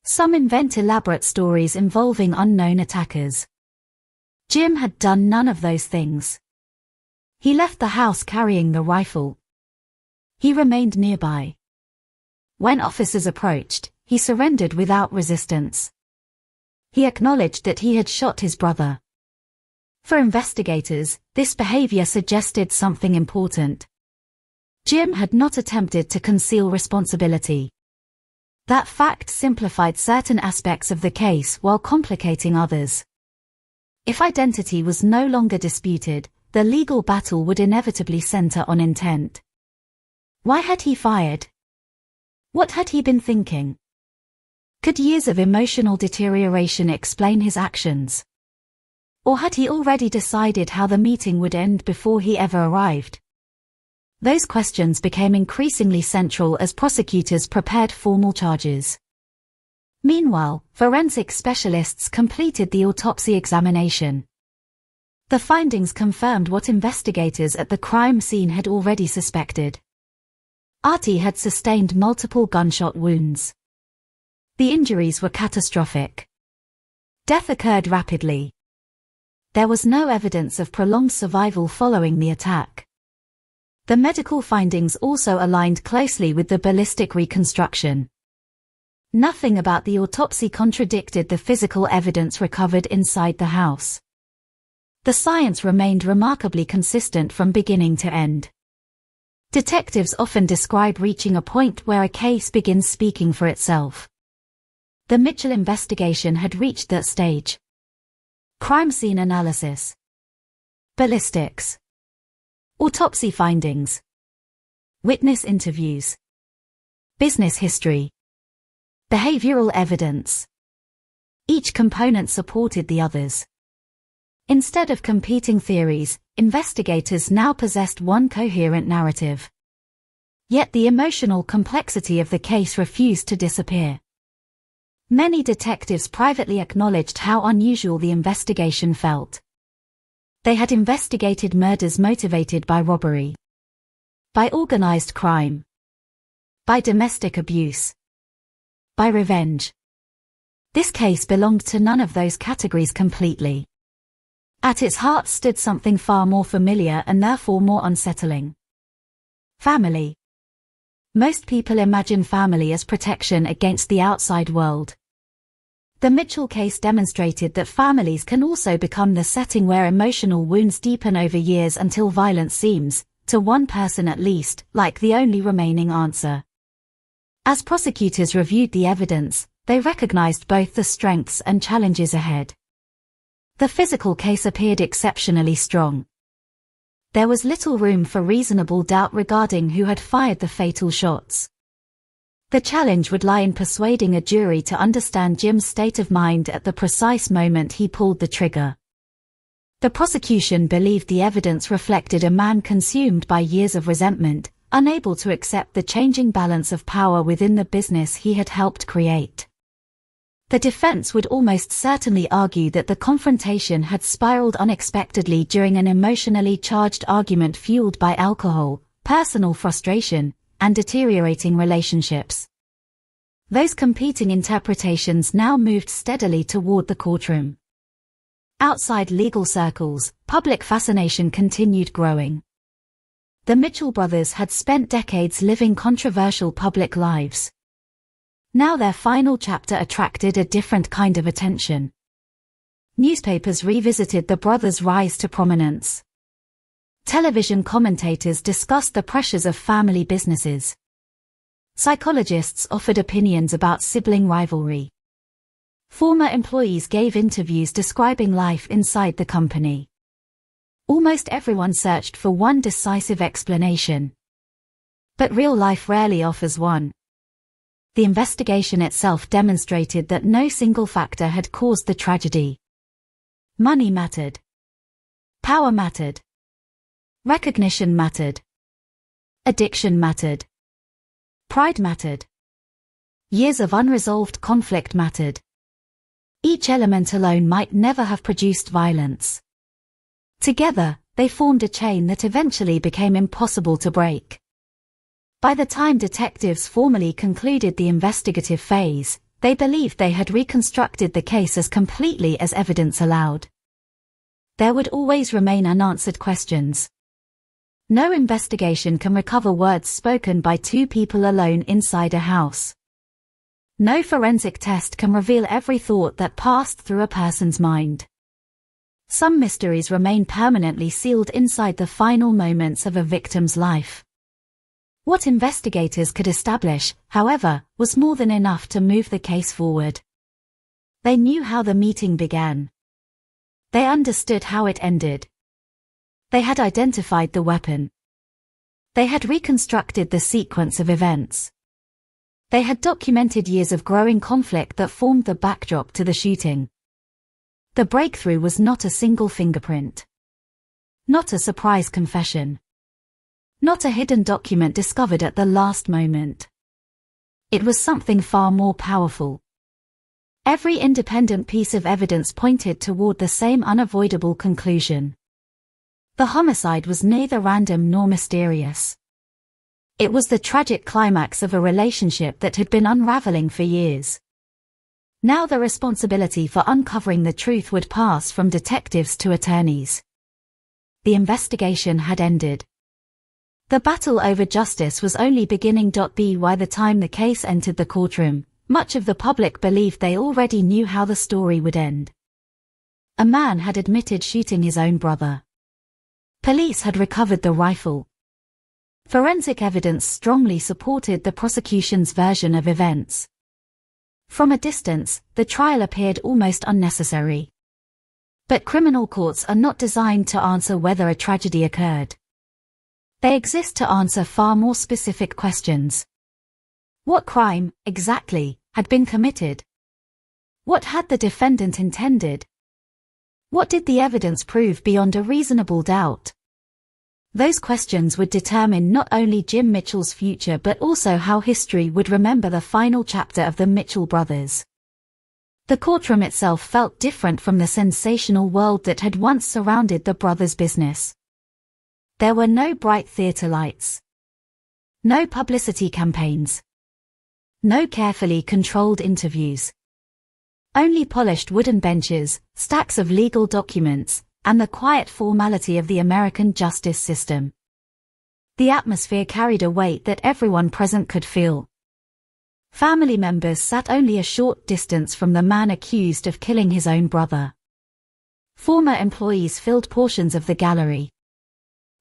Some invent elaborate stories involving unknown attackers. Jim had done none of those things. He left the house carrying the rifle. He remained nearby. When officers approached, he surrendered without resistance. He acknowledged that he had shot his brother. For investigators, this behavior suggested something important. Jim had not attempted to conceal responsibility. That fact simplified certain aspects of the case while complicating others. If identity was no longer disputed, the legal battle would inevitably center on intent. Why had he fired? What had he been thinking? Could years of emotional deterioration explain his actions? Or had he already decided how the meeting would end before he ever arrived? Those questions became increasingly central as prosecutors prepared formal charges. Meanwhile, forensic specialists completed the autopsy examination. The findings confirmed what investigators at the crime scene had already suspected. Artie had sustained multiple gunshot wounds. The injuries were catastrophic. Death occurred rapidly. There was no evidence of prolonged survival following the attack. The medical findings also aligned closely with the ballistic reconstruction. Nothing about the autopsy contradicted the physical evidence recovered inside the house. The science remained remarkably consistent from beginning to end. Detectives often describe reaching a point where a case begins speaking for itself. The Mitchell investigation had reached that stage. Crime scene analysis. Ballistics. Autopsy findings. Witness interviews. Business history. Behavioral evidence. Each component supported the others. Instead of competing theories, investigators now possessed one coherent narrative. Yet the emotional complexity of the case refused to disappear. Many detectives privately acknowledged how unusual the investigation felt. They had investigated murders motivated by robbery, by organized crime, by domestic abuse, by revenge. This case belonged to none of those categories completely. At its heart stood something far more familiar and therefore more unsettling. Family. Most people imagine family as protection against the outside world. The Mitchell case demonstrated that families can also become the setting where emotional wounds deepen over years until violence seems, to one person at least, like the only remaining answer. As prosecutors reviewed the evidence, they recognized both the strengths and challenges ahead. The physical case appeared exceptionally strong. There was little room for reasonable doubt regarding who had fired the fatal shots. The challenge would lie in persuading a jury to understand Jim's state of mind at the precise moment he pulled the trigger. The prosecution believed the evidence reflected a man consumed by years of resentment, unable to accept the changing balance of power within the business he had helped create. The defense would almost certainly argue that the confrontation had spiraled unexpectedly during an emotionally charged argument fueled by alcohol, personal frustration, and deteriorating relationships. Those competing interpretations now moved steadily toward the courtroom. Outside legal circles, public fascination continued growing. The Mitchell brothers had spent decades living controversial public lives. Now their final chapter attracted a different kind of attention. Newspapers revisited the brothers' rise to prominence. Television commentators discussed the pressures of family businesses. Psychologists offered opinions about sibling rivalry. Former employees gave interviews describing life inside the company. Almost everyone searched for one decisive explanation. But real life rarely offers one. The investigation itself demonstrated that no single factor had caused the tragedy. Money mattered. Power mattered. Recognition mattered. Addiction mattered. Pride mattered. Years of unresolved conflict mattered. Each element alone might never have produced violence. Together, they formed a chain that eventually became impossible to break. By the time detectives formally concluded the investigative phase, they believed they had reconstructed the case as completely as evidence allowed. There would always remain unanswered questions. No investigation can recover words spoken by two people alone inside a house. No forensic test can reveal every thought that passed through a person's mind. Some mysteries remain permanently sealed inside the final moments of a victim's life. What investigators could establish, however, was more than enough to move the case forward. They knew how the meeting began. They understood how it ended. They had identified the weapon. They had reconstructed the sequence of events. They had documented years of growing conflict that formed the backdrop to the shooting. The breakthrough was not a single fingerprint. Not a surprise confession. Not a hidden document discovered at the last moment. It was something far more powerful. Every independent piece of evidence pointed toward the same unavoidable conclusion. The homicide was neither random nor mysterious. It was the tragic climax of a relationship that had been unraveling for years. Now the responsibility for uncovering the truth would pass from detectives to attorneys. The investigation had ended. The battle over justice was only beginning. By the time the case entered the courtroom, much of the public believed they already knew how the story would end. A man had admitted shooting his own brother. Police had recovered the rifle. Forensic evidence strongly supported the prosecution's version of events. From a distance, the trial appeared almost unnecessary. But criminal courts are not designed to answer whether a tragedy occurred. They exist to answer far more specific questions. What crime, exactly, had been committed? What had the defendant intended? What did the evidence prove beyond a reasonable doubt? Those questions would determine not only Jim Mitchell's future but also how history would remember the final chapter of the Mitchell brothers. The courtroom itself felt different from the sensational world that had once surrounded the brothers' business. There were no bright theater lights. No publicity campaigns. No carefully controlled interviews. Only polished wooden benches, stacks of legal documents, and the quiet formality of the American justice system. The atmosphere carried a weight that everyone present could feel. Family members sat only a short distance from the man accused of killing his own brother. Former employees filled portions of the gallery.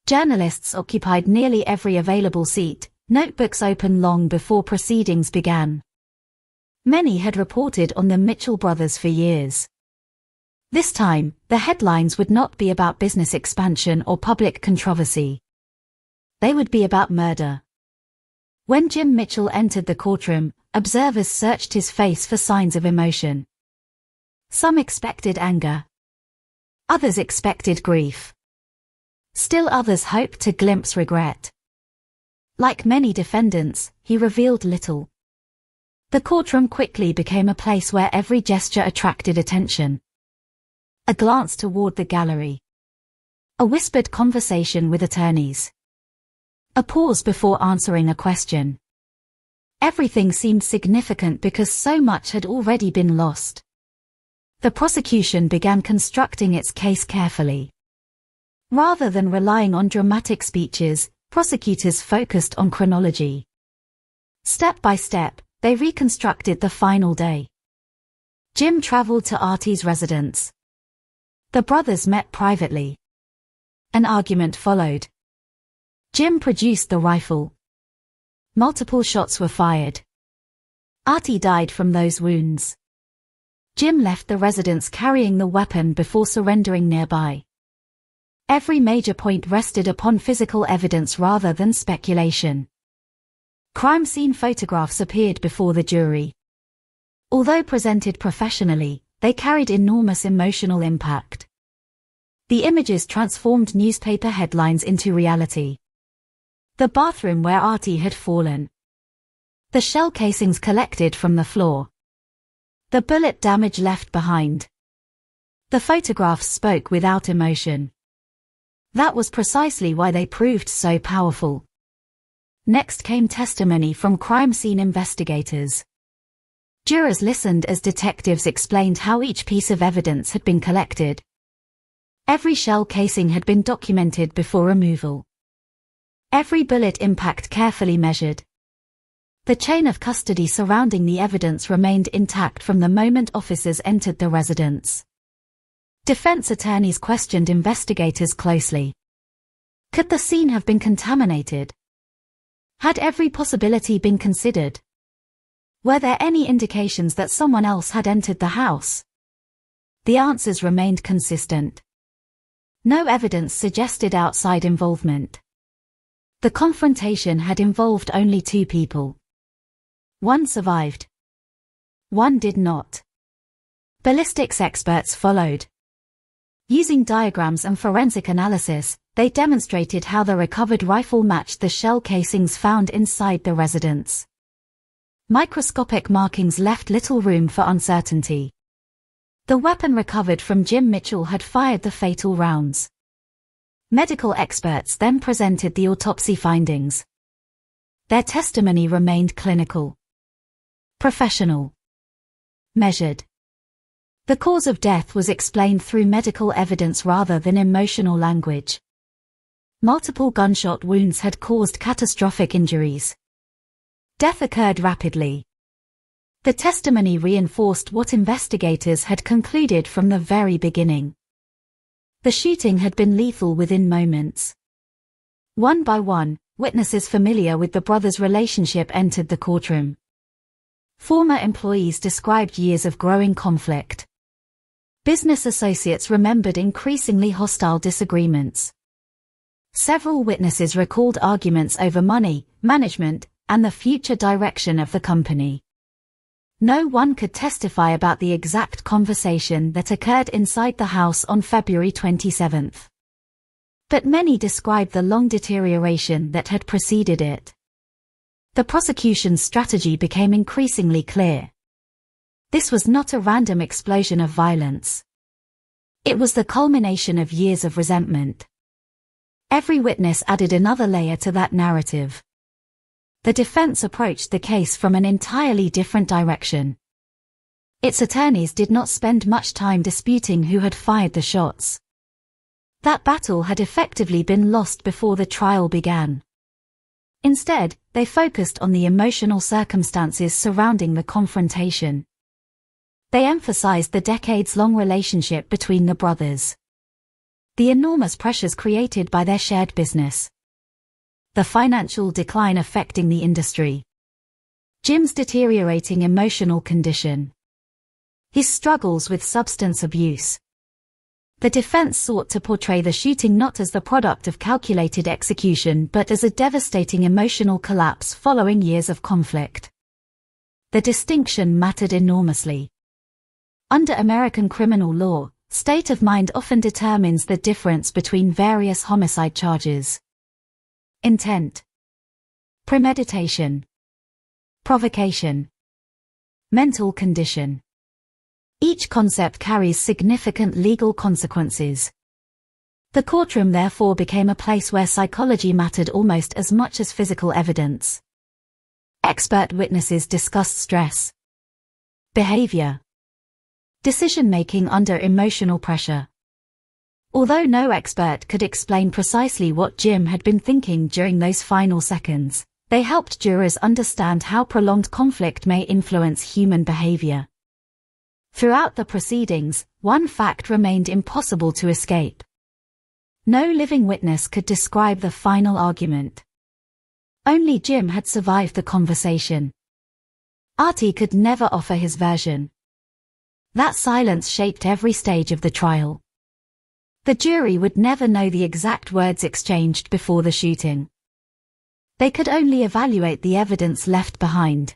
Journalists occupied nearly every available seat, notebooks open long before proceedings began. Many had reported on the Mitchell brothers for years. This time, the headlines would not be about business expansion or public controversy. They would be about murder. When Jim Mitchell entered the courtroom, observers searched his face for signs of emotion. Some expected anger. Others expected grief. Still others hoped to glimpse regret. Like many defendants, he revealed little. The courtroom quickly became a place where every gesture attracted attention. A glance toward the gallery. A whispered conversation with attorneys. A pause before answering a question. Everything seemed significant because so much had already been lost. The prosecution began constructing its case carefully. Rather than relying on dramatic speeches, prosecutors focused on chronology. Step by step, they reconstructed the final day. Jim traveled to Artie's residence. The brothers met privately. An argument followed. Jim produced the rifle. Multiple shots were fired. Artie died from those wounds. Jim left the residence carrying the weapon before surrendering nearby. Every major point rested upon physical evidence rather than speculation. Crime scene photographs appeared before the jury. Although presented professionally, they carried enormous emotional impact. The images transformed newspaper headlines into reality. The bathroom where Artie had fallen. The shell casings collected from the floor. The bullet damage left behind. The photographs spoke without emotion. That was precisely why they proved so powerful. Next came testimony from crime scene investigators. Jurors listened as detectives explained how each piece of evidence had been collected. Every shell casing had been documented before removal. Every bullet impact carefully measured. The chain of custody surrounding the evidence remained intact from the moment officers entered the residence. Defense attorneys questioned investigators closely. Could the scene have been contaminated? Had every possibility been considered? Were there any indications that someone else had entered the house? The answers remained consistent. No evidence suggested outside involvement. The confrontation had involved only two people. One survived. One did not. Ballistics experts followed. Using diagrams and forensic analysis, they demonstrated how the recovered rifle matched the shell casings found inside the residence. Microscopic markings left little room for uncertainty. The weapon recovered from Jim Mitchell had fired the fatal rounds. Medical experts then presented the autopsy findings. Their testimony remained clinical, professional, measured. The cause of death was explained through medical evidence rather than emotional language. Multiple gunshot wounds had caused catastrophic injuries. Death occurred rapidly. The testimony reinforced what investigators had concluded from the very beginning. The shooting had been lethal within moments. One by one, witnesses familiar with the brothers' relationship entered the courtroom. Former employees described years of growing conflict. Business associates remembered increasingly hostile disagreements. Several witnesses recalled arguments over money, management, and the future direction of the company. No one could testify about the exact conversation that occurred inside the house on February 27. But many described the long deterioration that had preceded it. The prosecution's strategy became increasingly clear. This was not a random explosion of violence. It was the culmination of years of resentment. Every witness added another layer to that narrative. The defense approached the case from an entirely different direction. Its attorneys did not spend much time disputing who had fired the shots. That battle had effectively been lost before the trial began. Instead, they focused on the emotional circumstances surrounding the confrontation. They emphasized the decades-long relationship between the brothers. The enormous pressures created by their shared business. The financial decline affecting the industry. Jim's deteriorating emotional condition. His struggles with substance abuse. The defense sought to portray the shooting not as the product of calculated execution but as a devastating emotional collapse following years of conflict. The distinction mattered enormously. Under American criminal law, state of mind often determines the difference between various homicide charges. Intent, premeditation, provocation, mental condition. Each concept carries significant legal consequences. The courtroom therefore became a place where psychology mattered almost as much as physical evidence. Expert witnesses discussed stress, behavior, decision-making under emotional pressure. Although no expert could explain precisely what Jim had been thinking during those final seconds, they helped jurors understand how prolonged conflict may influence human behavior. Throughout the proceedings, one fact remained impossible to escape. No living witness could describe the final argument. Only Jim had survived the conversation. Artie could never offer his version. That silence shaped every stage of the trial. The jury would never know the exact words exchanged before the shooting. They could only evaluate the evidence left behind.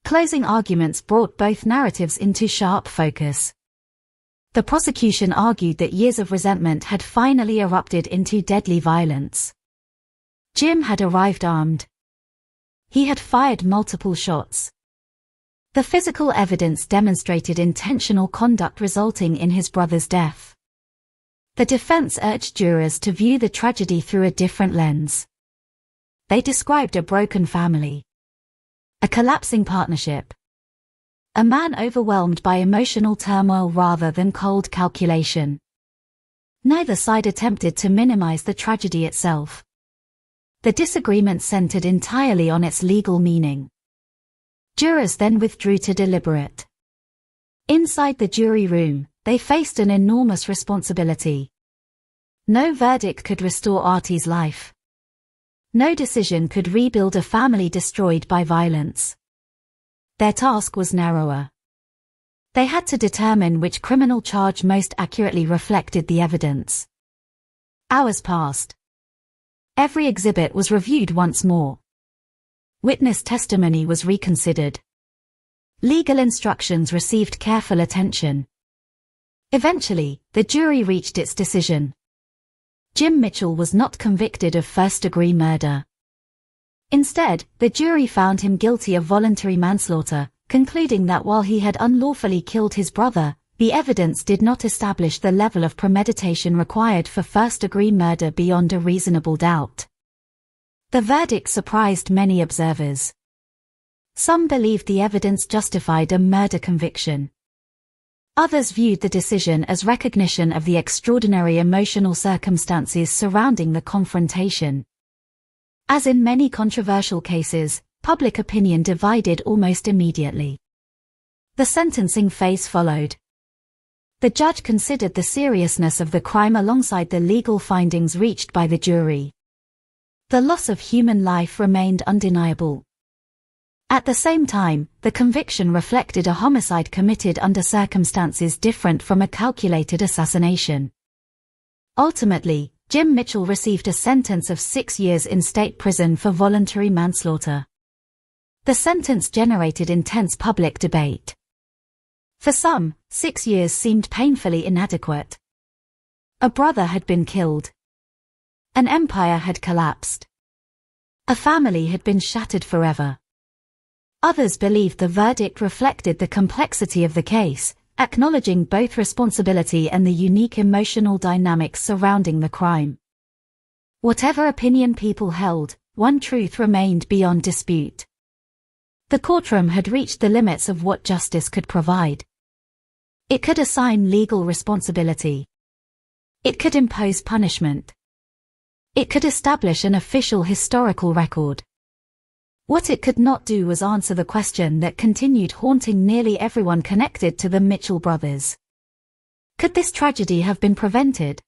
Closing arguments brought both narratives into sharp focus. The prosecution argued that years of resentment had finally erupted into deadly violence. Jim had arrived armed. He had fired multiple shots. The physical evidence demonstrated intentional conduct resulting in his brother's death. The defense urged jurors to view the tragedy through a different lens. They described a broken family, a collapsing partnership, a man overwhelmed by emotional turmoil rather than cold calculation. Neither side attempted to minimize the tragedy itself. The disagreement centered entirely on its legal meaning. Jurors then withdrew to deliberate. Inside the jury room, they faced an enormous responsibility. No verdict could restore Artie's life. No decision could rebuild a family destroyed by violence. Their task was narrower. They had to determine which criminal charge most accurately reflected the evidence. Hours passed. Every exhibit was reviewed once more. Witness testimony was reconsidered. Legal instructions received careful attention. Eventually, the jury reached its decision. Jim Mitchell was not convicted of first-degree murder. Instead, the jury found him guilty of voluntary manslaughter, concluding that while he had unlawfully killed his brother, the evidence did not establish the level of premeditation required for first-degree murder beyond a reasonable doubt. The verdict surprised many observers. Some believed the evidence justified a murder conviction. Others viewed the decision as recognition of the extraordinary emotional circumstances surrounding the confrontation. As in many controversial cases, public opinion divided almost immediately. The sentencing phase followed. The judge considered the seriousness of the crime alongside the legal findings reached by the jury. The loss of human life remained undeniable. At the same time, the conviction reflected a homicide committed under circumstances different from a calculated assassination. Ultimately, Jim Mitchell received a sentence of 6 years in state prison for voluntary manslaughter. The sentence generated intense public debate. For some, 6 years seemed painfully inadequate. A brother had been killed. An empire had collapsed. A family had been shattered forever. Others believed the verdict reflected the complexity of the case, acknowledging both responsibility and the unique emotional dynamics surrounding the crime. Whatever opinion people held, one truth remained beyond dispute. The courtroom had reached the limits of what justice could provide. It could assign legal responsibility. It could impose punishment. It could establish an official historical record. What it could not do was answer the question that continued haunting nearly everyone connected to the Mitchell brothers. Could this tragedy have been prevented?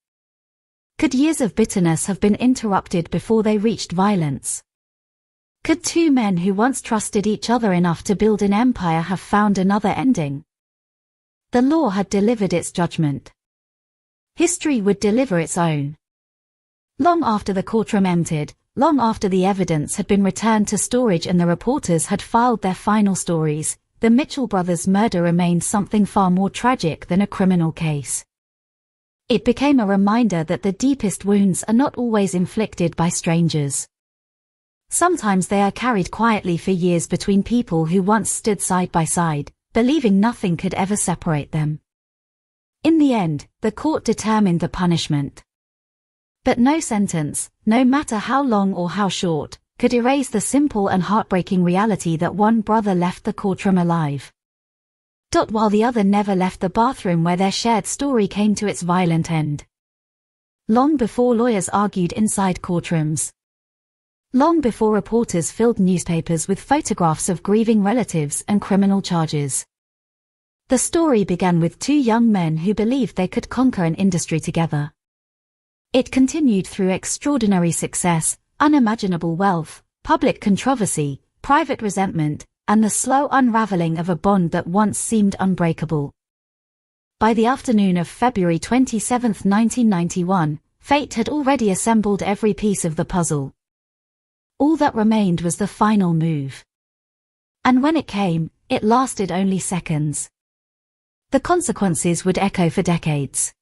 Could years of bitterness have been interrupted before they reached violence? Could two men who once trusted each other enough to build an empire have found another ending? The law had delivered its judgment. History would deliver its own. Long after the courtroom emptied, long after the evidence had been returned to storage and the reporters had filed their final stories, the Mitchell brothers' murder remained something far more tragic than a criminal case. It became a reminder that the deepest wounds are not always inflicted by strangers. Sometimes they are carried quietly for years between people who once stood side by side, believing nothing could ever separate them. In the end, the court determined the punishment. But no sentence, no matter how long or how short, could erase the simple and heartbreaking reality that one brother left the courtroom alive. While the other never left the bathroom where their shared story came to its violent end. Long before lawyers argued inside courtrooms. Long before reporters filled newspapers with photographs of grieving relatives and criminal charges. The story began with two young men who believed they could conquer an industry together. It continued through extraordinary success, unimaginable wealth, public controversy, private resentment, and the slow unraveling of a bond that once seemed unbreakable. By the afternoon of February 27, 1991, fate had already assembled every piece of the puzzle. All that remained was the final move. And when it came, it lasted only seconds. The consequences would echo for decades.